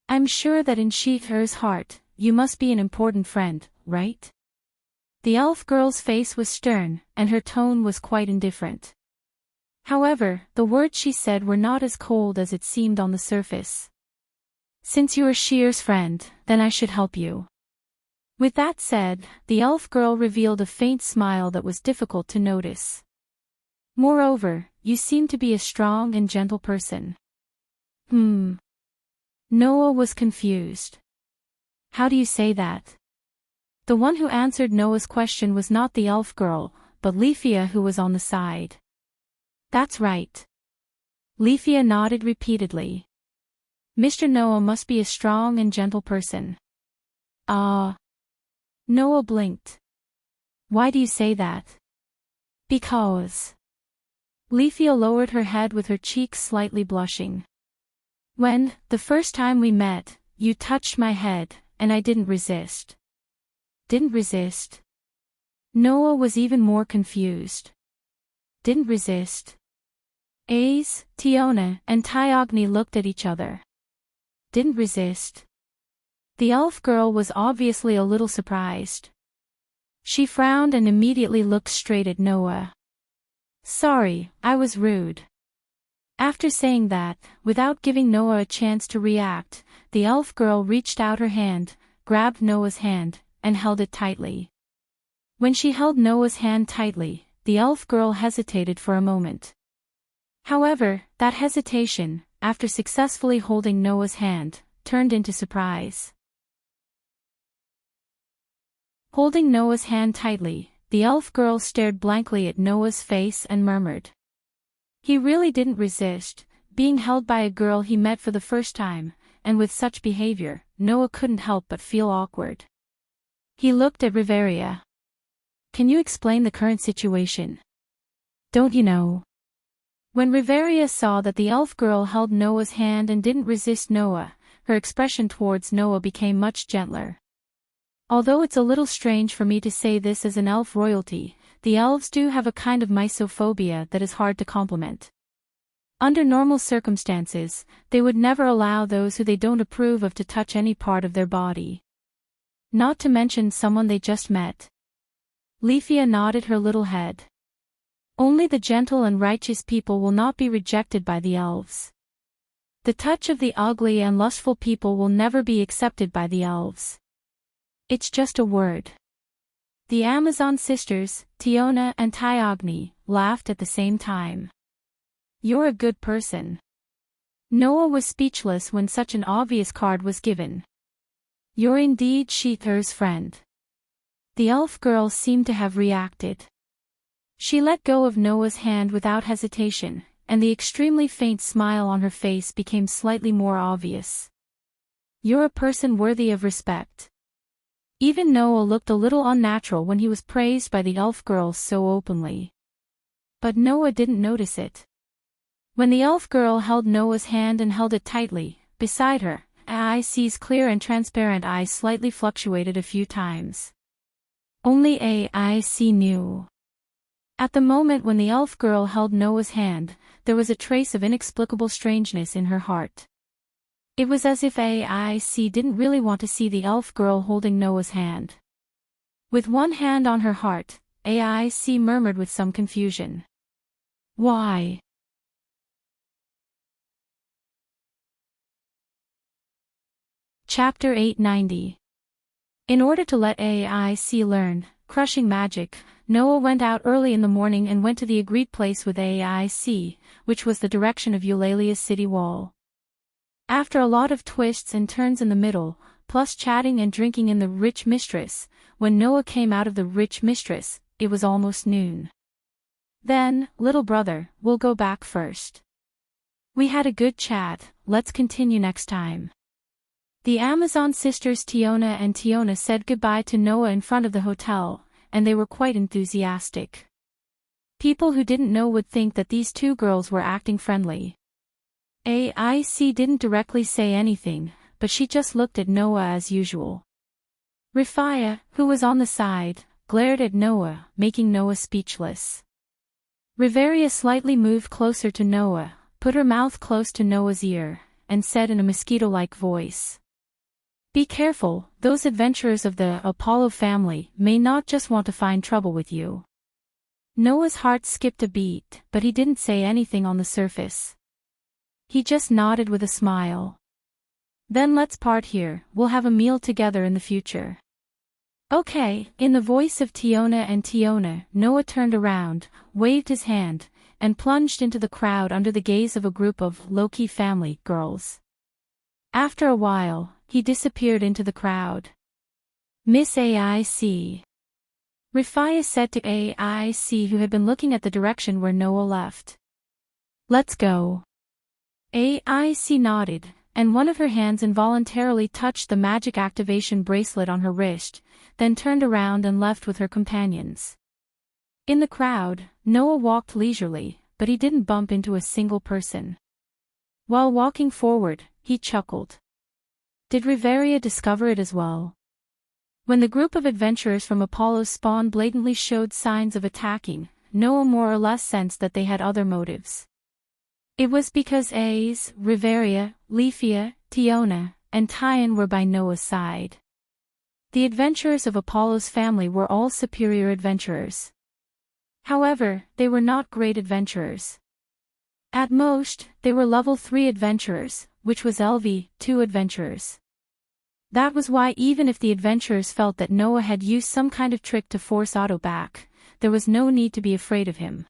I'm sure that in Shear's heart, you must be an important friend, right? The elf girl's face was stern, and her tone was quite indifferent. However, the words she said were not as cold as it seemed on the surface. Since you are Shear's friend, then I should help you. With that said, the elf girl revealed a faint smile that was difficult to notice. Moreover, you seem to be a strong and gentle person. Noah was confused. How do you say that? The one who answered Noah's question was not the elf girl, but Leafia, who was on the side. That's right. Leafia nodded repeatedly. Mr. Noah must be a strong and gentle person. Ah. Noah blinked. Why do you say that? Because. Leafia lowered her head with her cheeks slightly blushing. When, the first time we met, you touched my head, and I didn't resist. Didn't resist? Noah was even more confused. Didn't resist? Ace, Tiona, and Tyogny looked at each other. Didn't resist. The elf girl was obviously a little surprised. She frowned and immediately looked straight at Noah. Sorry, I was rude. After saying that, without giving Noah a chance to react, the elf girl reached out her hand, grabbed Noah's hand, and held it tightly. When she held Noah's hand tightly, the elf girl hesitated for a moment. However, that hesitation, after successfully holding Noah's hand, turned into surprise. Holding Noah's hand tightly, the elf girl stared blankly at Noah's face and murmured. He really didn't resist, being held by a girl he met for the first time, and with such behavior, Noah couldn't help but feel awkward. He looked at Riveria. Can you explain the current situation? Don't you know? When Riveria saw that the elf girl held Noah's hand and didn't resist Noah, her expression towards Noah became much gentler. Although it's a little strange for me to say this as an elf royalty, the elves do have a kind of misophobia that is hard to compliment. Under normal circumstances, they would never allow those who they don't approve of to touch any part of their body. Not to mention someone they just met. Leafia nodded her little head. Only the gentle and righteous people will not be rejected by the elves. The touch of the ugly and lustful people will never be accepted by the elves. It's just a word. The Amazon sisters, Tiona and Tyogny, laughed at the same time. You're a good person. Noah was speechless when such an obvious card was given. You're indeed Sheether's friend. The elf girl seemed to have reacted. She let go of Noah's hand without hesitation, and the extremely faint smile on her face became slightly more obvious. You're a person worthy of respect. Even Noah looked a little unnatural when he was praised by the elf girl so openly. But Noah didn't notice it. When the elf girl held Noah's hand and held it tightly, beside her, AIC's clear and transparent eyes slightly fluctuated a few times. Only AIC knew. At the moment when the elf girl held Noah's hand, there was a trace of inexplicable strangeness in her heart. It was as if AIC didn't really want to see the elf girl holding Noah's hand. With one hand on her heart, AIC murmured with some confusion. Why? Chapter 890. In order to let AIC learn crushing magic, Noah went out early in the morning and went to the agreed place with AIC, which was the direction of Eulalia's city wall. After a lot of twists and turns in the middle, plus chatting and drinking in the Rich Mistress, when Noah came out of the Rich Mistress, it was almost noon. Then, little brother, we'll go back first. We had a good chat, let's continue next time. The Amazon sisters Tiona and Tiona said goodbye to Noah in front of the hotel, and they were quite enthusiastic. People who didn't know would think that these two girls were acting friendly. AIC didn't directly say anything, but she just looked at Noah as usual. Rifaya, who was on the side, glared at Noah, making Noah speechless. Riveria slightly moved closer to Noah, put her mouth close to Noah's ear, and said in a mosquito-like voice. Be careful, those adventurers of the Apollo family may not just want to find trouble with you. Noah's heart skipped a beat, but he didn't say anything on the surface. He just nodded with a smile. Then let's part here, we'll have a meal together in the future. Okay, in the voice of Tiona and Tiona, Noah turned around, waved his hand, and plunged into the crowd under the gaze of a group of low-key family girls. After a while, he disappeared into the crowd. Miss AIC. Rifaya said to AIC, who had been looking at the direction where Noah left. Let's go. AIC nodded, and one of her hands involuntarily touched the magic activation bracelet on her wrist, then turned around and left with her companions. In the crowd, Noah walked leisurely, but he didn't bump into a single person. While walking forward, he chuckled. Did Riveria discover it as well? When the group of adventurers from Apollo's spawn blatantly showed signs of attacking, Noah more or less sensed that they had other motives. It was because A's, Riveria, Leafia, Tiona, and Tyan were by Noah's side. The adventurers of Apollo's family were all superior adventurers. However, they were not great adventurers. At most, they were level 3 adventurers, which was LV2 adventurers. That was why even if the adventurers felt that Noah had used some kind of trick to force Otto back, there was no need to be afraid of him.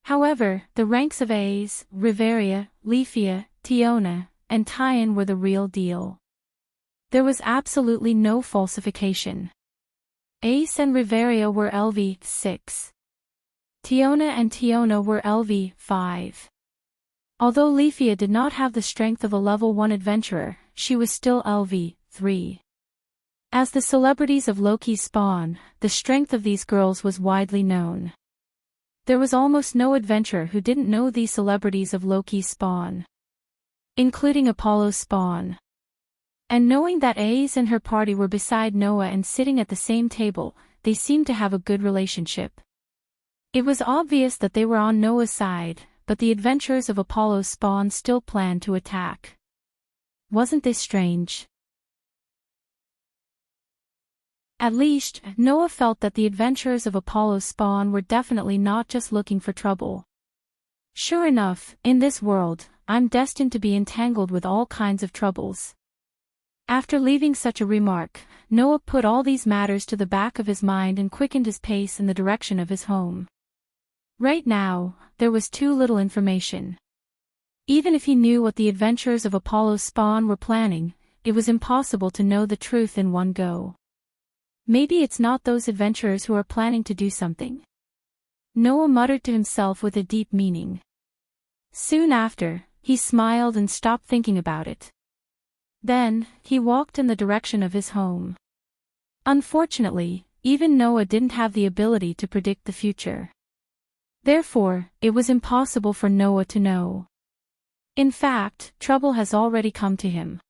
However, the ranks of A's, Riveria, Leafia, Tiona, and Tyan were the real deal. There was absolutely no falsification. Ace and Riveria were LV6. Tiona and Tiona were LV5. Although Leafia did not have the strength of a level 1 adventurer, she was still LV3. As the celebrities of Loki's spawn, the strength of these girls was widely known. There was almost no adventurer who didn't know these celebrities of Loki's spawn, including Apollo's spawn. And knowing that Ace and her party were beside Noah and sitting at the same table, they seemed to have a good relationship. It was obvious that they were on Noah's side, but the adventurers of Apollo's spawn still planned to attack. Wasn't this strange? At least, Noah felt that the adventurers of Apollo's spawn were definitely not just looking for trouble. Sure enough, in this world, I'm destined to be entangled with all kinds of troubles. After leaving such a remark, Noah put all these matters to the back of his mind and quickened his pace in the direction of his home. Right now, there was too little information. Even if he knew what the adventurers of Apollo's spawn were planning, it was impossible to know the truth in one go. Maybe it's not those adventurers who are planning to do something. Noah muttered to himself with a deep meaning. Soon after, he smiled and stopped thinking about it. Then, he walked in the direction of his home. Unfortunately, even Noah didn't have the ability to predict the future. Therefore, it was impossible for Noah to know. In fact, trouble has already come to him.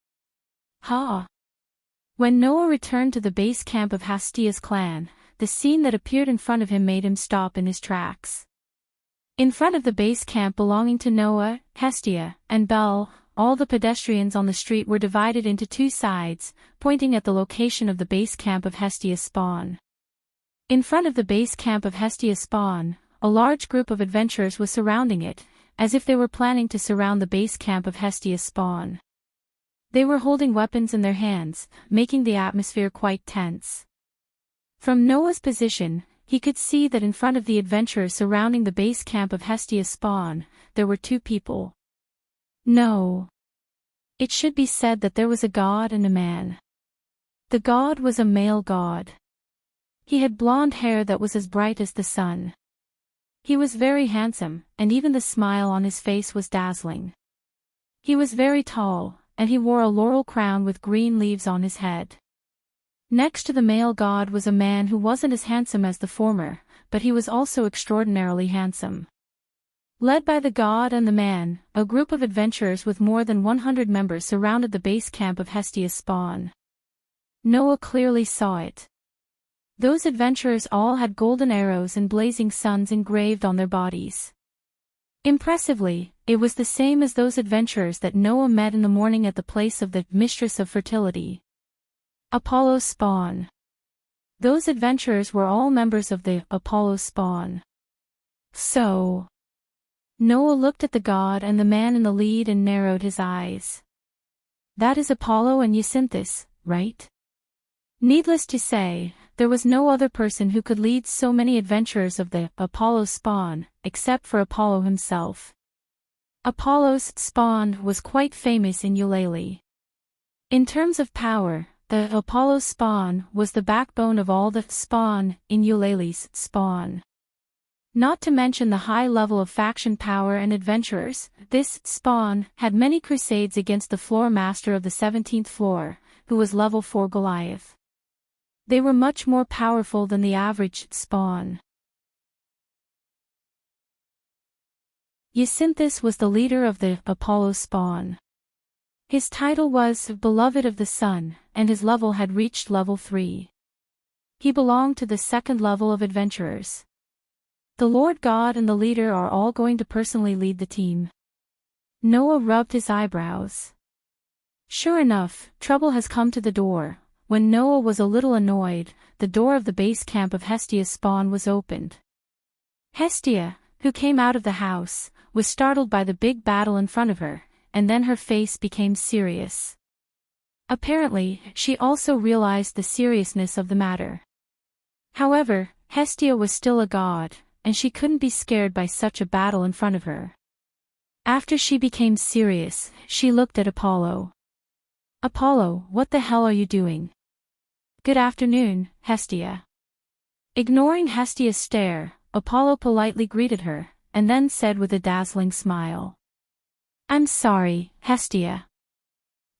When Noah returned to the base camp of Hestia's clan, the scene that appeared in front of him made him stop in his tracks. In front of the base camp belonging to Noah, Hestia, and Bel, all the pedestrians on the street were divided into two sides, pointing at the location of the base camp of Hestia's spawn. In front of the base camp of Hestia's spawn, a large group of adventurers was surrounding it, as if they were planning to surround the base camp of Hestia's spawn. They were holding weapons in their hands, making the atmosphere quite tense. From Noah's position, he could see that in front of the adventurers surrounding the base camp of Hestia's spawn, there were two people. No. It should be said that there was a god and a man. The god was a male god. He had blonde hair that was as bright as the sun. He was very handsome, and even the smile on his face was dazzling. He was very tall, and he wore a laurel crown with green leaves on his head. Next to the male god was a man who wasn't as handsome as the former, but he was also extraordinarily handsome. Led by the god and the man, a group of adventurers with more than 100 members surrounded the base camp of Hestia's spawn. Noah clearly saw it. Those adventurers all had golden arrows and blazing suns engraved on their bodies. Impressively, it was the same as those adventurers that Noah met in the morning at the place of the Mistress of Fertility. Apollo's spawn. Those adventurers were all members of the Apollo spawn. So, Noah looked at the god and the man in the lead and narrowed his eyes. That is Apollo and Jacinthus, right? Needless to say, there was no other person who could lead so many adventurers of the Apollo spawn, except for Apollo himself. Apollo's spawn was quite famous in Eulalie. In terms of power, the Apollo spawn was the backbone of all the spawn in Eulalie's spawn. Not to mention the high level of faction power and adventurers, this spawn had many crusades against the floor master of the 17th floor, who was level 4 Goliath. They were much more powerful than the average spawn. Jacinthus was the leader of the Apollo spawn. His title was Beloved of the Sun, and his level had reached level 3. He belonged to the second level of adventurers. The Lord God and the leader are all going to personally lead the team. Noah rubbed his eyebrows. Sure enough, trouble has come to the door. When Noah was a little annoyed, the door of the base camp of Hestia's spawn was opened. Hestia, who came out of the house, was startled by the big battle in front of her, and then her face became serious. Apparently, she also realized the seriousness of the matter. However, Hestia was still a god, and she couldn't be scared by such a battle in front of her. After she became serious, she looked at Apollo. Apollo, what the hell are you doing? Good afternoon, Hestia. Ignoring Hestia's stare, Apollo politely greeted her, and then said with a dazzling smile. I'm sorry, Hestia.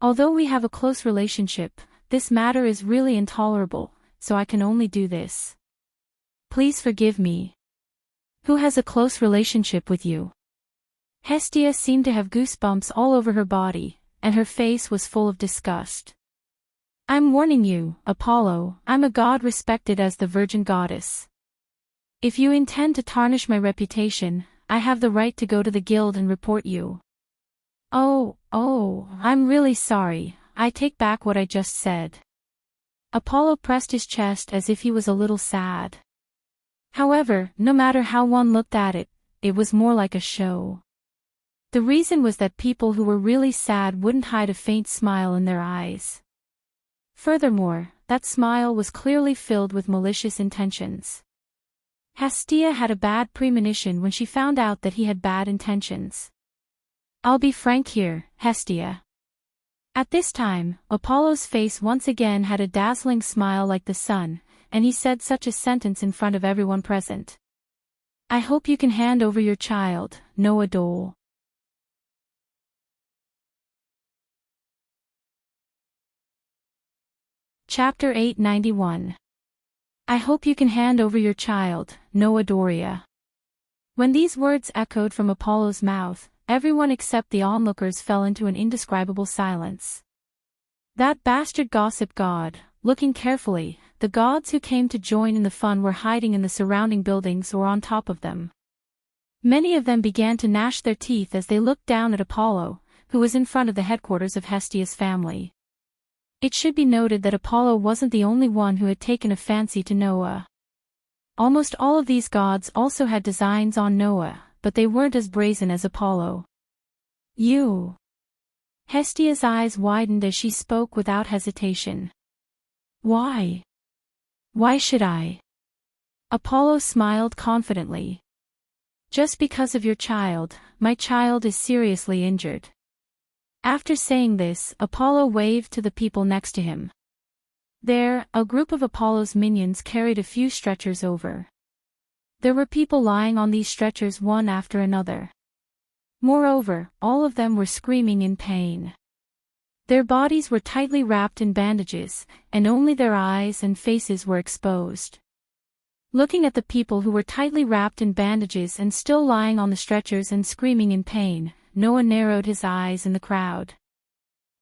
Although we have a close relationship, this matter is really intolerable, so I can only do this. Please forgive me. Who has a close relationship with you? Hestia seemed to have goosebumps all over her body, and her face was full of disgust. I'm warning you, Apollo, I'm a god respected as the virgin goddess. If you intend to tarnish my reputation, I have the right to go to the guild and report you. Oh, I'm really sorry, I take back what I just said. Apollo pressed his chest as if he was a little sad. However, no matter how one looked at it, it was more like a show. The reason was that people who were really sad wouldn't hide a faint smile in their eyes. Furthermore, that smile was clearly filled with malicious intentions. Hestia had a bad premonition when she found out that he had bad intentions. I'll be frank here, Hestia. At this time, Apollo's face once again had a dazzling smile like the sun, and he said such a sentence in front of everyone present. I hope you can hand over your child, Noah Dole. Chapter 891. I hope you can hand over your child, Noah Doria. When these words echoed from Apollo's mouth, everyone except the onlookers fell into an indescribable silence. That bastard gossip god, looking carefully, the gods who came to join in the fun were hiding in the surrounding buildings or on top of them. Many of them began to gnash their teeth as they looked down at Apollo, who was in front of the headquarters of Hestia's family. It should be noted that Apollo wasn't the only one who had taken a fancy to Noah. Almost all of these gods also had designs on Noah, but they weren't as brazen as Apollo. You. Hestia's eyes widened as she spoke without hesitation. Why? Why should I? Apollo smiled confidently. Just because of your child, my child is seriously injured. After saying this, Apollo waved to the people next to him. There, a group of Apollo's minions carried a few stretchers over. There were people lying on these stretchers one after another. Moreover, all of them were screaming in pain. Their bodies were tightly wrapped in bandages, and only their eyes and faces were exposed. Looking at the people who were tightly wrapped in bandages and still lying on the stretchers and screaming in pain, Noah narrowed his eyes in the crowd.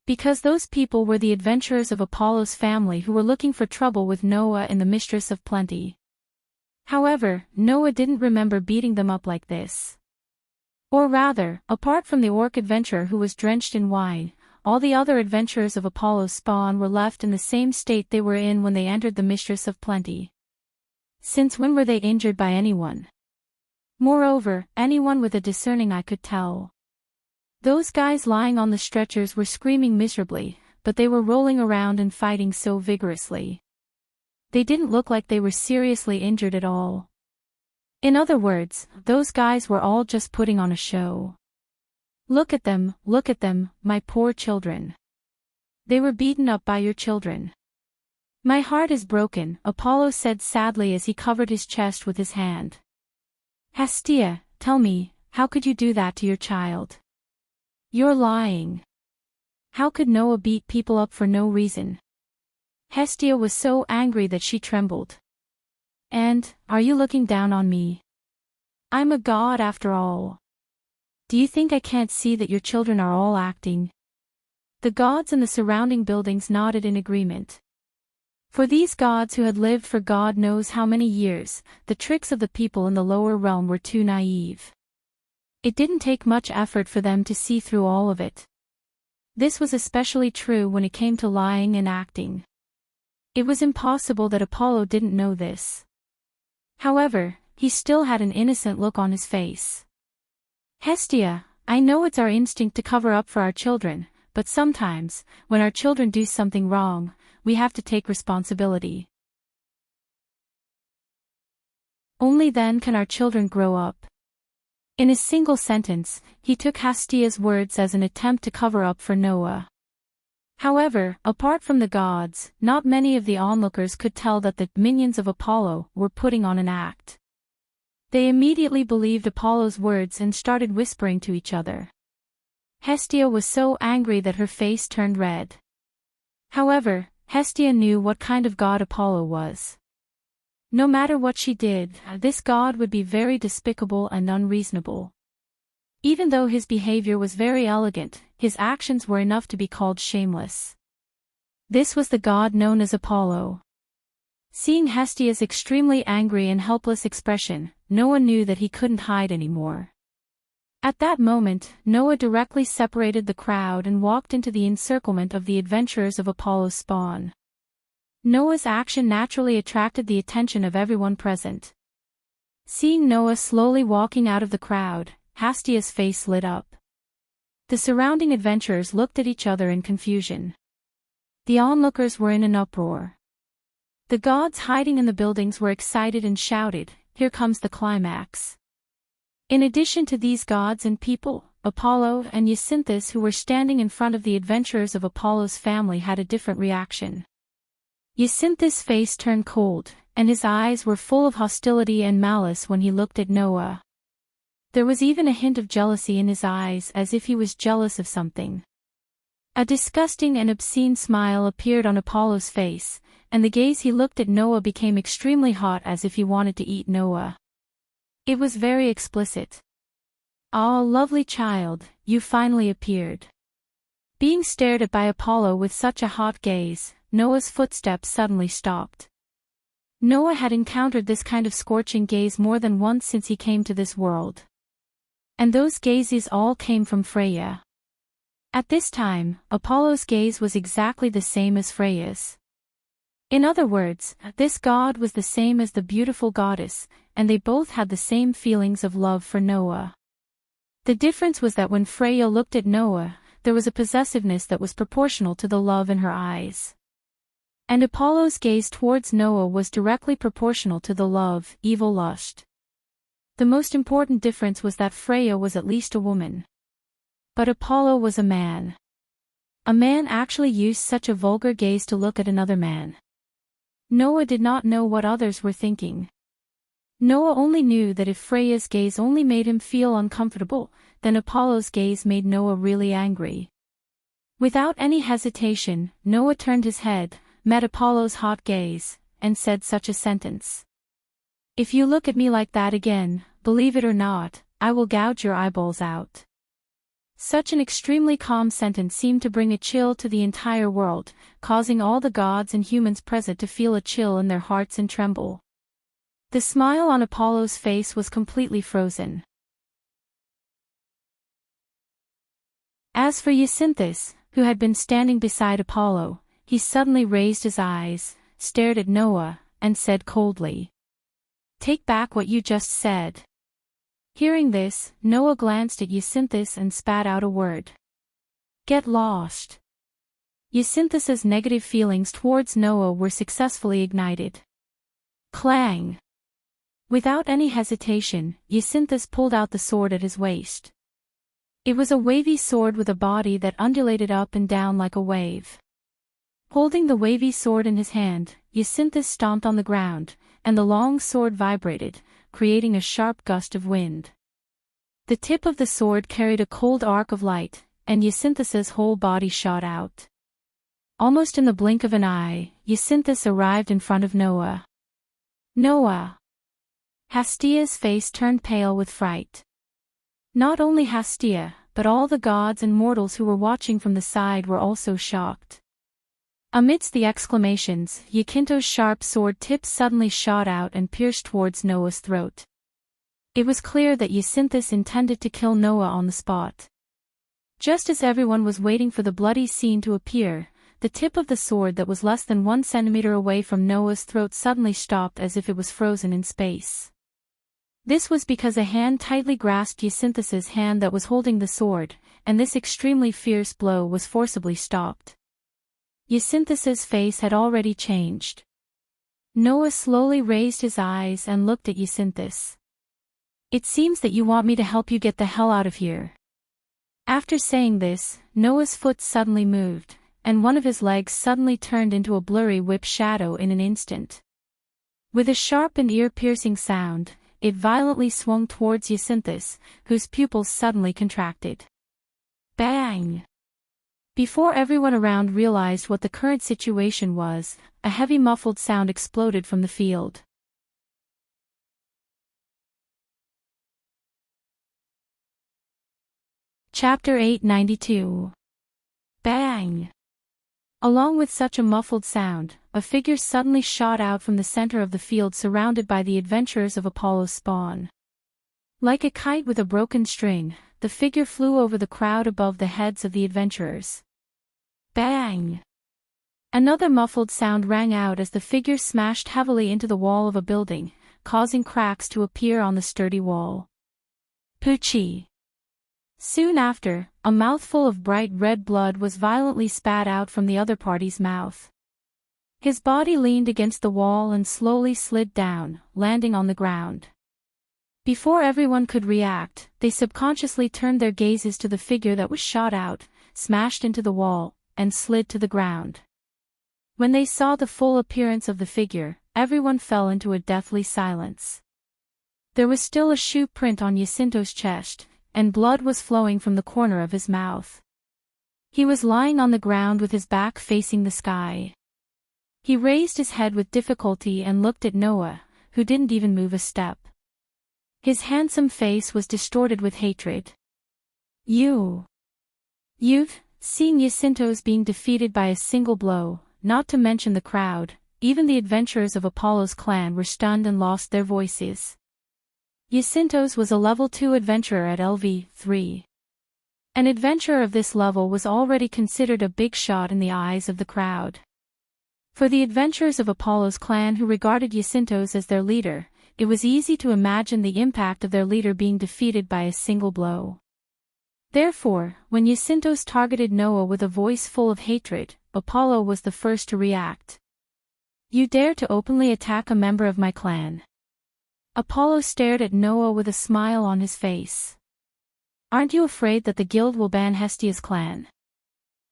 Because those people were the adventurers of Apollo's family who were looking for trouble with Noah and the Mistress of Plenty. However, Noah didn't remember beating them up like this. Or rather, apart from the orc adventurer who was drenched in wine, all the other adventurers of Apollo's spawn were left in the same state they were in when they entered the Mistress of Plenty. Since when were they injured by anyone? Moreover, anyone with a discerning eye could tell. Those guys lying on the stretchers were screaming miserably, but they were rolling around and fighting so vigorously. They didn't look like they were seriously injured at all. In other words, those guys were all just putting on a show. Look at them, my poor children. They were beaten up by your children. My heart is broken, Apollo said sadly as he covered his chest with his hand. Hestia, tell me, how could you do that to your child? You're lying. How could Noah beat people up for no reason? Hestia was so angry that she trembled. And, are you looking down on me? I'm a god after all. Do you think I can't see that your children are all acting? The gods in the surrounding buildings nodded in agreement. For these gods who had lived for God knows how many years, the tricks of the people in the lower realm were too naive. It didn't take much effort for them to see through all of it. This was especially true when it came to lying and acting. It was impossible that Apollo didn't know this. However, he still had an innocent look on his face. Hestia, I know it's our instinct to cover up for our children, but sometimes, when our children do something wrong, we have to take responsibility. Only then can our children grow up. In a single sentence, he took Hestia's words as an attempt to cover up for Noah. However, apart from the gods, not many of the onlookers could tell that the minions of Apollo were putting on an act. They immediately believed Apollo's words and started whispering to each other. Hestia was so angry that her face turned red. However, Hestia knew what kind of god Apollo was. No matter what she did, this god would be very despicable and unreasonable. Even though his behavior was very elegant, his actions were enough to be called shameless. This was the god known as Apollo. Seeing Hestia's extremely angry and helpless expression, Noah knew that he couldn't hide anymore. At that moment, Noah directly separated the crowd and walked into the encirclement of the adventurers of Apollo's spawn. Noah's action naturally attracted the attention of everyone present. Seeing Noah slowly walking out of the crowd, Hestia's face lit up. The surrounding adventurers looked at each other in confusion. The onlookers were in an uproar. The gods hiding in the buildings were excited and shouted, "Here comes the climax." In addition to these gods and people, Apollo and Jacinthus, who were standing in front of the adventurers of Apollo's family, had a different reaction. Jacinthus' face turned cold, and his eyes were full of hostility and malice when he looked at Noah. There was even a hint of jealousy in his eyes, as if he was jealous of something. A disgusting and obscene smile appeared on Apollo's face, and the gaze he looked at Noah became extremely hot, as if he wanted to eat Noah. It was very explicit. "Ah, lovely child, you finally appeared." Being stared at by Apollo with such a hot gaze, Noah's footsteps suddenly stopped. Noah had encountered this kind of scorching gaze more than once since he came to this world. And those gazes all came from Freya. At this time, Apollo's gaze was exactly the same as Freya's. In other words, this god was the same as the beautiful goddess, and they both had the same feelings of love for Noah. The difference was that when Freya looked at Noah, there was a possessiveness that was proportional to the love in her eyes. And Apollo's gaze towards Noah was directly proportional to the love, evil lust. The most important difference was that Freya was at least a woman. But Apollo was a man. A man actually used such a vulgar gaze to look at another man. Noah did not know what others were thinking. Noah only knew that if Freya's gaze only made him feel uncomfortable, then Apollo's gaze made Noah really angry. Without any hesitation, Noah turned his head, met Apollo's hot gaze, and said such a sentence. "If you look at me like that again, believe it or not, I will gouge your eyeballs out." Such an extremely calm sentence seemed to bring a chill to the entire world, causing all the gods and humans present to feel a chill in their hearts and tremble. The smile on Apollo's face was completely frozen. As for Jacinthus, who had been standing beside Apollo, he suddenly raised his eyes, stared at Noah, and said coldly, "Take back what you just said." Hearing this, Noah glanced at Jacinthus and spat out a word. "Get lost." Jacinthus's negative feelings towards Noah were successfully ignited. Clang! Without any hesitation, Jacinthus pulled out the sword at his waist. It was a wavy sword with a body that undulated up and down like a wave. Holding the wavy sword in his hand, Jacinthus stomped on the ground, and the long sword vibrated, creating a sharp gust of wind. The tip of the sword carried a cold arc of light, and Jacinthus's whole body shot out. Almost in the blink of an eye, Jacinthus arrived in front of Noah. "Noah!" Hestia's face turned pale with fright. Not only Hestia, but all the gods and mortals who were watching from the side were also shocked. Amidst the exclamations, Jacinthus's sharp sword tip suddenly shot out and pierced towards Noah's throat. It was clear that Jacinthus intended to kill Noah on the spot. Just as everyone was waiting for the bloody scene to appear, the tip of the sword that was less than 1 centimeter away from Noah's throat suddenly stopped as if it was frozen in space. This was because a hand tightly grasped Jacinthus's hand that was holding the sword, and this extremely fierce blow was forcibly stopped. Jacinthus's face had already changed. Noah slowly raised his eyes and looked at Jacinthus. "It seems that you want me to help you get the hell out of here." After saying this, Noah's foot suddenly moved, and one of his legs suddenly turned into a blurry whip shadow in an instant. With a sharp and ear-piercing sound, it violently swung towards Jacinthus, whose pupils suddenly contracted. Bang! Before everyone around realized what the current situation was, a heavy muffled sound exploded from the field. Chapter 892. Bang! Along with such a muffled sound, a figure suddenly shot out from the center of the field surrounded by the adventurers of Apollo's spawn. Like a kite with a broken string, the figure flew over the crowd above the heads of the adventurers. Bang! Another muffled sound rang out as the figure smashed heavily into the wall of a building, causing cracks to appear on the sturdy wall. Poochie! Soon after, a mouthful of bright red blood was violently spat out from the other party's mouth. His body leaned against the wall and slowly slid down, landing on the ground. Before everyone could react, they subconsciously turned their gazes to the figure that was shot out, smashed into the wall, and slid to the ground. When they saw the full appearance of the figure, everyone fell into a deathly silence. There was still a shoe print on Jacinto's chest, and blood was flowing from the corner of his mouth. He was lying on the ground with his back facing the sky. He raised his head with difficulty and looked at Noah, who didn't even move a step. His handsome face was distorted with hatred. You've seen Jacinto's being defeated by a single blow, not to mention the crowd, even the adventurers of Apollo's clan were stunned and lost their voices. Jacinto's was a level 2 adventurer at LV3. An adventurer of this level was already considered a big shot in the eyes of the crowd. For the adventurers of Apollo's clan who regarded Jacinto's as their leader, it was easy to imagine the impact of their leader being defeated by a single blow. Therefore, when Jacinto's targeted Noah with a voice full of hatred, Apollo was the first to react. "You dare to openly attack a member of my clan?" Apollo stared at Noah with a smile on his face. "Aren't you afraid that the guild will ban Hestia's clan?"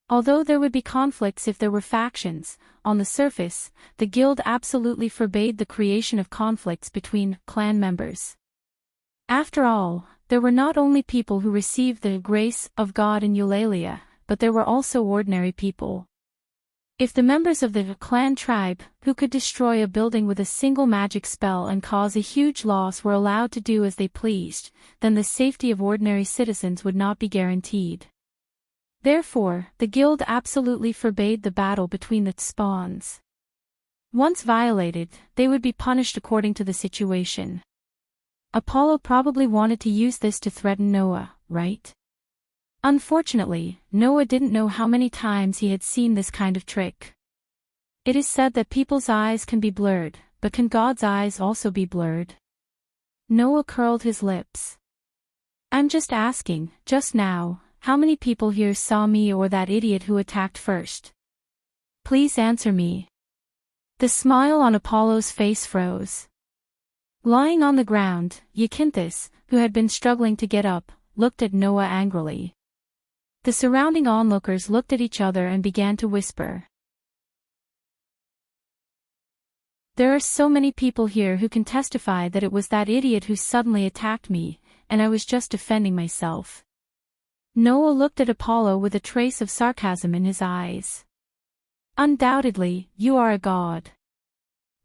Although there would be conflicts if there were factions, on the surface, the guild absolutely forbade the creation of conflicts between clan members. After all, there were not only people who received the grace of God in Eulalia, but there were also ordinary people. If the members of the clan tribe, who could destroy a building with a single magic spell and cause a huge loss, were allowed to do as they pleased, then the safety of ordinary citizens would not be guaranteed. Therefore, the guild absolutely forbade the battle between the spawns. Once violated, they would be punished according to the situation. Apollo probably wanted to use this to threaten Noah, right? Unfortunately, Noah didn't know how many times he had seen this kind of trick. It is said that people's eyes can be blurred, but can God's eyes also be blurred? Noah curled his lips. "I'm just asking, just now, how many people here saw me or that idiot who attacked first? Please answer me." The smile on Apollo's face froze. Lying on the ground, Jacinthus, who had been struggling to get up, looked at Noah angrily. The surrounding onlookers looked at each other and began to whisper. "There are so many people here who can testify that it was that idiot who suddenly attacked me, and I was just defending myself." Noah looked at Apollo with a trace of sarcasm in his eyes. "Undoubtedly, you are a god.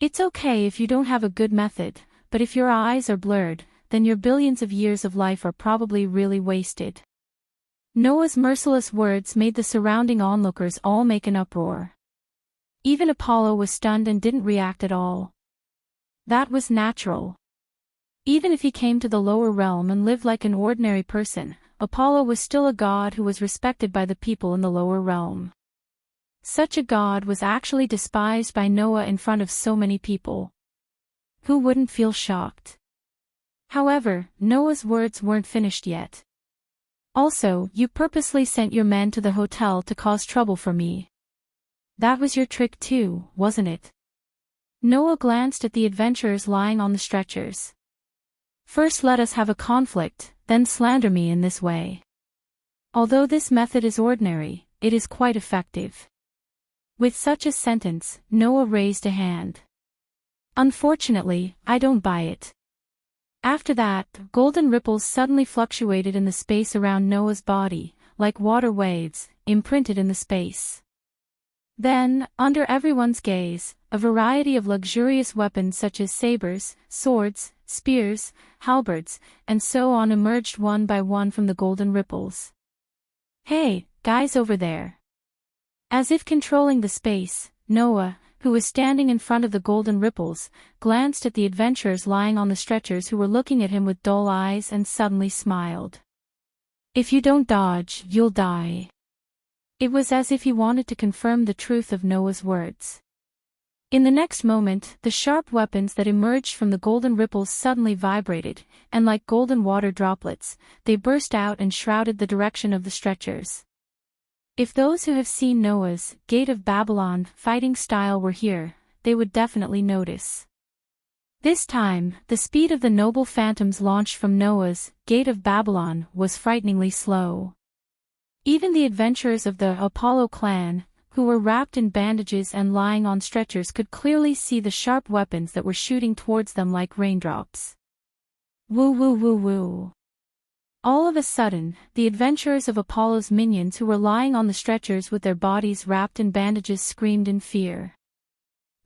It's okay if you don't have a good method, but if your eyes are blurred, then your billions of years of life are probably really wasted." Noah's merciless words made the surrounding onlookers all make an uproar. Even Apollo was stunned and didn't react at all. That was natural. Even if he came to the lower realm and lived like an ordinary person, Apollo was still a god who was respected by the people in the lower realm. Such a god was actually despised by Noah in front of so many people. Who wouldn't feel shocked? However, Noah's words weren't finished yet. Also, you purposely sent your men to the hotel to cause trouble for me. That was your trick too, wasn't it? Noah glanced at the adventurers lying on the stretchers. First let us have a conflict, then slander me in this way. Although this method is ordinary, it is quite effective. With such a sentence, Noah raised a hand. Unfortunately, I don't buy it. After that, golden ripples suddenly fluctuated in the space around Noah's body, like water waves, imprinted in the space. Then, under everyone's gaze, a variety of luxurious weapons such as sabers, swords, spears, halberds, and so on emerged one by one from the golden ripples. Hey, guys over there! As if controlling the space, Noah, who was standing in front of the golden ripples, glanced at the adventurers lying on the stretchers who were looking at him with dull eyes and suddenly smiled. If you don't dodge, you'll die. It was as if he wanted to confirm the truth of Noah's words. In the next moment, the sharp weapons that emerged from the golden ripples suddenly vibrated, and like golden water droplets, they burst out and shrouded the direction of the stretchers. If those who have seen Noah's Gate of Babylon fighting style were here, they would definitely notice. This time, the speed of the noble phantoms launched from Noah's Gate of Babylon was frighteningly slow. Even the adventurers of the Apollo clan, who were wrapped in bandages and lying on stretchers, could clearly see the sharp weapons that were shooting towards them like raindrops. Woo woo woo woo. All of a sudden, the adventurers of Apollo's minions who were lying on the stretchers with their bodies wrapped in bandages screamed in fear.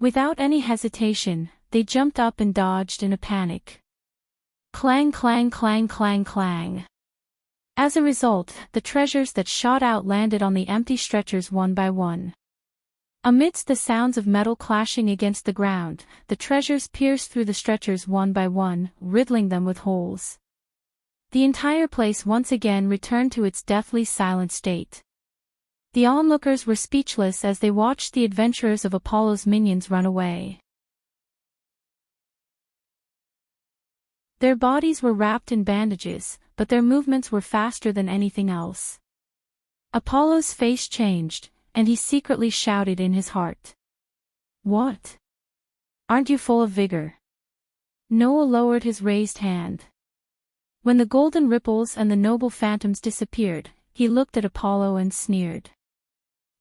Without any hesitation, they jumped up and dodged in a panic. Clang clang clang clang clang. As a result, the treasures that shot out landed on the empty stretchers one by one. Amidst the sounds of metal clashing against the ground, the treasures pierced through the stretchers one by one, riddling them with holes. The entire place once again returned to its deathly silent state. The onlookers were speechless as they watched the adventurers of Apollo's minions run away. Their bodies were wrapped in bandages, but their movements were faster than anything else. Apollo's face changed, and he secretly shouted in his heart. What? Aren't you full of vigor? Noah lowered his raised hand. When the golden ripples and the noble phantoms disappeared, he looked at Apollo and sneered.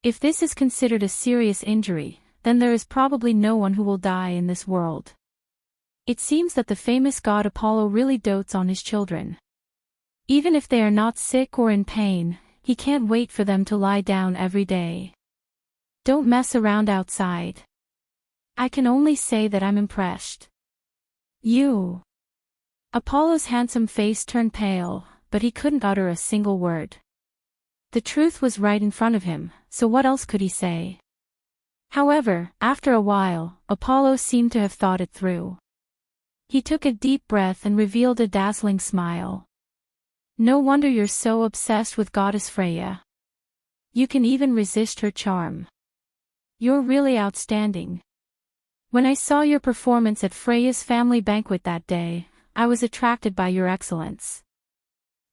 If this is considered a serious injury, then there is probably no one who will die in this world. It seems that the famous god Apollo really dotes on his children. Even if they are not sick or in pain, he can't wait for them to lie down every day. Don't mess around outside. I can only say that I'm impressed. You. Apollo's handsome face turned pale, but he couldn't utter a single word. The truth was right in front of him, so what else could he say? However, after a while, Apollo seemed to have thought it through. He took a deep breath and revealed a dazzling smile. No wonder you're so obsessed with Goddess Freya. You can even resist her charm. You're really outstanding. When I saw your performance at Freya's family banquet that day, I was attracted by your excellence.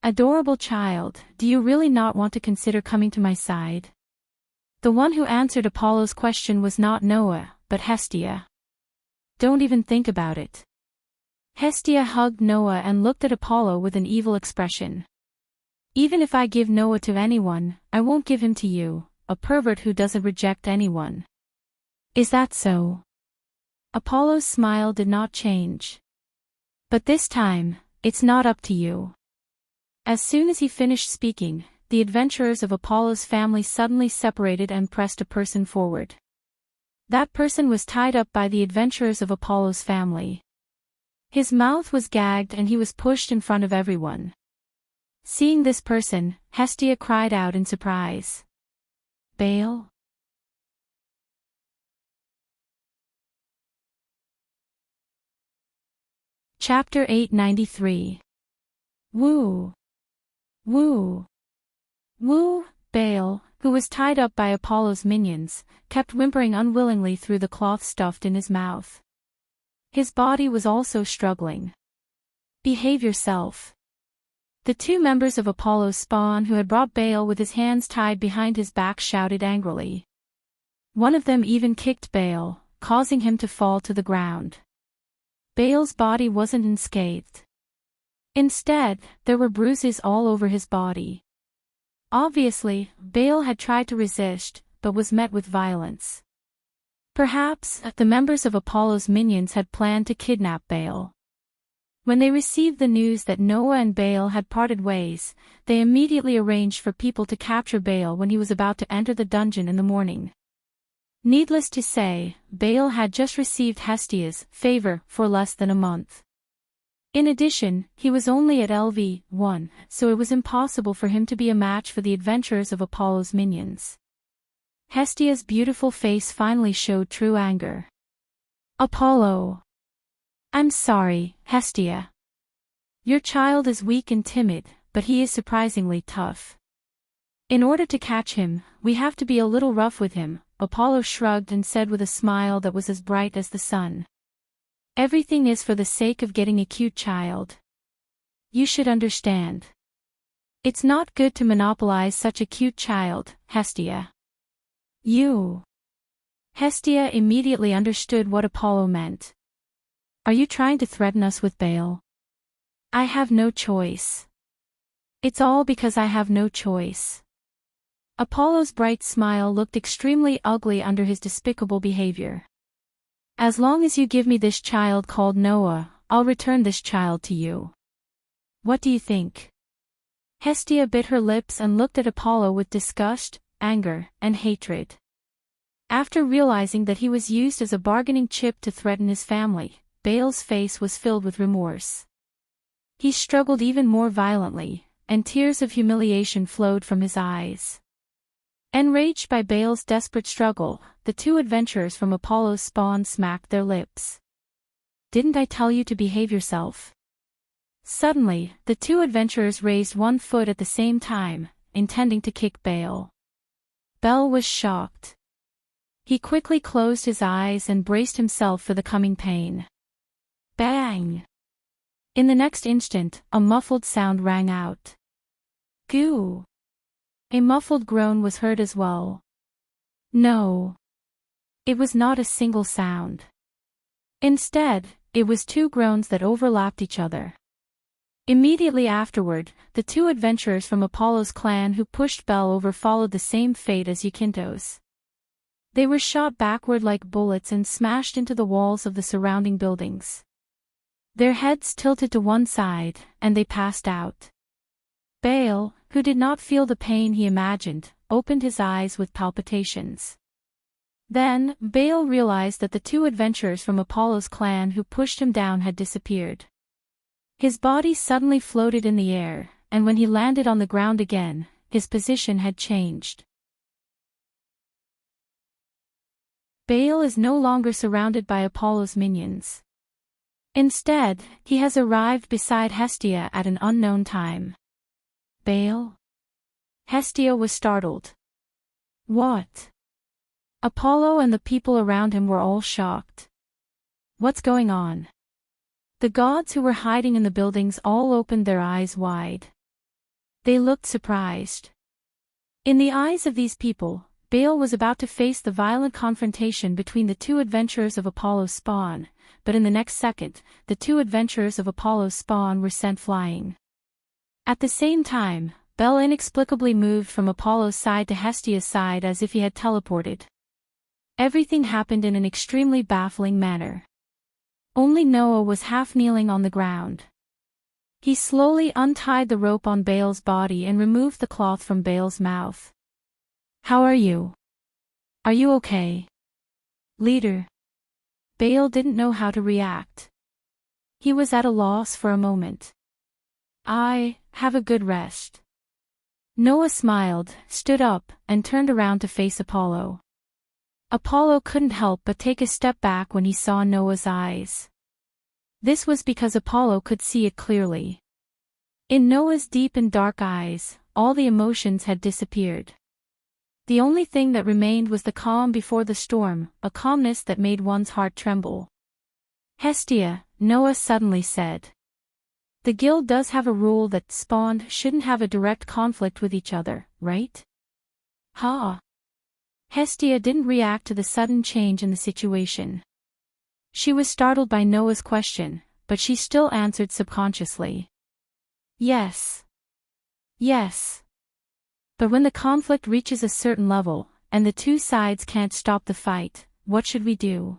Adorable child, do you really not want to consider coming to my side? The one who answered Apollo's question was not Noah, but Hestia. Don't even think about it. Hestia hugged Noah and looked at Apollo with an evil expression. Even if I give Noah to anyone, I won't give him to you, a pervert who doesn't reject anyone. Is that so? Apollo's smile did not change. But this time, it's not up to you. As soon as he finished speaking, the adventurers of Apollo's family suddenly separated and pressed a person forward. That person was tied up by the adventurers of Apollo's family. His mouth was gagged and he was pushed in front of everyone. Seeing this person, Hestia cried out in surprise. Baal? Chapter 893. Woo! Woo! Woo! Baal, who was tied up by Apollo's minions, kept whimpering unwillingly through the cloth stuffed in his mouth. His body was also struggling. Behave yourself. The two members of Apollo's spawn who had brought Baal with his hands tied behind his back shouted angrily. One of them even kicked Baal, causing him to fall to the ground. Baal's body wasn't unscathed. Instead, there were bruises all over his body. Obviously, Baal had tried to resist, but was met with violence. Perhaps, the members of Apollo's minions had planned to kidnap Baal. When they received the news that Noah and Baal had parted ways, they immediately arranged for people to capture Baal when he was about to enter the dungeon in the morning. Needless to say, Baal had just received Hestia's favor for less than a month. In addition, he was only at LV-1, so it was impossible for him to be a match for the adventurers of Apollo's minions. Hestia's beautiful face finally showed true anger. Apollo! I'm sorry, Hestia. Your child is weak and timid, but he is surprisingly tough. In order to catch him, we have to be a little rough with him, Apollo shrugged and said with a smile that was as bright as the sun. Everything is for the sake of getting a cute child. You should understand. It's not good to monopolize such a cute child, Hestia. You. Hestia immediately understood what Apollo meant. Are you trying to threaten us with Baal? I have no choice. It's all because I have no choice. Apollo's bright smile looked extremely ugly under his despicable behavior. As long as you give me this child called Noah, I'll return this child to you. What do you think? Hestia bit her lips and looked at Apollo with disgust, anger, and hatred. After realizing that he was used as a bargaining chip to threaten his family, Baal's face was filled with remorse. He struggled even more violently, and tears of humiliation flowed from his eyes. Enraged by Baal's desperate struggle, the two adventurers from Apollo's spawn smacked their lips. Didn't I tell you to behave yourself? Suddenly, the two adventurers raised one foot at the same time, intending to kick Baal. Baal was shocked. He quickly closed his eyes and braced himself for the coming pain. Bang! In the next instant, a muffled sound rang out. Goo! A muffled groan was heard as well. No. It was not a single sound. Instead, it was two groans that overlapped each other. Immediately afterward, the two adventurers from Apollo's clan who pushed Baal over followed the same fate as Yakintos. They were shot backward like bullets and smashed into the walls of the surrounding buildings. Their heads tilted to one side, and they passed out. Baal, who did not feel the pain he imagined, opened his eyes with palpitations. Then, Baal realized that the two adventurers from Apollo's clan who pushed him down had disappeared. His body suddenly floated in the air, and when he landed on the ground again, his position had changed. Baal is no longer surrounded by Apollo's minions. Instead, he has arrived beside Hestia at an unknown time. Baal? Hestia was startled. What? Apollo and the people around him were all shocked. What's going on? The gods who were hiding in the buildings all opened their eyes wide. They looked surprised. In the eyes of these people, Baal was about to face the violent confrontation between the two adventurers of Apollo's spawn, but in the next second, the two adventurers of Apollo's spawn were sent flying. At the same time, Baal inexplicably moved from Apollo's side to Hestia's side as if he had teleported. Everything happened in an extremely baffling manner. Only Noah was half kneeling on the ground. He slowly untied the rope on Baal's body and removed the cloth from Baal's mouth. How are you? Are you okay? Leader. Baal didn't know how to react. He was at a loss for a moment. Have a good rest. Noah smiled, stood up, and turned around to face Apollo. Apollo couldn't help but take a step back when he saw Noah's eyes. This was because Apollo could see it clearly. In Noah's deep and dark eyes, all the emotions had disappeared. The only thing that remained was the calm before the storm, a calmness that made one's heart tremble. Hestia, Noah suddenly said. The guild does have a rule that spawn shouldn't have a direct conflict with each other, right? Ha! Hestia didn't react to the sudden change in the situation. She was startled by Noah's question, but she still answered subconsciously. Yes. Yes. But when the conflict reaches a certain level, and the two sides can't stop the fight, what should we do?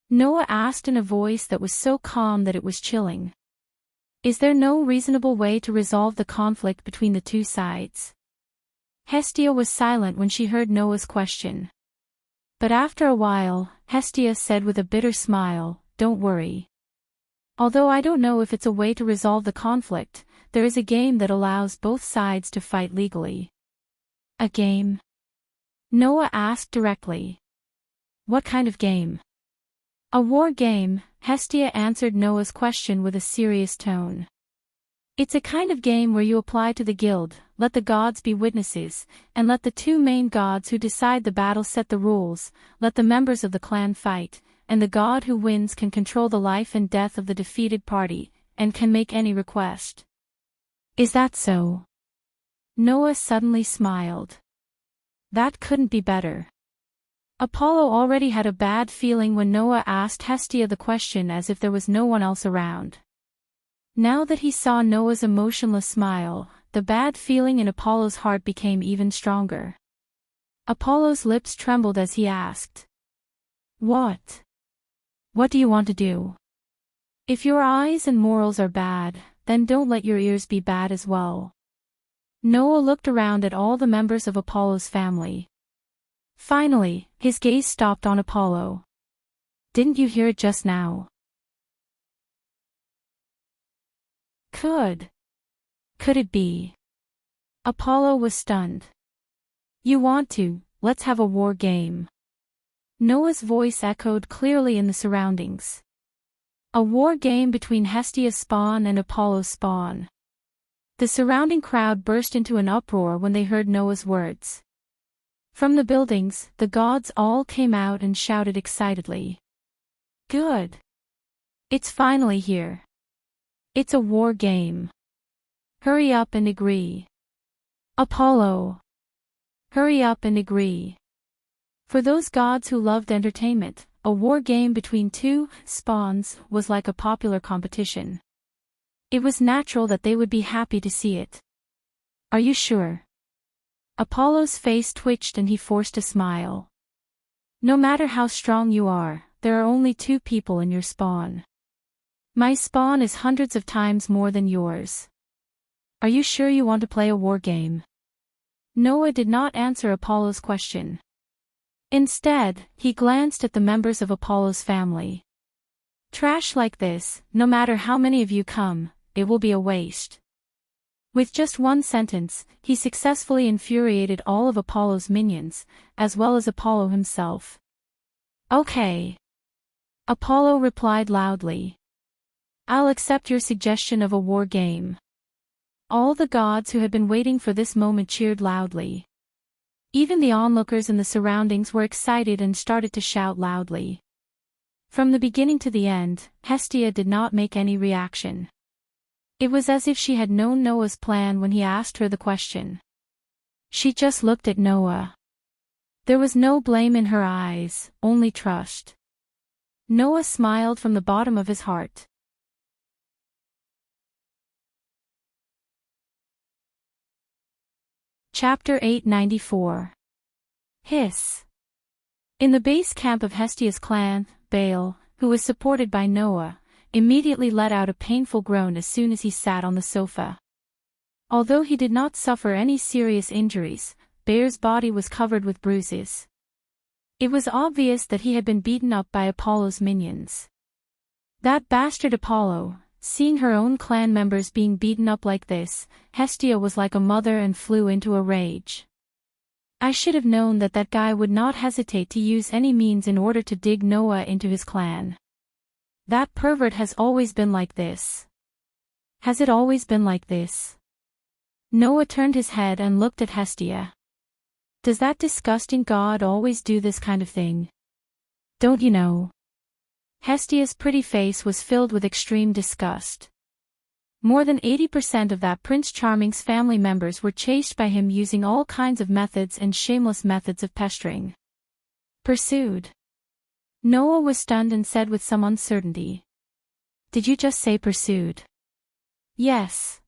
Noah asked in a voice that was so calm that it was chilling. Is there no reasonable way to resolve the conflict between the two sides? Hestia was silent when she heard Noah's question. But after a while, Hestia said with a bitter smile, "Don't worry. Although I don't know if it's a way to resolve the conflict, there is a game that allows both sides to fight legally." A game? Noah asked directly. What kind of game? A war game, Hestia answered Noah's question with a serious tone. It's a kind of game where you apply to the guild, let the gods be witnesses, and let the two main gods who decide the battle set the rules, let the members of the clan fight, and the god who wins can control the life and death of the defeated party, and can make any request. Is that so? Noah suddenly smiled. That couldn't be better. Apollo already had a bad feeling when Noah asked Hestia the question as if there was no one else around. Now that he saw Noah's emotionless smile, the bad feeling in Apollo's heart became even stronger. Apollo's lips trembled as he asked. What? What do you want to do? If your eyes and morals are bad, then don't let your ears be bad as well. Noah looked around at all the members of Apollo's family. Finally, his gaze stopped on Apollo. Didn't you hear it just now? Could it be? Apollo was stunned. You want to, let's have a war game. Noah's voice echoed clearly in the surroundings. A war game between Hestia's spawn and Apollo's spawn. The surrounding crowd burst into an uproar when they heard Noah's words. From the buildings, the gods all came out and shouted excitedly. Good. It's finally here. It's a war game. Hurry up and agree. Apollo. Hurry up and agree. For those gods who loved entertainment, a war game between two spawns was like a popular competition. It was natural that they would be happy to see it. Are you sure? Apollo's face twitched and he forced a smile. No matter how strong you are, there are only two people in your spawn. My spawn is hundreds of times more than yours. Are you sure you want to play a war game? Noah did not answer Apollo's question. Instead, he glanced at the members of Apollo's family. Trash like this, no matter how many of you come, it will be a waste. With just one sentence, he successfully infuriated all of Apollo's minions, as well as Apollo himself. Okay. Apollo replied loudly. I'll accept your suggestion of a war game. All the gods who had been waiting for this moment cheered loudly. Even the onlookers in the surroundings were excited and started to shout loudly. From the beginning to the end, Hestia did not make any reaction. It was as if she had known Noah's plan when he asked her the question. She just looked at Noah. There was no blame in her eyes, only trust. Noah smiled from the bottom of his heart. Chapter 894. Hiss. In the base camp of Hestia's clan, Baal, who was supported by Noah, immediately let out a painful groan as soon as he sat on the sofa. Although he did not suffer any serious injuries, Baal's body was covered with bruises. It was obvious that he had been beaten up by Apollo's minions. That bastard Apollo, seeing her own clan members being beaten up like this, Hestia was like a mother and flew into a rage. I should have known that that guy would not hesitate to use any means in order to dig Noah into his clan. That pervert has always been like this. Has it always been like this? Noah turned his head and looked at Hestia. Does that disgusting god always do this kind of thing? Don't you know? Hestia's pretty face was filled with extreme disgust. More than 80% of that Prince Charming's family members were chased by him using all kinds of methods and shameless methods of pestering. Pursued. Noah was stunned and said with some uncertainty. Did you just say pursued? Yes.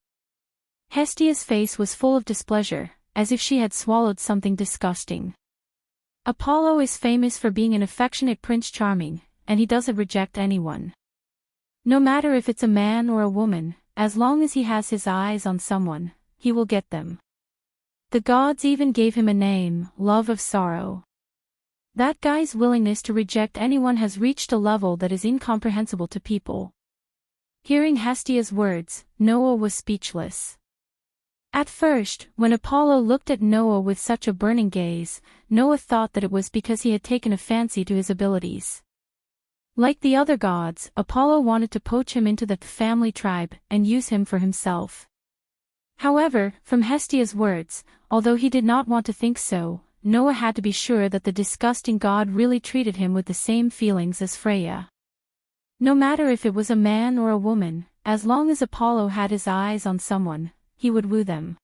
Hestia's face was full of displeasure, as if she had swallowed something disgusting. Apollo is famous for being an affectionate Prince Charming, and he doesn't reject anyone. No matter if it's a man or a woman, as long as he has his eyes on someone, he will get them. The gods even gave him a name, Love of Sorrow. That guy's willingness to reject anyone has reached a level that is incomprehensible to people. Hearing Hestia's words, Noah was speechless. At first, when Apollo looked at Noah with such a burning gaze, Noah thought that it was because he had taken a fancy to his abilities. Like the other gods, Apollo wanted to poach him into the family tribe and use him for himself. However, from Hestia's words, although he did not want to think so, Noah had to be sure that the disgusting god really treated him with the same feelings as Freya. No matter if it was a man or a woman, as long as Apollo had his eyes on someone, he would woo them.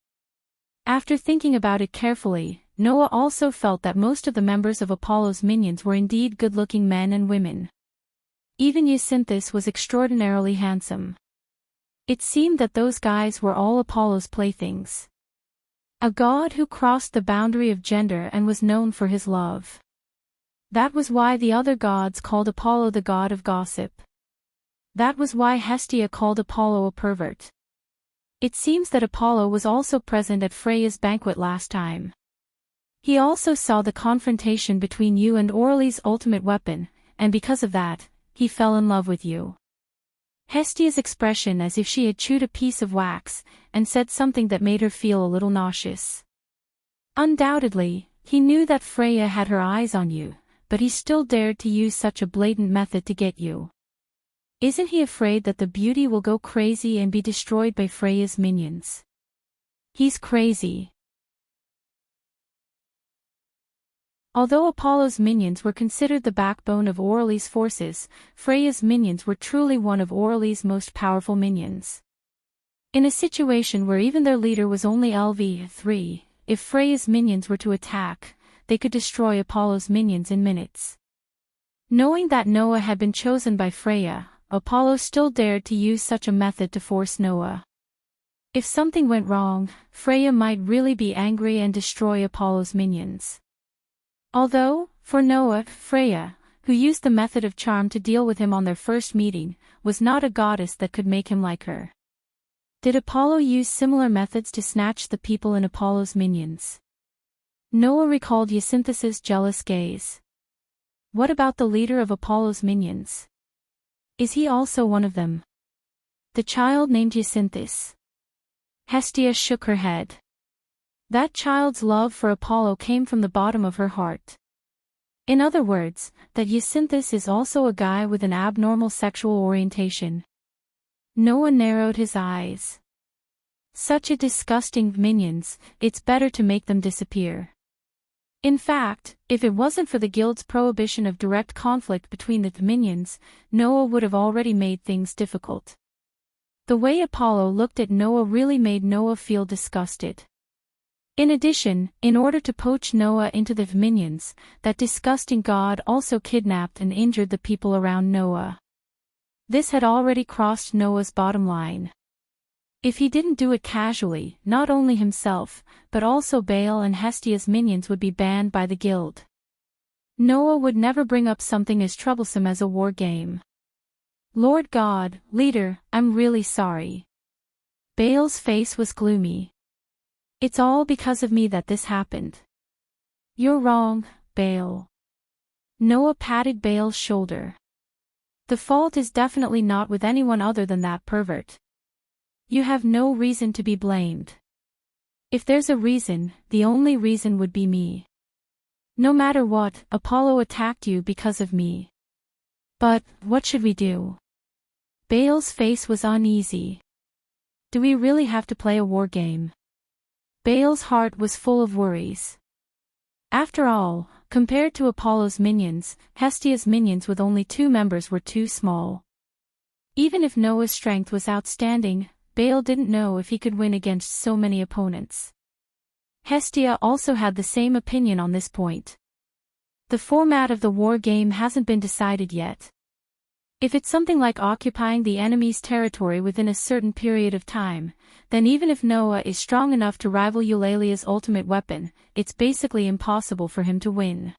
After thinking about it carefully, Noah also felt that most of the members of Apollo's minions were indeed good-looking men and women. Even Jacinthus was extraordinarily handsome. It seemed that those guys were all Apollo's playthings. A god who crossed the boundary of gender and was known for his love. That was why the other gods called Apollo the god of gossip. That was why Hestia called Apollo a pervert. It seems that Apollo was also present at Freya's banquet last time. He also saw the confrontation between you and Orly's ultimate weapon, and because of that, he fell in love with you. Hestia's expression as if she had chewed a piece of wax, and said something that made her feel a little nauseous. Undoubtedly, he knew that Freya had her eyes on you, but he still dared to use such a blatant method to get you. Isn't he afraid that the beauty will go crazy and be destroyed by Freya's minions? He's crazy. Although Apollo's minions were considered the backbone of Orly's forces, Freya's minions were truly one of Orly's most powerful minions. In a situation where even their leader was only LV3, if Freya's minions were to attack, they could destroy Apollo's minions in minutes. Knowing that Noah had been chosen by Freya, Apollo still dared to use such a method to force Noah. If something went wrong, Freya might really be angry and destroy Apollo's minions. Although, for Noah, Freya, who used the method of charm to deal with him on their first meeting, was not a goddess that could make him like her. Did Apollo use similar methods to snatch the people in Apollo's minions? Noah recalled Jacinthus's jealous gaze. What about the leader of Apollo's minions? Is he also one of them? The child named Jacinthus. Hestia shook her head. That child's love for Apollo came from the bottom of her heart. In other words, that Jacinthus is also a guy with an abnormal sexual orientation. Noah narrowed his eyes. Such a disgusting minions, it's better to make them disappear. In fact, if it wasn't for the guild's prohibition of direct conflict between the minions, Noah would have already made things difficult. The way Apollo looked at Noah really made Noah feel disgusted. In addition, in order to poach Noah into the minions, that disgusting god also kidnapped and injured the people around Noah. This had already crossed Noah's bottom line. If he didn't do it casually, not only himself, but also Baal and Hestia's minions would be banned by the guild. Noah would never bring up something as troublesome as a war game. Lord God, leader, I'm really sorry. Baal's face was gloomy. It's all because of me that this happened. You're wrong, Baal. Noah patted Baal's shoulder. The fault is definitely not with anyone other than that pervert. You have no reason to be blamed. If there's a reason, the only reason would be me. No matter what, Apollo attacked you because of me. But, what should we do? Baal's face was uneasy. Do we really have to play a war game? Baal's heart was full of worries. After all, compared to Apollo's minions, Hestia's minions with only 2 members were too small. Even if Noah's strength was outstanding, Baal didn't know if he could win against so many opponents. Hestia also had the same opinion on this point. The format of the war game hasn't been decided yet. If it's something like occupying the enemy's territory within a certain period of time, then even if Noah is strong enough to rival Eulalia's ultimate weapon, it's basically impossible for him to win.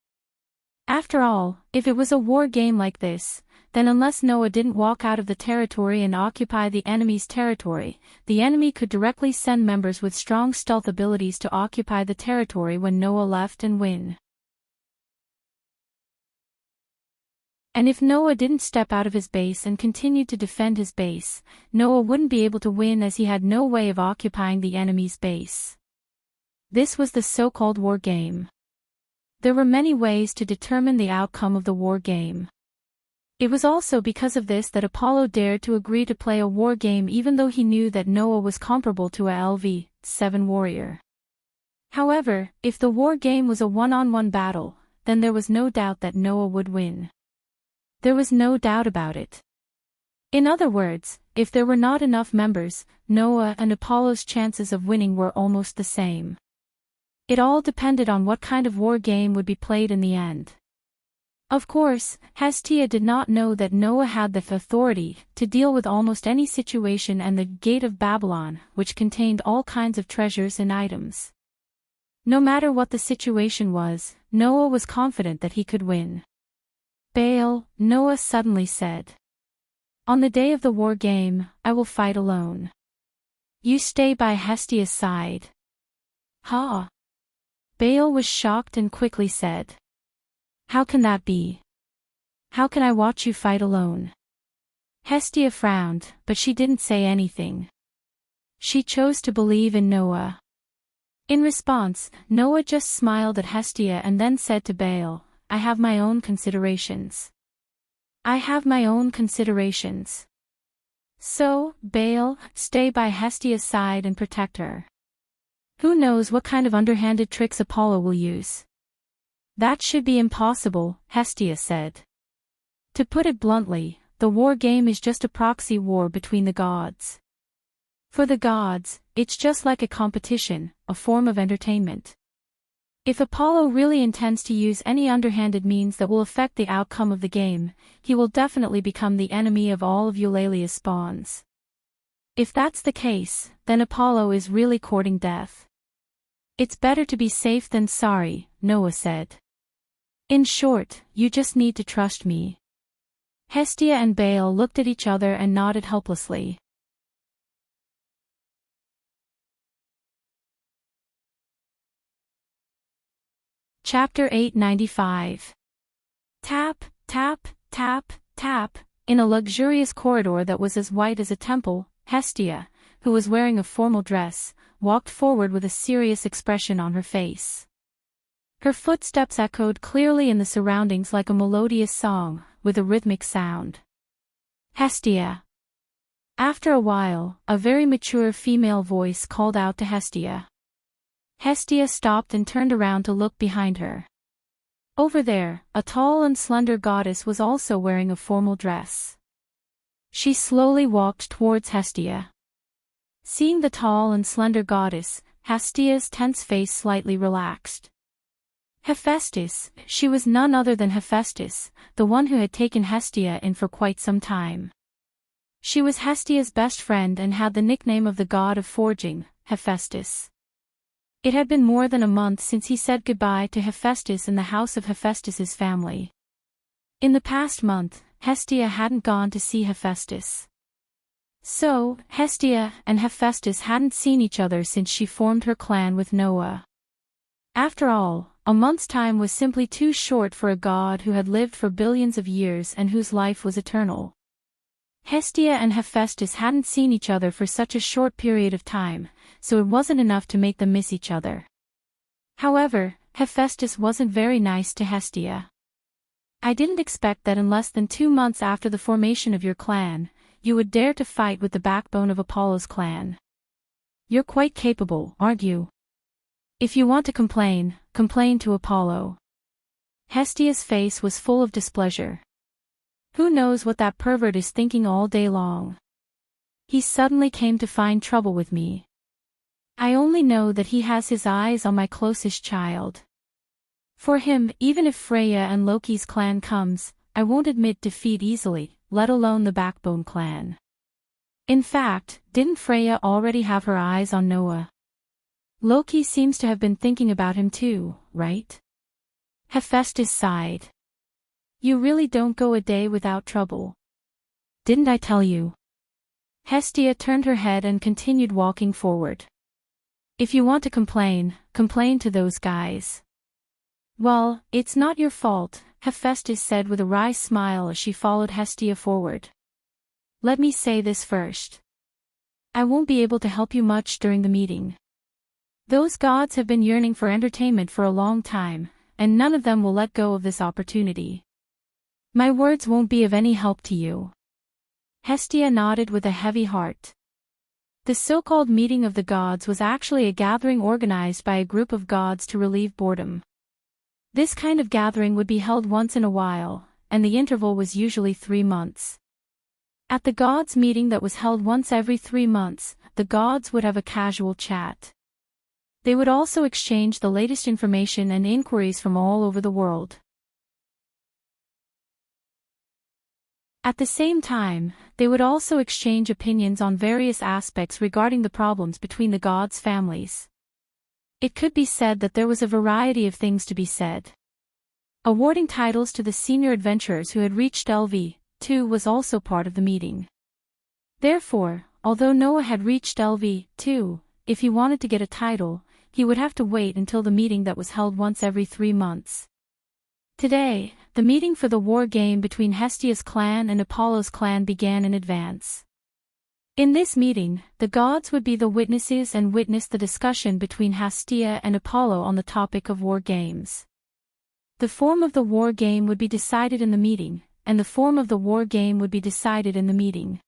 After all, if it was a war game like this, then unless Noah didn't walk out of the territory and occupy the enemy's territory, the enemy could directly send members with strong stealth abilities to occupy the territory when Noah left and win. And if Noah didn't step out of his base and continued to defend his base, Noah wouldn't be able to win as he had no way of occupying the enemy's base. This was the so-called war game. There were many ways to determine the outcome of the war game. It was also because of this that Apollo dared to agree to play a war game even though he knew that Noah was comparable to a LV-7 warrior. However, if the war game was a one-on-one battle, then there was no doubt that Noah would win. There was no doubt about it. In other words, if there were not enough members, Noah and Apollo's chances of winning were almost the same. It all depended on what kind of war game would be played in the end. Of course, Hestia did not know that Noah had the authority to deal with almost any situation and the Gate of Babylon, which contained all kinds of treasures and items. No matter what the situation was, Noah was confident that he could win. Baal, Noah suddenly said. On the day of the war game, I will fight alone. You stay by Hestia's side. Ha! Baal was shocked and quickly said. How can that be? How can I watch you fight alone? Hestia frowned, but she didn't say anything. She chose to believe in Noah. In response, Noah just smiled at Hestia and then said to Baal, I have my own considerations. I have my own considerations. So, Baal, stay by Hestia's side and protect her. Who knows what kind of underhanded tricks Apollo will use? That should be impossible, Hestia said. To put it bluntly, the war game is just a proxy war between the gods. For the gods, it's just like a competition, a form of entertainment. If Apollo really intends to use any underhanded means that will affect the outcome of the game, he will definitely become the enemy of all of Eulalia's spawns. If that's the case, then Apollo is really courting death. It's better to be safe than sorry, Noah said. In short, you just need to trust me. Hestia and Baal looked at each other and nodded helplessly. Chapter 895. Tap, tap, tap, tap. In a luxurious corridor that was as white as a temple, Hestia, who was wearing a formal dress, walked forward with a serious expression on her face. Her footsteps echoed clearly in the surroundings like a melodious song, with a rhythmic sound. Hestia. After a while, a very mature female voice called out to Hestia. Hestia stopped and turned around to look behind her. Over there, a tall and slender goddess was also wearing a formal dress. She slowly walked towards Hestia. Seeing the tall and slender goddess, Hestia's tense face slightly relaxed. Hephaestus, she was none other than Hephaestus, the one who had taken Hestia in for quite some time. She was Hestia's best friend and had the nickname of the god of forging, Hephaestus. It had been more than a month since he said goodbye to Hephaestus in the house of Hephaestus's family. In the past month, Hestia hadn't gone to see Hephaestus. So, Hestia and Hephaestus hadn't seen each other since she formed her clan with Noah. After all, a month's time was simply too short for a god who had lived for billions of years and whose life was eternal. Hestia and Hephaestus hadn't seen each other for such a short period of time, so it wasn't enough to make them miss each other. However, Hephaestus wasn't very nice to Hestia. I didn't expect that in less than 2 months after the formation of your clan, you would dare to fight with the backbone of Apollo's clan. You're quite capable, aren't you? If you want to complain, complain to Apollo. Hestia's face was full of displeasure. Who knows what that pervert is thinking all day long? He suddenly came to find trouble with me. I only know that he has his eyes on my closest child. For him, even if Freya and Loki's clan comes, I won't admit defeat easily, let alone the Backbone clan. In fact, didn't Freya already have her eyes on Noah? Loki seems to have been thinking about him too, right? Hephaestus sighed. You really don't go a day without trouble. Didn't I tell you? Hestia turned her head and continued walking forward. If you want to complain, complain to those guys. Well, it's not your fault, Hephaestus said with a wry smile as she followed Hestia forward. Let me say this first. I won't be able to help you much during the meeting. Those gods have been yearning for entertainment for a long time, and none of them will let go of this opportunity. My words won't be of any help to you. Hestia nodded with a heavy heart. The so-called meeting of the gods was actually a gathering organized by a group of gods to relieve boredom. This kind of gathering would be held once in a while, and the interval was usually 3 months. At the gods' meeting that was held once every 3 months, the gods would have a casual chat. They would also exchange the latest information and inquiries from all over the world. At the same time, they would also exchange opinions on various aspects regarding the problems between the gods' families. It could be said that there was a variety of things to be said. Awarding titles to the senior adventurers who had reached LV2 was also part of the meeting. Therefore, although Noah had reached LV2, if he wanted to get a title, he would have to wait until the meeting that was held once every 3 months. Today, the meeting for the war game between Hestia's clan and Apollo's clan began in advance. In this meeting, the gods would be the witnesses and witness the discussion between Hestia and Apollo on the topic of war games. The form of the war game would be decided in the meeting, and the form of the war game would be decided in the meeting.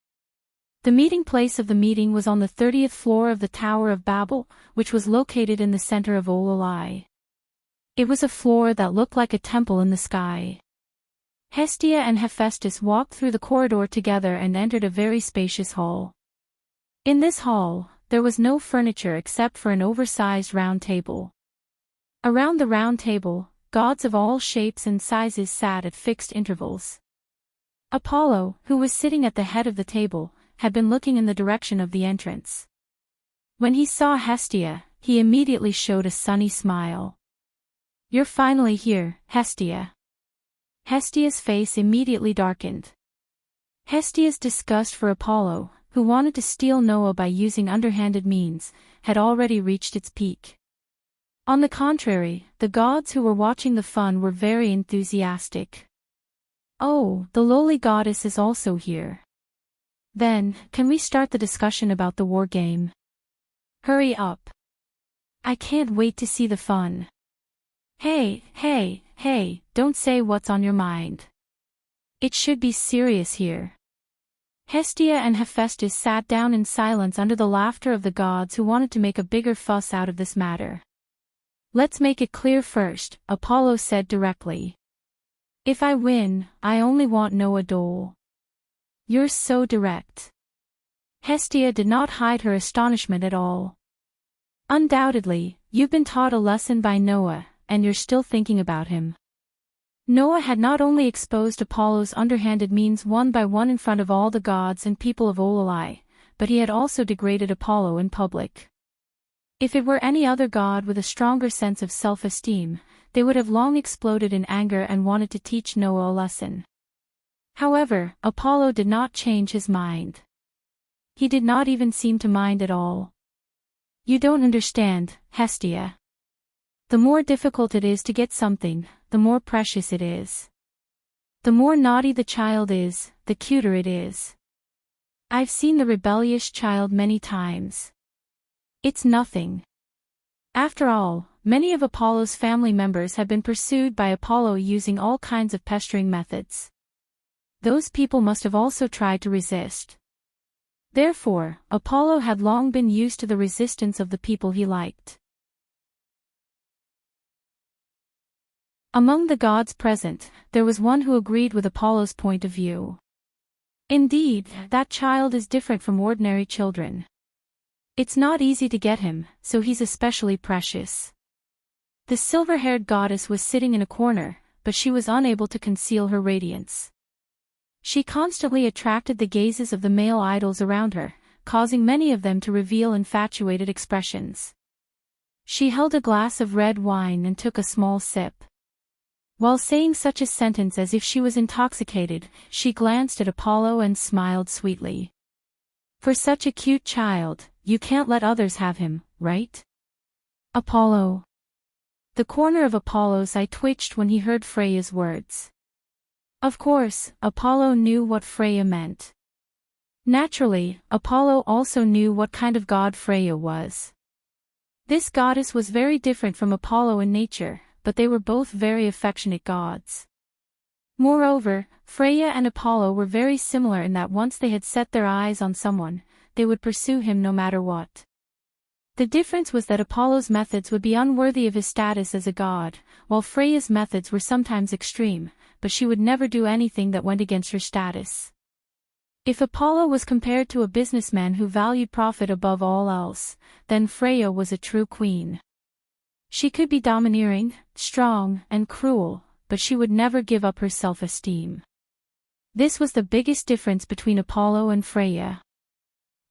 The meeting place of the meeting was on the 30th floor of the Tower of Babel, which was located in the center of Ololai. It was a floor that looked like a temple in the sky. Hestia and Hephaestus walked through the corridor together and entered a very spacious hall. In this hall, there was no furniture except for an oversized round table. Around the round table, gods of all shapes and sizes sat at fixed intervals. Apollo, who was sitting at the head of the table, had been looking in the direction of the entrance. When he saw Hestia, he immediately showed a sunny smile. You're finally here, Hestia. Hestia's face immediately darkened. Hestia's disgust for Apollo, who wanted to steal Noah by using underhanded means, had already reached its peak. On the contrary, the gods who were watching the fun were very enthusiastic. Oh, the lowly goddess is also here. Then, can we start the discussion about the war game? Hurry up. I can't wait to see the fun. Hey, don't say what's on your mind. It should be serious here. Hestia and Hephaestus sat down in silence under the laughter of the gods who wanted to make a bigger fuss out of this matter. Let's make it clear first, Apollo said directly. If I win, I only want Noah Dole. You're so direct. Hestia did not hide her astonishment at all. Undoubtedly, you've been taught a lesson by Noah, and you're still thinking about him. Noah had not only exposed Apollo's underhanded means one by one in front of all the gods and people of Ololai, but he had also degraded Apollo in public. If it were any other god with a stronger sense of self-esteem, they would have long exploded in anger and wanted to teach Noah a lesson. However, Apollo did not change his mind. He did not even seem to mind at all. You don't understand, Hestia. The more difficult it is to get something, the more precious it is. The more naughty the child is, the cuter it is. I've seen the rebellious child many times. It's nothing. After all, many of Apollo's family members have been pursued by Apollo using all kinds of pestering methods. Those people must have also tried to resist, Therefore, Apollo had long been used to the resistance of the people he liked. Among the gods present, there was one who agreed with Apollo's point of view. Indeed, that child is different from ordinary children. It's not easy to get him, so he's especially precious. The silver-haired goddess was sitting in a corner, but she was unable to conceal her radiance. She constantly attracted the gazes of the male idols around her, causing many of them to reveal infatuated expressions. She held a glass of red wine and took a small sip. While saying such a sentence as if she was intoxicated, she glanced at Apollo and smiled sweetly. For such a cute child, you can't let others have him, right? Apollo. The corner of Apollo's eye twitched when he heard Freya's words. Of course, Apollo knew what Freya meant. Naturally, Apollo also knew what kind of god Freya was. This goddess was very different from Apollo in nature, but they were both very affectionate gods. Moreover, Freya and Apollo were very similar in that once they had set their eyes on someone, they would pursue him no matter what. The difference was that Apollo's methods would be unworthy of his status as a god, while Freya's methods were sometimes extreme, but she would never do anything that went against her status. If Apollo was compared to a businessman who valued profit above all else, then Freya was a true queen. She could be domineering, strong, and cruel, but she would never give up her self-esteem. This was the biggest difference between Apollo and Freya.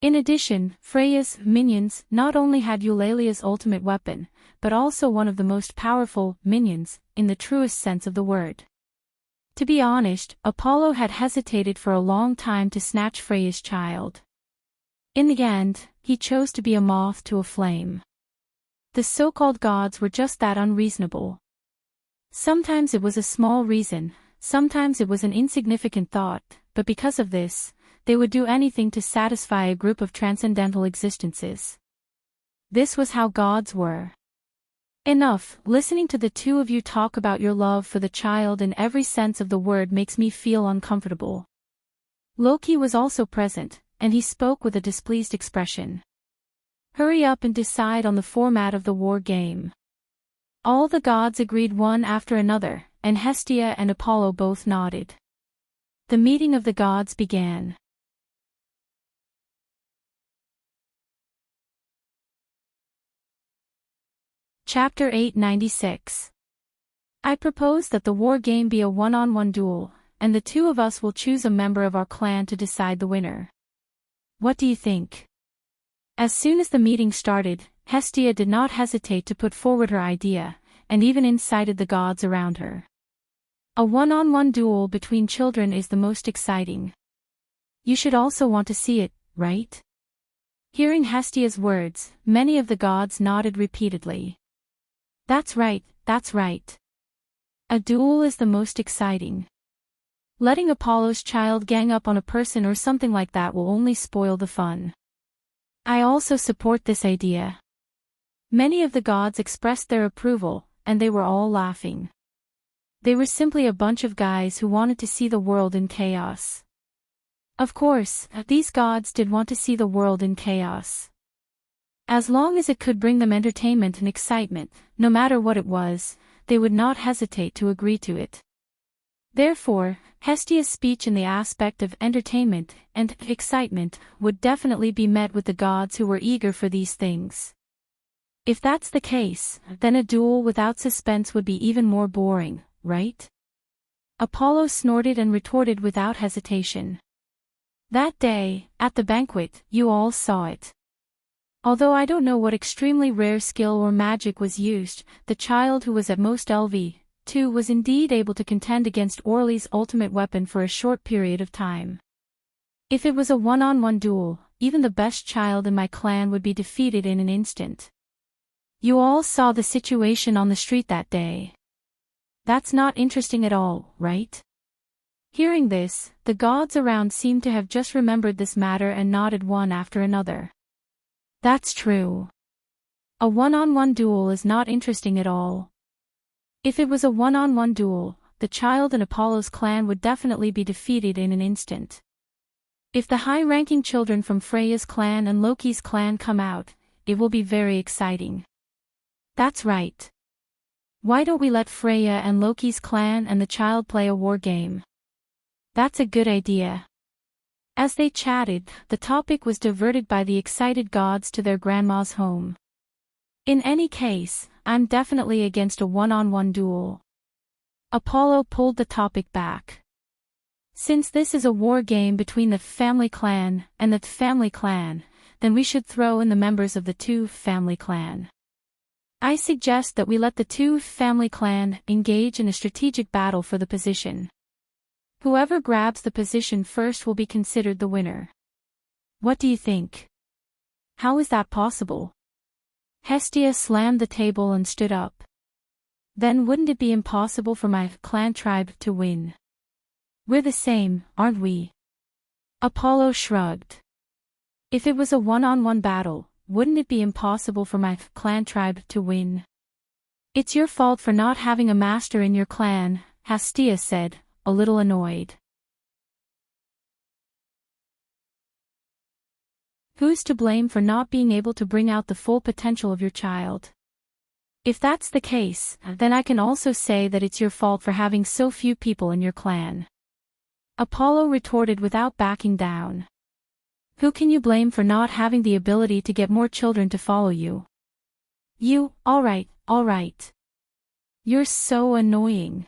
In addition, Freya's minions not only had Eulalia's ultimate weapon, but also one of the most powerful minions, in the truest sense of the word. To be honest, Apollo had hesitated for a long time to snatch Freya's child. In the end, he chose to be a moth to a flame. The so-called gods were just that unreasonable. Sometimes it was a small reason, sometimes it was an insignificant thought, but because of this, they would do anything to satisfy a group of transcendental existences. This was how gods were. Enough, listening to the two of you talk about your love for the child in every sense of the word makes me feel uncomfortable. Loki was also present, and he spoke with a displeased expression. Hurry up and decide on the format of the war game. All the gods agreed one after another, and Hestia and Apollo both nodded. The meeting of the gods began. Chapter 896. I propose that the war game be a one-on-one duel, and the two of us will choose a member of our clan to decide the winner. What do you think? As soon as the meeting started, Hestia did not hesitate to put forward her idea, and even incited the gods around her. A one-on-one duel between children is the most exciting. You should also want to see it, right? Hearing Hestia's words, many of the gods nodded repeatedly. That's right, that's right. A duel is the most exciting. Letting Apollo's child gang up on a person or something like that will only spoil the fun. I also support this idea. Many of the gods expressed their approval, and they were all laughing. They were simply a bunch of guys who wanted to see the world in chaos. Of course, these gods did want to see the world in chaos. As long as it could bring them entertainment and excitement, no matter what it was, they would not hesitate to agree to it. Therefore, Hestia's speech in the aspect of entertainment and excitement would definitely be met with the gods who were eager for these things. If that's the case, then a duel without suspense would be even more boring, right? Apollo snorted and retorted without hesitation. That day, at the banquet, you all saw it. Although I don't know what extremely rare skill or magic was used, the child who was at most LV2 was indeed able to contend against Orly's ultimate weapon for a short period of time. If it was a one-on-one duel, even the best child in my clan would be defeated in an instant. You all saw the situation on the street that day. That's not interesting at all, right? Hearing this, the gods around seemed to have just remembered this matter and nodded one after another. That's true. A one-on-one duel is not interesting at all. If it was a one-on-one duel, the child in Apollo's clan would definitely be defeated in an instant. If the high-ranking children from Freya's clan and Loki's clan come out, it will be very exciting. That's right. Why don't we let Freya and Loki's clan and the child play a war game? That's a good idea. As they chatted, the topic was diverted by the excited gods to their grandma's home. In any case, I'm definitely against a one-on-one duel. Apollo pulled the topic back. Since this is a war game between the family clan and the family clan, then we should throw in the members of the two family clan. I suggest that we let the two family clan engage in a strategic battle for the position. Whoever grabs the position first will be considered the winner. What do you think? How is that possible? Hestia slammed the table and stood up. Then wouldn't it be impossible for my clan tribe to win? We're the same, aren't we? Apollo shrugged. If it was a one-on-one battle, wouldn't it be impossible for my clan tribe to win? It's your fault for not having a master in your clan, Hestia said, a little annoyed. Who's to blame for not being able to bring out the full potential of your child? If that's the case, then I can also say that it's your fault for having so few people in your clan. Apollo retorted without backing down. Who can you blame for not having the ability to get more children to follow you? You, all right. You're so annoying.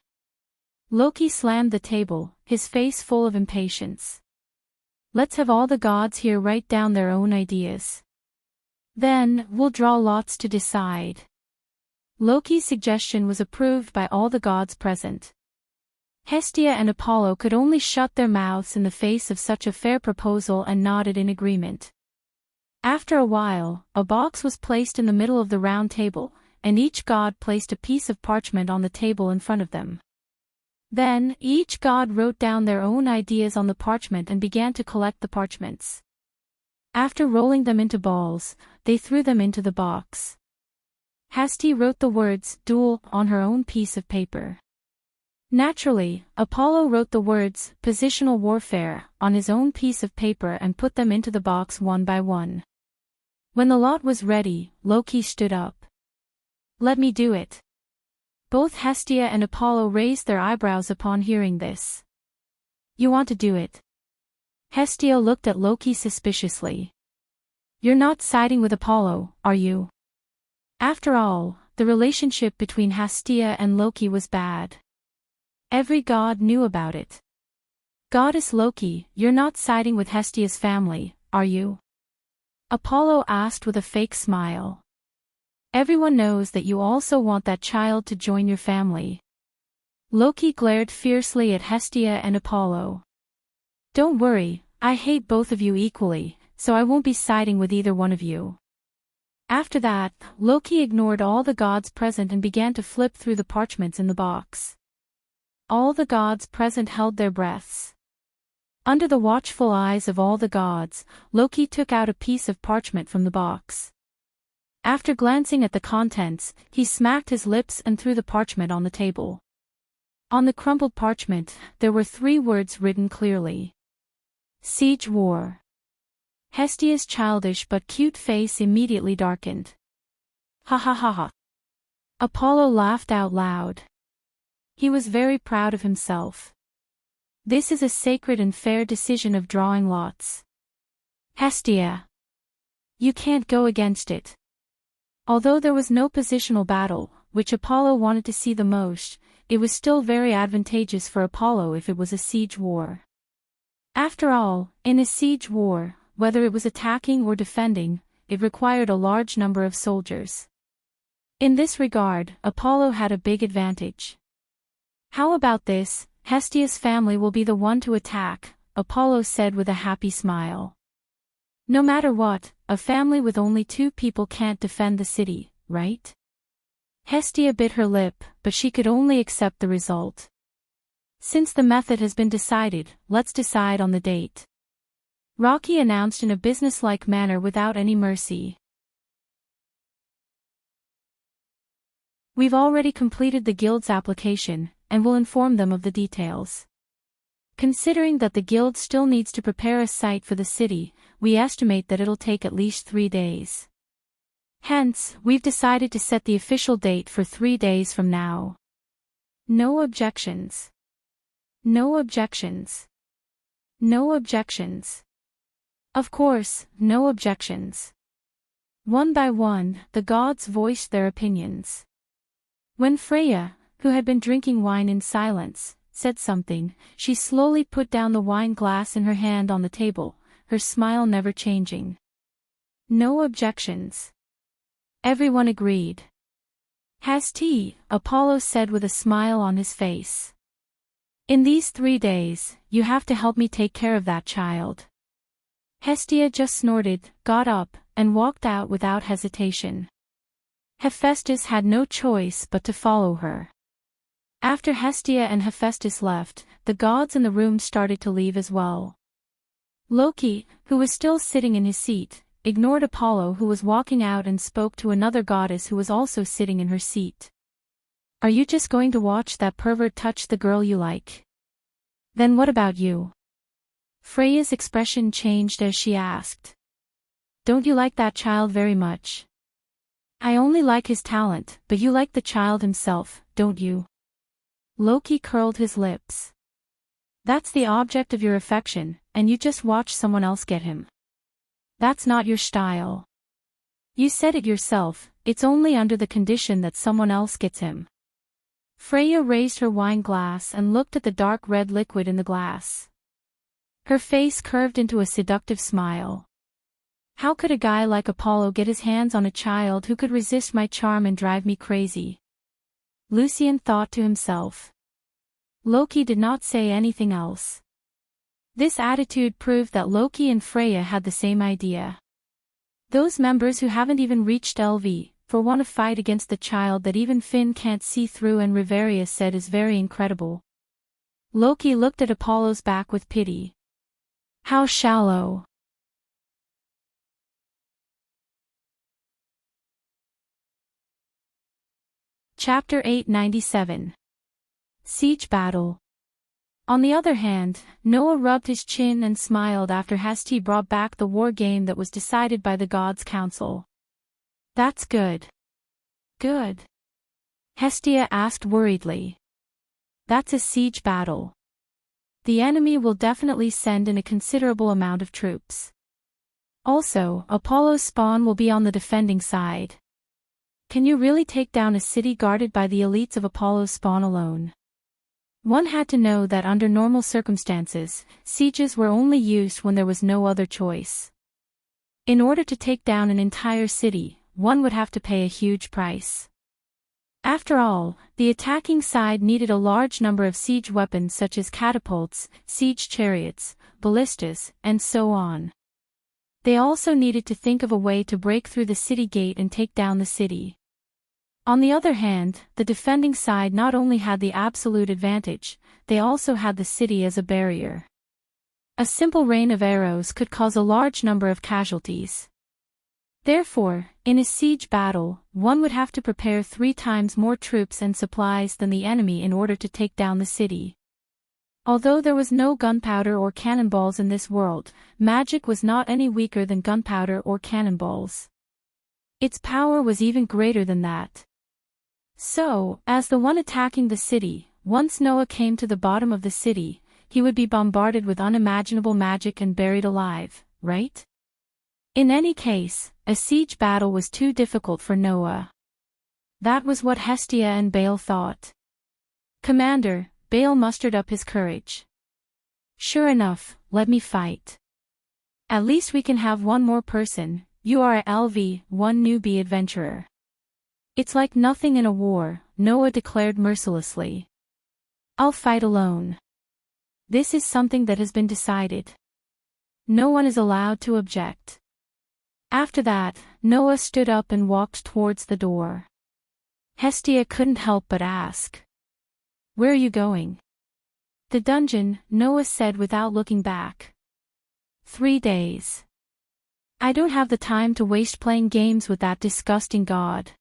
Loki slammed the table, his face full of impatience. Let's have all the gods here write down their own ideas. Then, we'll draw lots to decide. Loki's suggestion was approved by all the gods present. Hestia and Apollo could only shut their mouths in the face of such a fair proposal and nodded in agreement. After a while, a box was placed in the middle of the round table, and each god placed a piece of parchment on the table in front of them. Then, each god wrote down their own ideas on the parchment and began to collect the parchments. After rolling them into balls, they threw them into the box. Hestia wrote the words, duel, on her own piece of paper. Naturally, Apollo wrote the words, positional warfare, on his own piece of paper and put them into the box one by one. When the lot was ready, Loki stood up. Let me do it. Both Hestia and Apollo raised their eyebrows upon hearing this. You want to do it? Hestia looked at Loki suspiciously. You're not siding with Apollo, are you? After all, the relationship between Hestia and Loki was bad. Every god knew about it. Goddess Loki, you're not siding with Hestia's family, are you? Apollo asked with a fake smile. Everyone knows that you also want that child to join your family. Loki glared fiercely at Hestia and Apollo. Don't worry, I hate both of you equally, so I won't be siding with either one of you. After that, Loki ignored all the gods present and began to flip through the parchments in the box. All the gods present held their breaths. Under the watchful eyes of all the gods, Loki took out a piece of parchment from the box. After glancing at the contents, he smacked his lips and threw the parchment on the table. On the crumpled parchment, there were 3 words written clearly. Siege War. Hestia's childish but cute face immediately darkened. Ha ha ha ha. Apollo laughed out loud. He was very proud of himself. This is a sacred and fair decision of drawing lots. Hestia. You can't go against it. Although there was no positional battle, which Apollo wanted to see the most, it was still very advantageous for Apollo if it was a siege war. After all, in a siege war, whether it was attacking or defending, it required a large number of soldiers. In this regard, Apollo had a big advantage. How about this? Hestia's family will be the one to attack, Apollo said with a happy smile. No matter what, a family with only 2 people can't defend the city, right? Hestia bit her lip, but she could only accept the result. Since the method has been decided, let's decide on the date. Rocky announced in a businesslike manner without any mercy. We've already completed the guild's application, and will inform them of the details. Considering that the guild still needs to prepare a site for the city, we estimate that it'll take at least 3 days. Hence, we've decided to set the official date for 3 days from now. No objections. No objections. No objections. Of course, no objections. One by one, the gods voiced their opinions. When Freya, who had been drinking wine in silence, said something, she slowly put down the wine glass in her hand on the table, her smile never changing. No objections. Everyone agreed. Hestia, Apollo said with a smile on his face. In these 3 days, you have to help me take care of that child. Hestia just snorted, got up, and walked out without hesitation. Hephaestus had no choice but to follow her. After Hestia and Hephaestus left, the gods in the room started to leave as well. Loki, who was still sitting in his seat, ignored Apollo who was walking out and spoke to another goddess who was also sitting in her seat. Are you just going to watch that pervert touch the girl you like? Then what about you? Freya's expression changed as she asked. Don't you like that child very much? I only like his talent, but you like the child himself, don't you? Loki curled his lips. That's the object of your affection, and you just watch someone else get him. That's not your style. You said it yourself, it's only under the condition that someone else gets him. Freya raised her wine glass and looked at the dark red liquid in the glass. Her face curved into a seductive smile. How could a guy like Apollo get his hands on a child who could resist my charm and drive me crazy? Lucian thought to himself. Loki did not say anything else. This attitude proved that Loki and Freya had the same idea. Those members who haven't even reached LV, for want to fight against the child that even Finn can't see through, and Riveria said is very incredible. Loki looked at Apollo's back with pity. How shallow. Chapter 897. Siege Battle. On the other hand, Noah rubbed his chin and smiled after Hestia brought back the war game that was decided by the Gods' Council. That's good. Good. Hestia asked worriedly. That's a siege battle. The enemy will definitely send in a considerable amount of troops. Also, Apollo's spawn will be on the defending side. Can you really take down a city guarded by the elites of Apollo's spawn alone? One had to know that under normal circumstances, sieges were only used when there was no other choice. In order to take down an entire city, one would have to pay a huge price. After all, the attacking side needed a large number of siege weapons such as catapults, siege chariots, ballistas, and so on. They also needed to think of a way to break through the city gate and take down the city. On the other hand, the defending side not only had the absolute advantage, they also had the city as a barrier. A simple rain of arrows could cause a large number of casualties. Therefore, in a siege battle, one would have to prepare 3 times more troops and supplies than the enemy in order to take down the city. Although there was no gunpowder or cannonballs in this world, magic was not any weaker than gunpowder or cannonballs. Its power was even greater than that. So, as the one attacking the city, once Noah came to the bottom of the city, he would be bombarded with unimaginable magic and buried alive, right? In any case, a siege battle was too difficult for Noah. That was what Hestia and Baal thought. Commander, Baal mustered up his courage. Sure enough, let me fight. At least we can have one more person, you are a LV, one newbie adventurer. It's like nothing in a war, Noah declared mercilessly. I'll fight alone. This is something that has been decided. No one is allowed to object. After that, Noah stood up and walked towards the door. Hestia couldn't help but ask. Where are you going? The dungeon, Noah said without looking back. 3 days. I don't have the time to waste playing games with that disgusting god.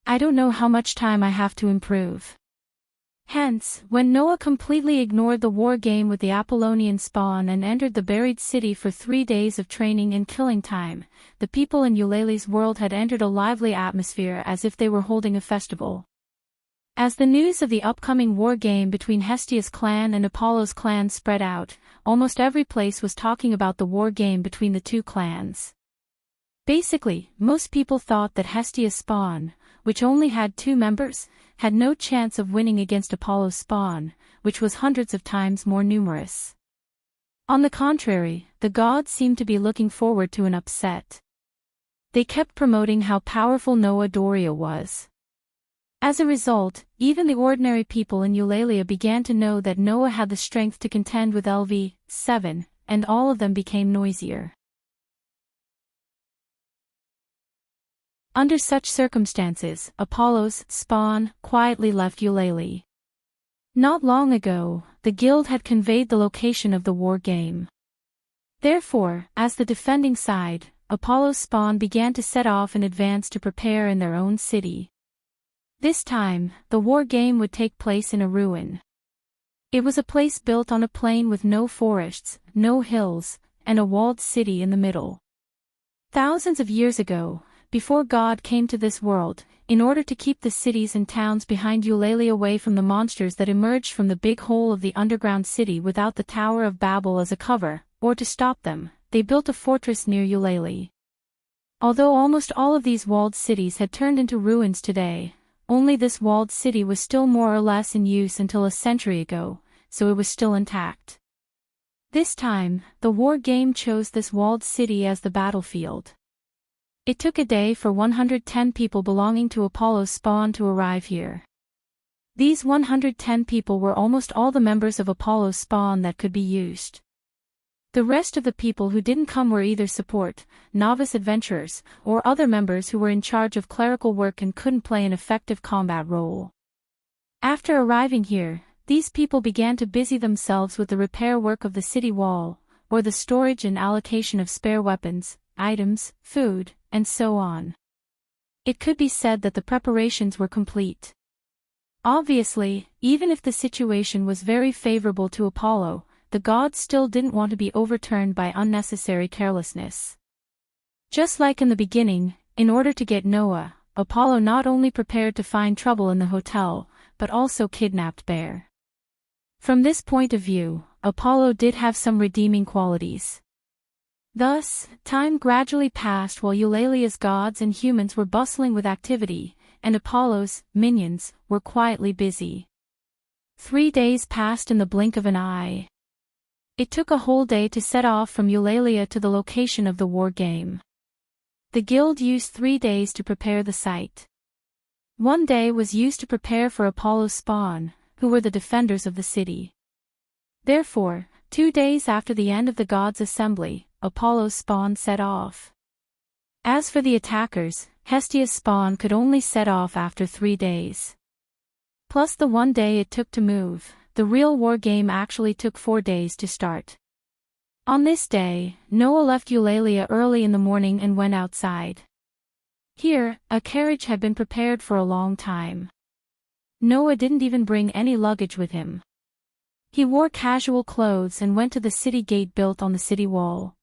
I don't know how much time I have to improve. Hence, when Noah completely ignored the war game with the Apollonian spawn and entered the buried city for 3 days of training and killing time, the people in Eulalie's world had entered a lively atmosphere as if they were holding a festival. As the news of the upcoming war game between Hestia's clan and Apollo's clan spread out, almost every place was talking about the war game between the two clans. Basically, most people thought that Hestia's spawn, which only had 2 members, had no chance of winning against Apollo's spawn, which was hundreds of times more numerous. On the contrary, the gods seemed to be looking forward to an upset. They kept promoting how powerful Noah Doria was. As a result, even the ordinary people in Eulalia began to know that Noah had the strength to contend with LV7, and all of them became noisier. Under such circumstances, Apollo's spawn quietly left Eulalie. Not long ago, the guild had conveyed the location of the war game. Therefore, as the defending side, Apollo's spawn began to set off in advance to prepare in their own city. This time, the war game would take place in a ruin. It was a place built on a plain with no forests, no hills, and a walled city in the middle. Thousands of years ago, before God came to this world, in order to keep the cities and towns behind Eulalie away from the monsters that emerged from the big hole of the underground city without the Tower of Babel as a cover, or to stop them, they built a fortress near Eulalie. Although almost all of these walled cities had turned into ruins today, only this walled city was still more or less in use until a century ago, so it was still intact. This time, the war game chose this walled city as the battlefield. It took a day for 110 people belonging to Apollo's spawn to arrive here. These 110 people were almost all the members of Apollo's spawn that could be used. The rest of the people who didn't come were either support, novice adventurers, or other members who were in charge of clerical work and couldn't play an effective combat role. After arriving here, these people began to busy themselves with the repair work of the city wall, or the storage and allocation of spare weapons, items, food, and so on. It could be said that the preparations were complete. Obviously, even if the situation was very favorable to Apollo, the gods still didn't want to be overturned by unnecessary carelessness. Just like in the beginning, in order to get Noah, Apollo not only prepared to find trouble in the hotel, but also kidnapped Bear. From this point of view, Apollo did have some redeeming qualities. Thus, time gradually passed while Eulalia's gods and humans were bustling with activity, and Apollo's minions were quietly busy. 3 days passed in the blink of an eye. It took a whole day to set off from Eulalia to the location of the war game. The guild used 3 days to prepare the site. 1 day was used to prepare for Apollo's spawn, who were the defenders of the city. Therefore, 2 days after the end of the gods' assembly, Apollo's spawn set off. As for the attackers, Hestia's spawn could only set off after 3 days. Plus the 1 day it took to move, the real war game actually took 4 days to start. On this day, Noah left Eulalia early in the morning and went outside. Here, a carriage had been prepared for a long time. Noah didn't even bring any luggage with him. He wore casual clothes and went to the city gate built on the city wall.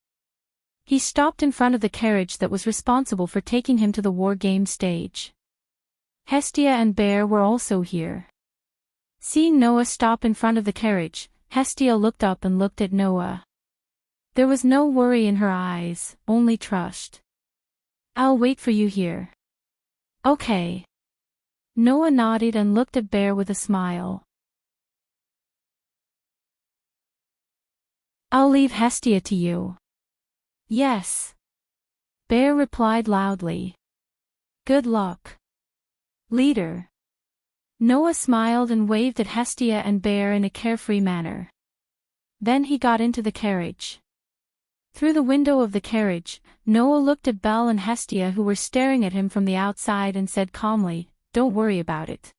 He stopped in front of the carriage that was responsible for taking him to the war game stage. Hestia and Bear were also here. Seeing Noah stop in front of the carriage, Hestia looked up and looked at Noah. There was no worry in her eyes, only trust. "I'll wait for you here." "Okay." Noah nodded and looked at Bear with a smile. "I'll leave Hestia to you." "Yes." Bear replied loudly. "Good luck, leader." Noah smiled and waved at Hestia and Bear in a carefree manner. Then he got into the carriage. Through the window of the carriage, Noah looked at Belle and Hestia who were staring at him from the outside and said calmly, "Don't worry about it.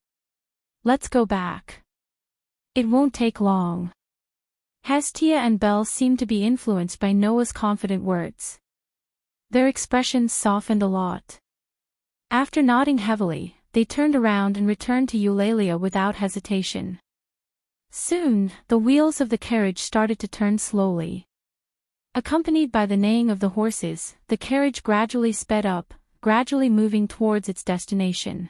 Let's go back. It won't take long." Hestia and Belle seemed to be influenced by Noah's confident words. Their expressions softened a lot. After nodding heavily, they turned around and returned to Eulalia without hesitation. Soon, the wheels of the carriage started to turn slowly. Accompanied by the neighing of the horses, the carriage gradually sped up, gradually moving towards its destination.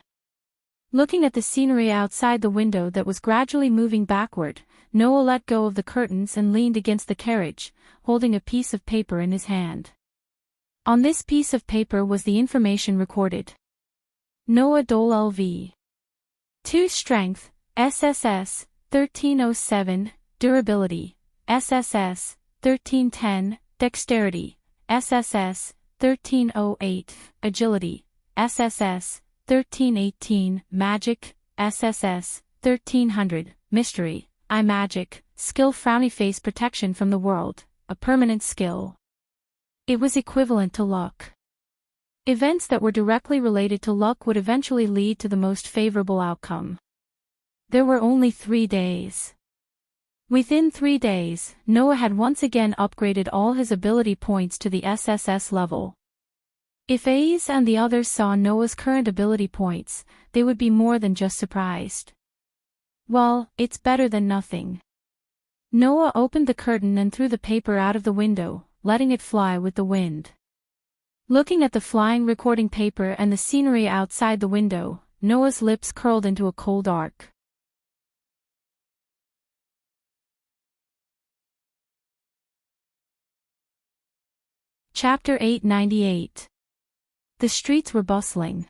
Looking at the scenery outside the window that was gradually moving backward, Noah let go of the curtains and leaned against the carriage, holding a piece of paper in his hand. On this piece of paper was the information recorded. Noah Dole LV. 2 Strength, SSS, 1307, Durability, SSS, 1310, Dexterity, SSS, 1308, Agility, SSS, 1318, Magic, SSS, 1300, Mystery, Magic, Skill Frowny Face Protection from the World, a permanent skill. It was equivalent to luck. Events that were directly related to luck would eventually lead to the most favorable outcome. There were only 3 days. Within 3 days, Noah had once again upgraded all his ability points to the SSS level. If Ace and the others saw Noah's current ability points, they would be more than just surprised. Well, it's better than nothing. Noah opened the curtain and threw the paper out of the window, letting it fly with the wind. Looking at the flying recording paper and the scenery outside the window, Noah's lips curled into a cold arc. Chapter 898. The streets were bustling.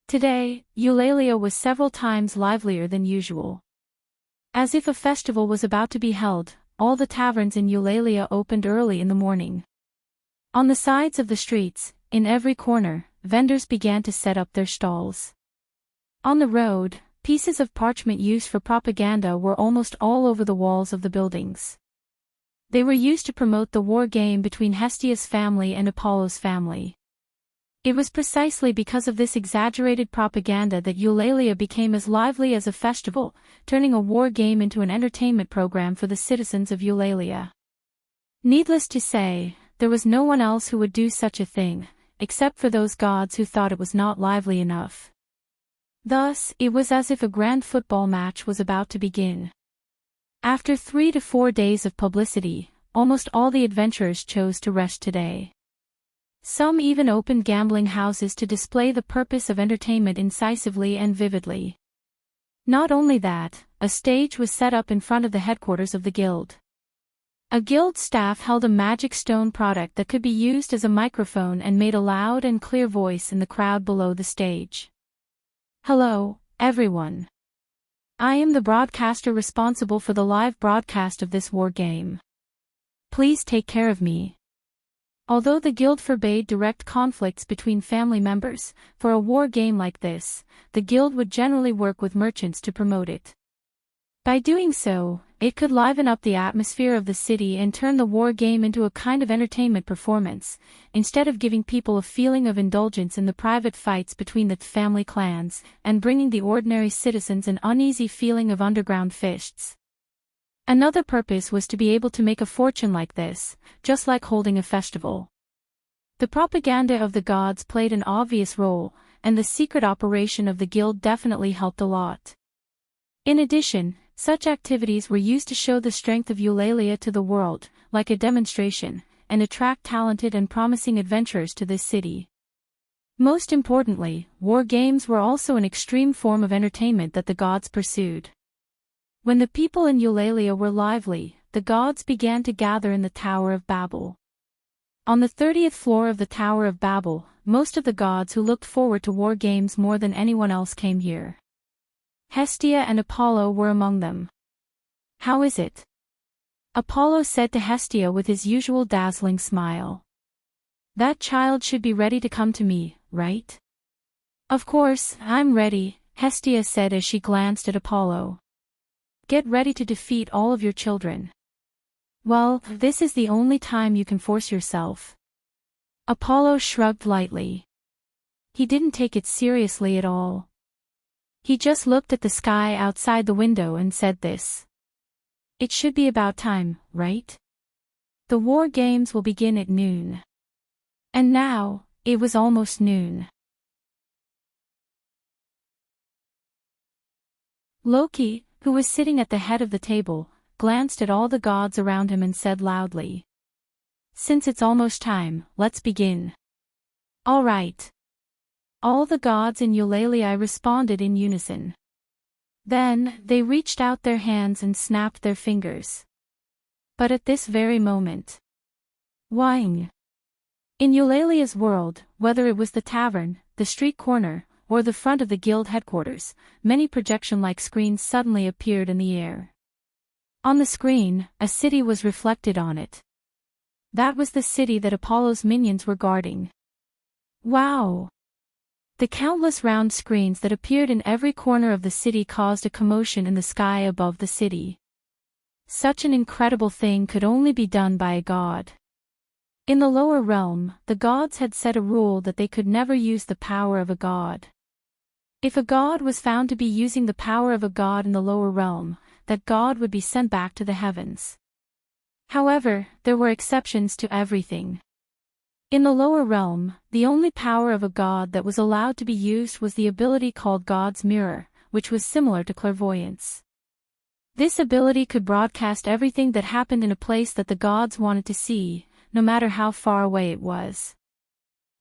Today, Eulalia was several times livelier than usual. As if a festival was about to be held, all the taverns in Eulalia opened early in the morning. On the sides of the streets, in every corner, vendors began to set up their stalls. On the road, pieces of parchment used for propaganda were almost all over the walls of the buildings. They were used to promote the war game between Hestia's family and Apollo's family. It was precisely because of this exaggerated propaganda that Eulalia became as lively as a festival, turning a war game into an entertainment program for the citizens of Eulalia. Needless to say, there was no one else who would do such a thing, except for those gods who thought it was not lively enough. Thus, it was as if a grand football match was about to begin. After 3 to 4 days of publicity, almost all the adventurers chose to rest today. Some even opened gambling houses to display the purpose of entertainment incisively and vividly. Not only that, a stage was set up in front of the headquarters of the guild. A guild staff held a magic stone product that could be used as a microphone and made a loud and clear voice in the crowd below the stage. Hello, everyone. I am the broadcaster responsible for the live broadcast of this war game. Please take care of me. Although the guild forbade direct conflicts between family members, for a war game like this, the guild would generally work with merchants to promote it. By doing so, it could liven up the atmosphere of the city and turn the war game into a kind of entertainment performance, instead of giving people a feeling of indulgence in the private fights between the family clans, and bringing the ordinary citizens an uneasy feeling of underground fists. Another purpose was to be able to make a fortune like this, just like holding a festival. The propaganda of the gods played an obvious role, and the secret operation of the guild definitely helped a lot. In addition, such activities were used to show the strength of Eulalia to the world, like a demonstration, and attract talented and promising adventurers to this city. Most importantly, war games were also an extreme form of entertainment that the gods pursued. When the people in Eulalia were lively, the gods began to gather in the Tower of Babel. On the 30th floor of the Tower of Babel, most of the gods who looked forward to war games more than anyone else came here. Hestia and Apollo were among them. How is it? Apollo said to Hestia with his usual dazzling smile. That child should be ready to come to me, right? Of course, I'm ready, Hestia said as she glanced at Apollo. Get ready to defeat all of your children. Well, this is the only time you can force yourself. Apollo shrugged lightly. He didn't take it seriously at all. He just looked at the sky outside the window and said this. It should be about time, right? The war games will begin at noon. And now, it was almost noon. Loki, who was sitting at the head of the table, glanced at all the gods around him and said loudly, "Since it's almost time, let's begin." "All right." All the gods in Eulalia responded in unison. Then, they reached out their hands and snapped their fingers. But at this very moment, Wang! In Eulalia's world, whether it was the tavern, the street corner, or the front of the guild headquarters, many projection-like screens suddenly appeared in the air. On the screen, a city was reflected on it. That was the city that Apollo's minions were guarding. Wow! The countless round screens that appeared in every corner of the city caused a commotion in the sky above the city. Such an incredible thing could only be done by a god. In the lower realm, the gods had set a rule that they could never use the power of a god. If a god was found to be using the power of a god in the lower realm, that god would be sent back to the heavens. However, there were exceptions to everything. In the lower realm, the only power of a god that was allowed to be used was the ability called God's Mirror, which was similar to clairvoyance. This ability could broadcast everything that happened in a place that the gods wanted to see, no matter how far away it was.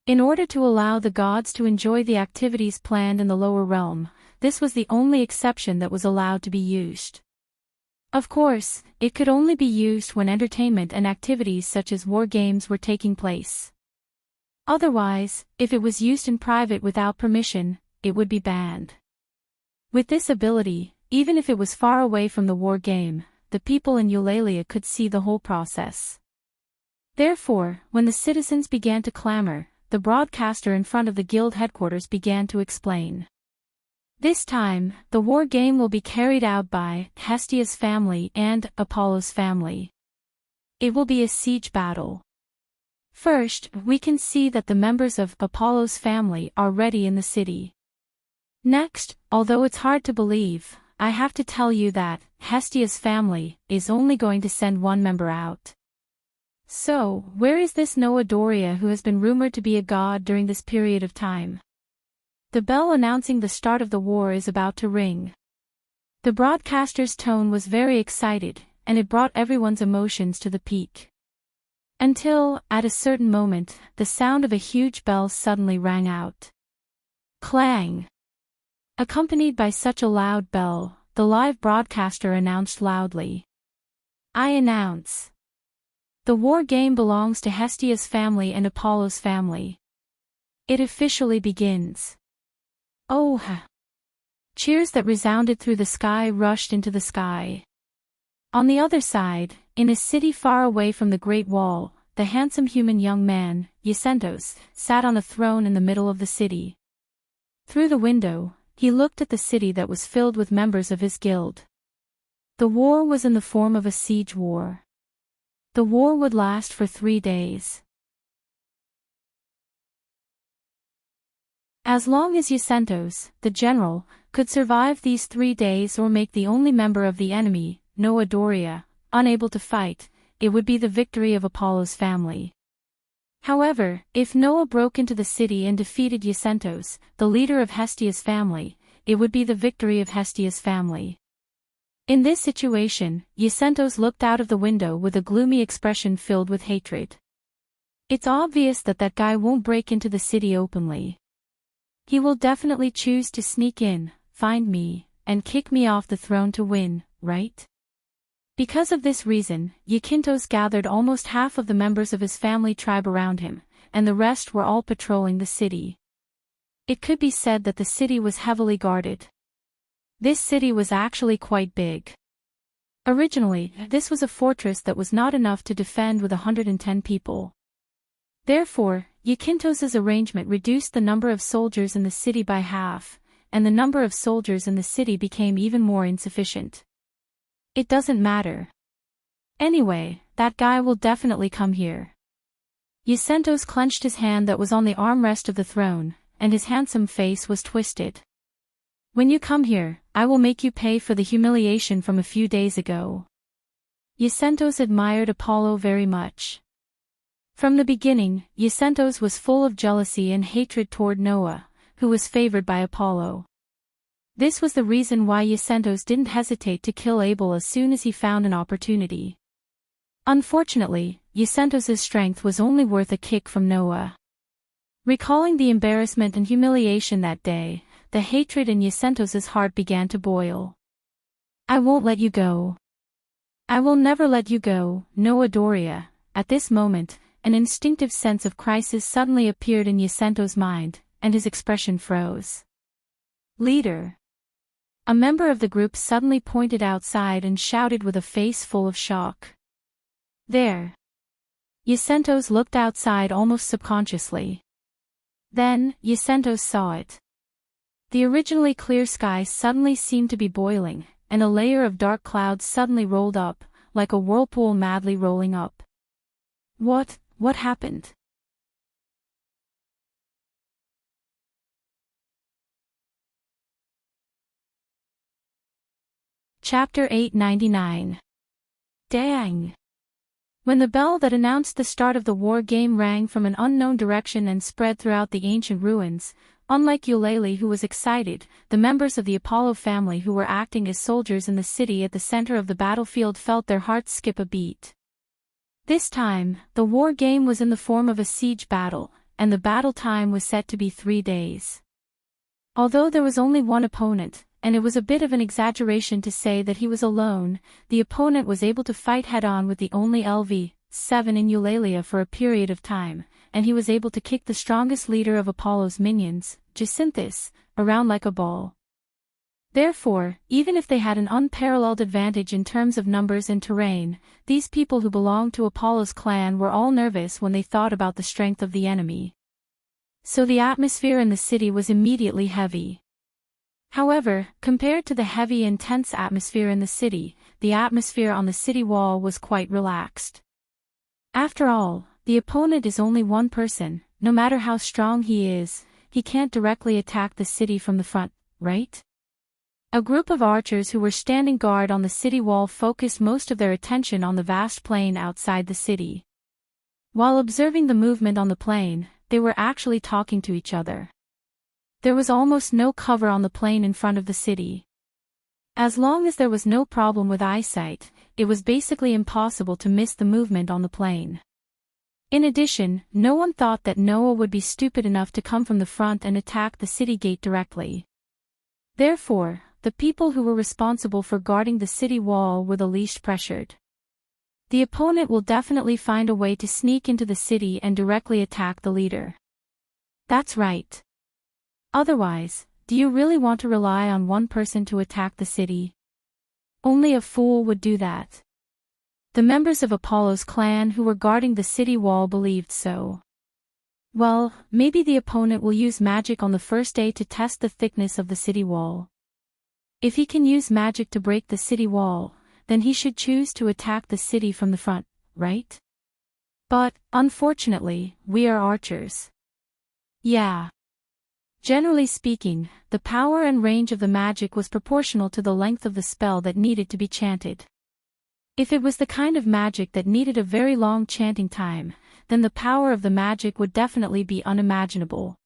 In order to allow the gods to enjoy the activities planned in the lower realm, this was the only exception that was allowed to be used. Of course, it could only be used when entertainment and activities such as war games were taking place. Otherwise, if it was used in private without permission, it would be banned. With this ability, even if it was far away from the war game, the people in Eulalia could see the whole process. Therefore, when the citizens began to clamor, the broadcaster in front of the guild headquarters began to explain. This time, the war game will be carried out by Hestia's family and Apollo's family. It will be a siege battle. First, we can see that the members of Apollo's family are ready in the city. Next, although it's hard to believe, I have to tell you that Hestia's family is only going to send one member out. So, where is this Noah Doria who has been rumored to be a god during this period of time? The bell announcing the start of the war is about to ring. The broadcaster's tone was very excited, and it brought everyone's emotions to the peak. Until, at a certain moment, the sound of a huge bell suddenly rang out. Clang! Accompanied by such a loud bell, the live broadcaster announced loudly. I announce. The war game belongs to Hestia's family and Apollo's family. It officially begins. Oh! Cheers that resounded through the sky rushed into the sky. On the other side, in a city far away from the Great Wall, the handsome human young man, Yacentos, sat on a throne in the middle of the city. Through the window, he looked at the city that was filled with members of his guild. The war was in the form of a siege war. The war would last for 3 days. As long as Yacentos, the general, could survive these 3 days or make the only member of the enemy, Noah Doria, unable to fight, it would be the victory of Apollo's family. However, if Noah broke into the city and defeated Yacentos, the leader of Hestia's family, it would be the victory of Hestia's family. In this situation, Yacentos looked out of the window with a gloomy expression filled with hatred. It's obvious that that guy won't break into the city openly. He will definitely choose to sneak in, find me, and kick me off the throne to win, right? Because of this reason, Yacintos gathered almost half of the members of his family tribe around him, and the rest were all patrolling the city. It could be said that the city was heavily guarded. This city was actually quite big. Originally, this was a fortress that was not enough to defend with 110 people. Therefore, Yacintos' arrangement reduced the number of soldiers in the city by half, and the number of soldiers in the city became even more insufficient. It doesn't matter. Anyway, that guy will definitely come here. Yacentos clenched his hand that was on the armrest of the throne, and his handsome face was twisted. When you come here, I will make you pay for the humiliation from a few days ago. Yacentos admired Apollo very much. From the beginning, Yacentos was full of jealousy and hatred toward Noah, who was favored by Apollo. This was the reason why Yacentos didn't hesitate to kill Abel as soon as he found an opportunity. Unfortunately, Yacentos's strength was only worth a kick from Noah. Recalling the embarrassment and humiliation that day, the hatred in Yacentos's heart began to boil. "I won't let you go. I will never let you go, Noah Doria." At this moment, an instinctive sense of crisis suddenly appeared in Yacentos's mind, and his expression froze. "Leader!" A member of the group suddenly pointed outside and shouted with a face full of shock. "There!" Yacentos looked outside almost subconsciously. Then, Yacentos saw it. The originally clear sky suddenly seemed to be boiling, and a layer of dark clouds suddenly rolled up, like a whirlpool madly rolling up. What happened? Chapter 899. Dang! When the bell that announced the start of the war game rang from an unknown direction and spread throughout the ancient ruins, unlike Eulalie, who was excited, the members of the Apollo family who were acting as soldiers in the city at the center of the battlefield felt their hearts skip a beat. This time, the war game was in the form of a siege battle, and the battle time was set to be 3 days. Although there was only one opponent, and it was a bit of an exaggeration to say that he was alone, the opponent was able to fight head-on with the only LV-7 in Eulalia for a period of time, and he was able to kick the strongest leader of Apollo's minions, Jacinthus, around like a ball. Therefore, even if they had an unparalleled advantage in terms of numbers and terrain, these people who belonged to Apollo's clan were all nervous when they thought about the strength of the enemy. So the atmosphere in the city was immediately heavy. However, compared to the heavy and tense atmosphere in the city, the atmosphere on the city wall was quite relaxed. After all, the opponent is only one person. No matter how strong he is, he can't directly attack the city from the front, right? A group of archers who were standing guard on the city wall focused most of their attention on the vast plain outside the city. While observing the movement on the plain, they were actually talking to each other. There was almost no cover on the plain in front of the city. As long as there was no problem with eyesight, it was basically impossible to miss the movement on the plain. In addition, no one thought that Noah would be stupid enough to come from the front and attack the city gate directly. Therefore, the people who were responsible for guarding the city wall were the least pressured. The opponent will definitely find a way to sneak into the city and directly attack the leader. That's right. Otherwise, do you really want to rely on one person to attack the city? Only a fool would do that. The members of Apollo's clan who were guarding the city wall believed so. Well, maybe the opponent will use magic on the first day to test the thickness of the city wall. If he can use magic to break the city wall, then he should choose to attack the city from the front, right? But, unfortunately, we are archers. Yeah. Generally speaking, the power and range of the magic was proportional to the length of the spell that needed to be chanted. If it was the kind of magic that needed a very long chanting time, then the power of the magic would definitely be unimaginable.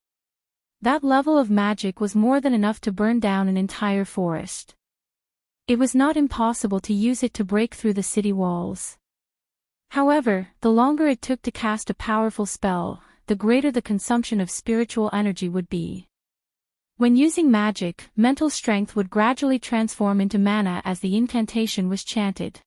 That level of magic was more than enough to burn down an entire forest. It was not impossible to use it to break through the city walls. However, the longer it took to cast a powerful spell, the greater the consumption of spiritual energy would be. When using magic, mental strength would gradually transform into mana as the incantation was chanted.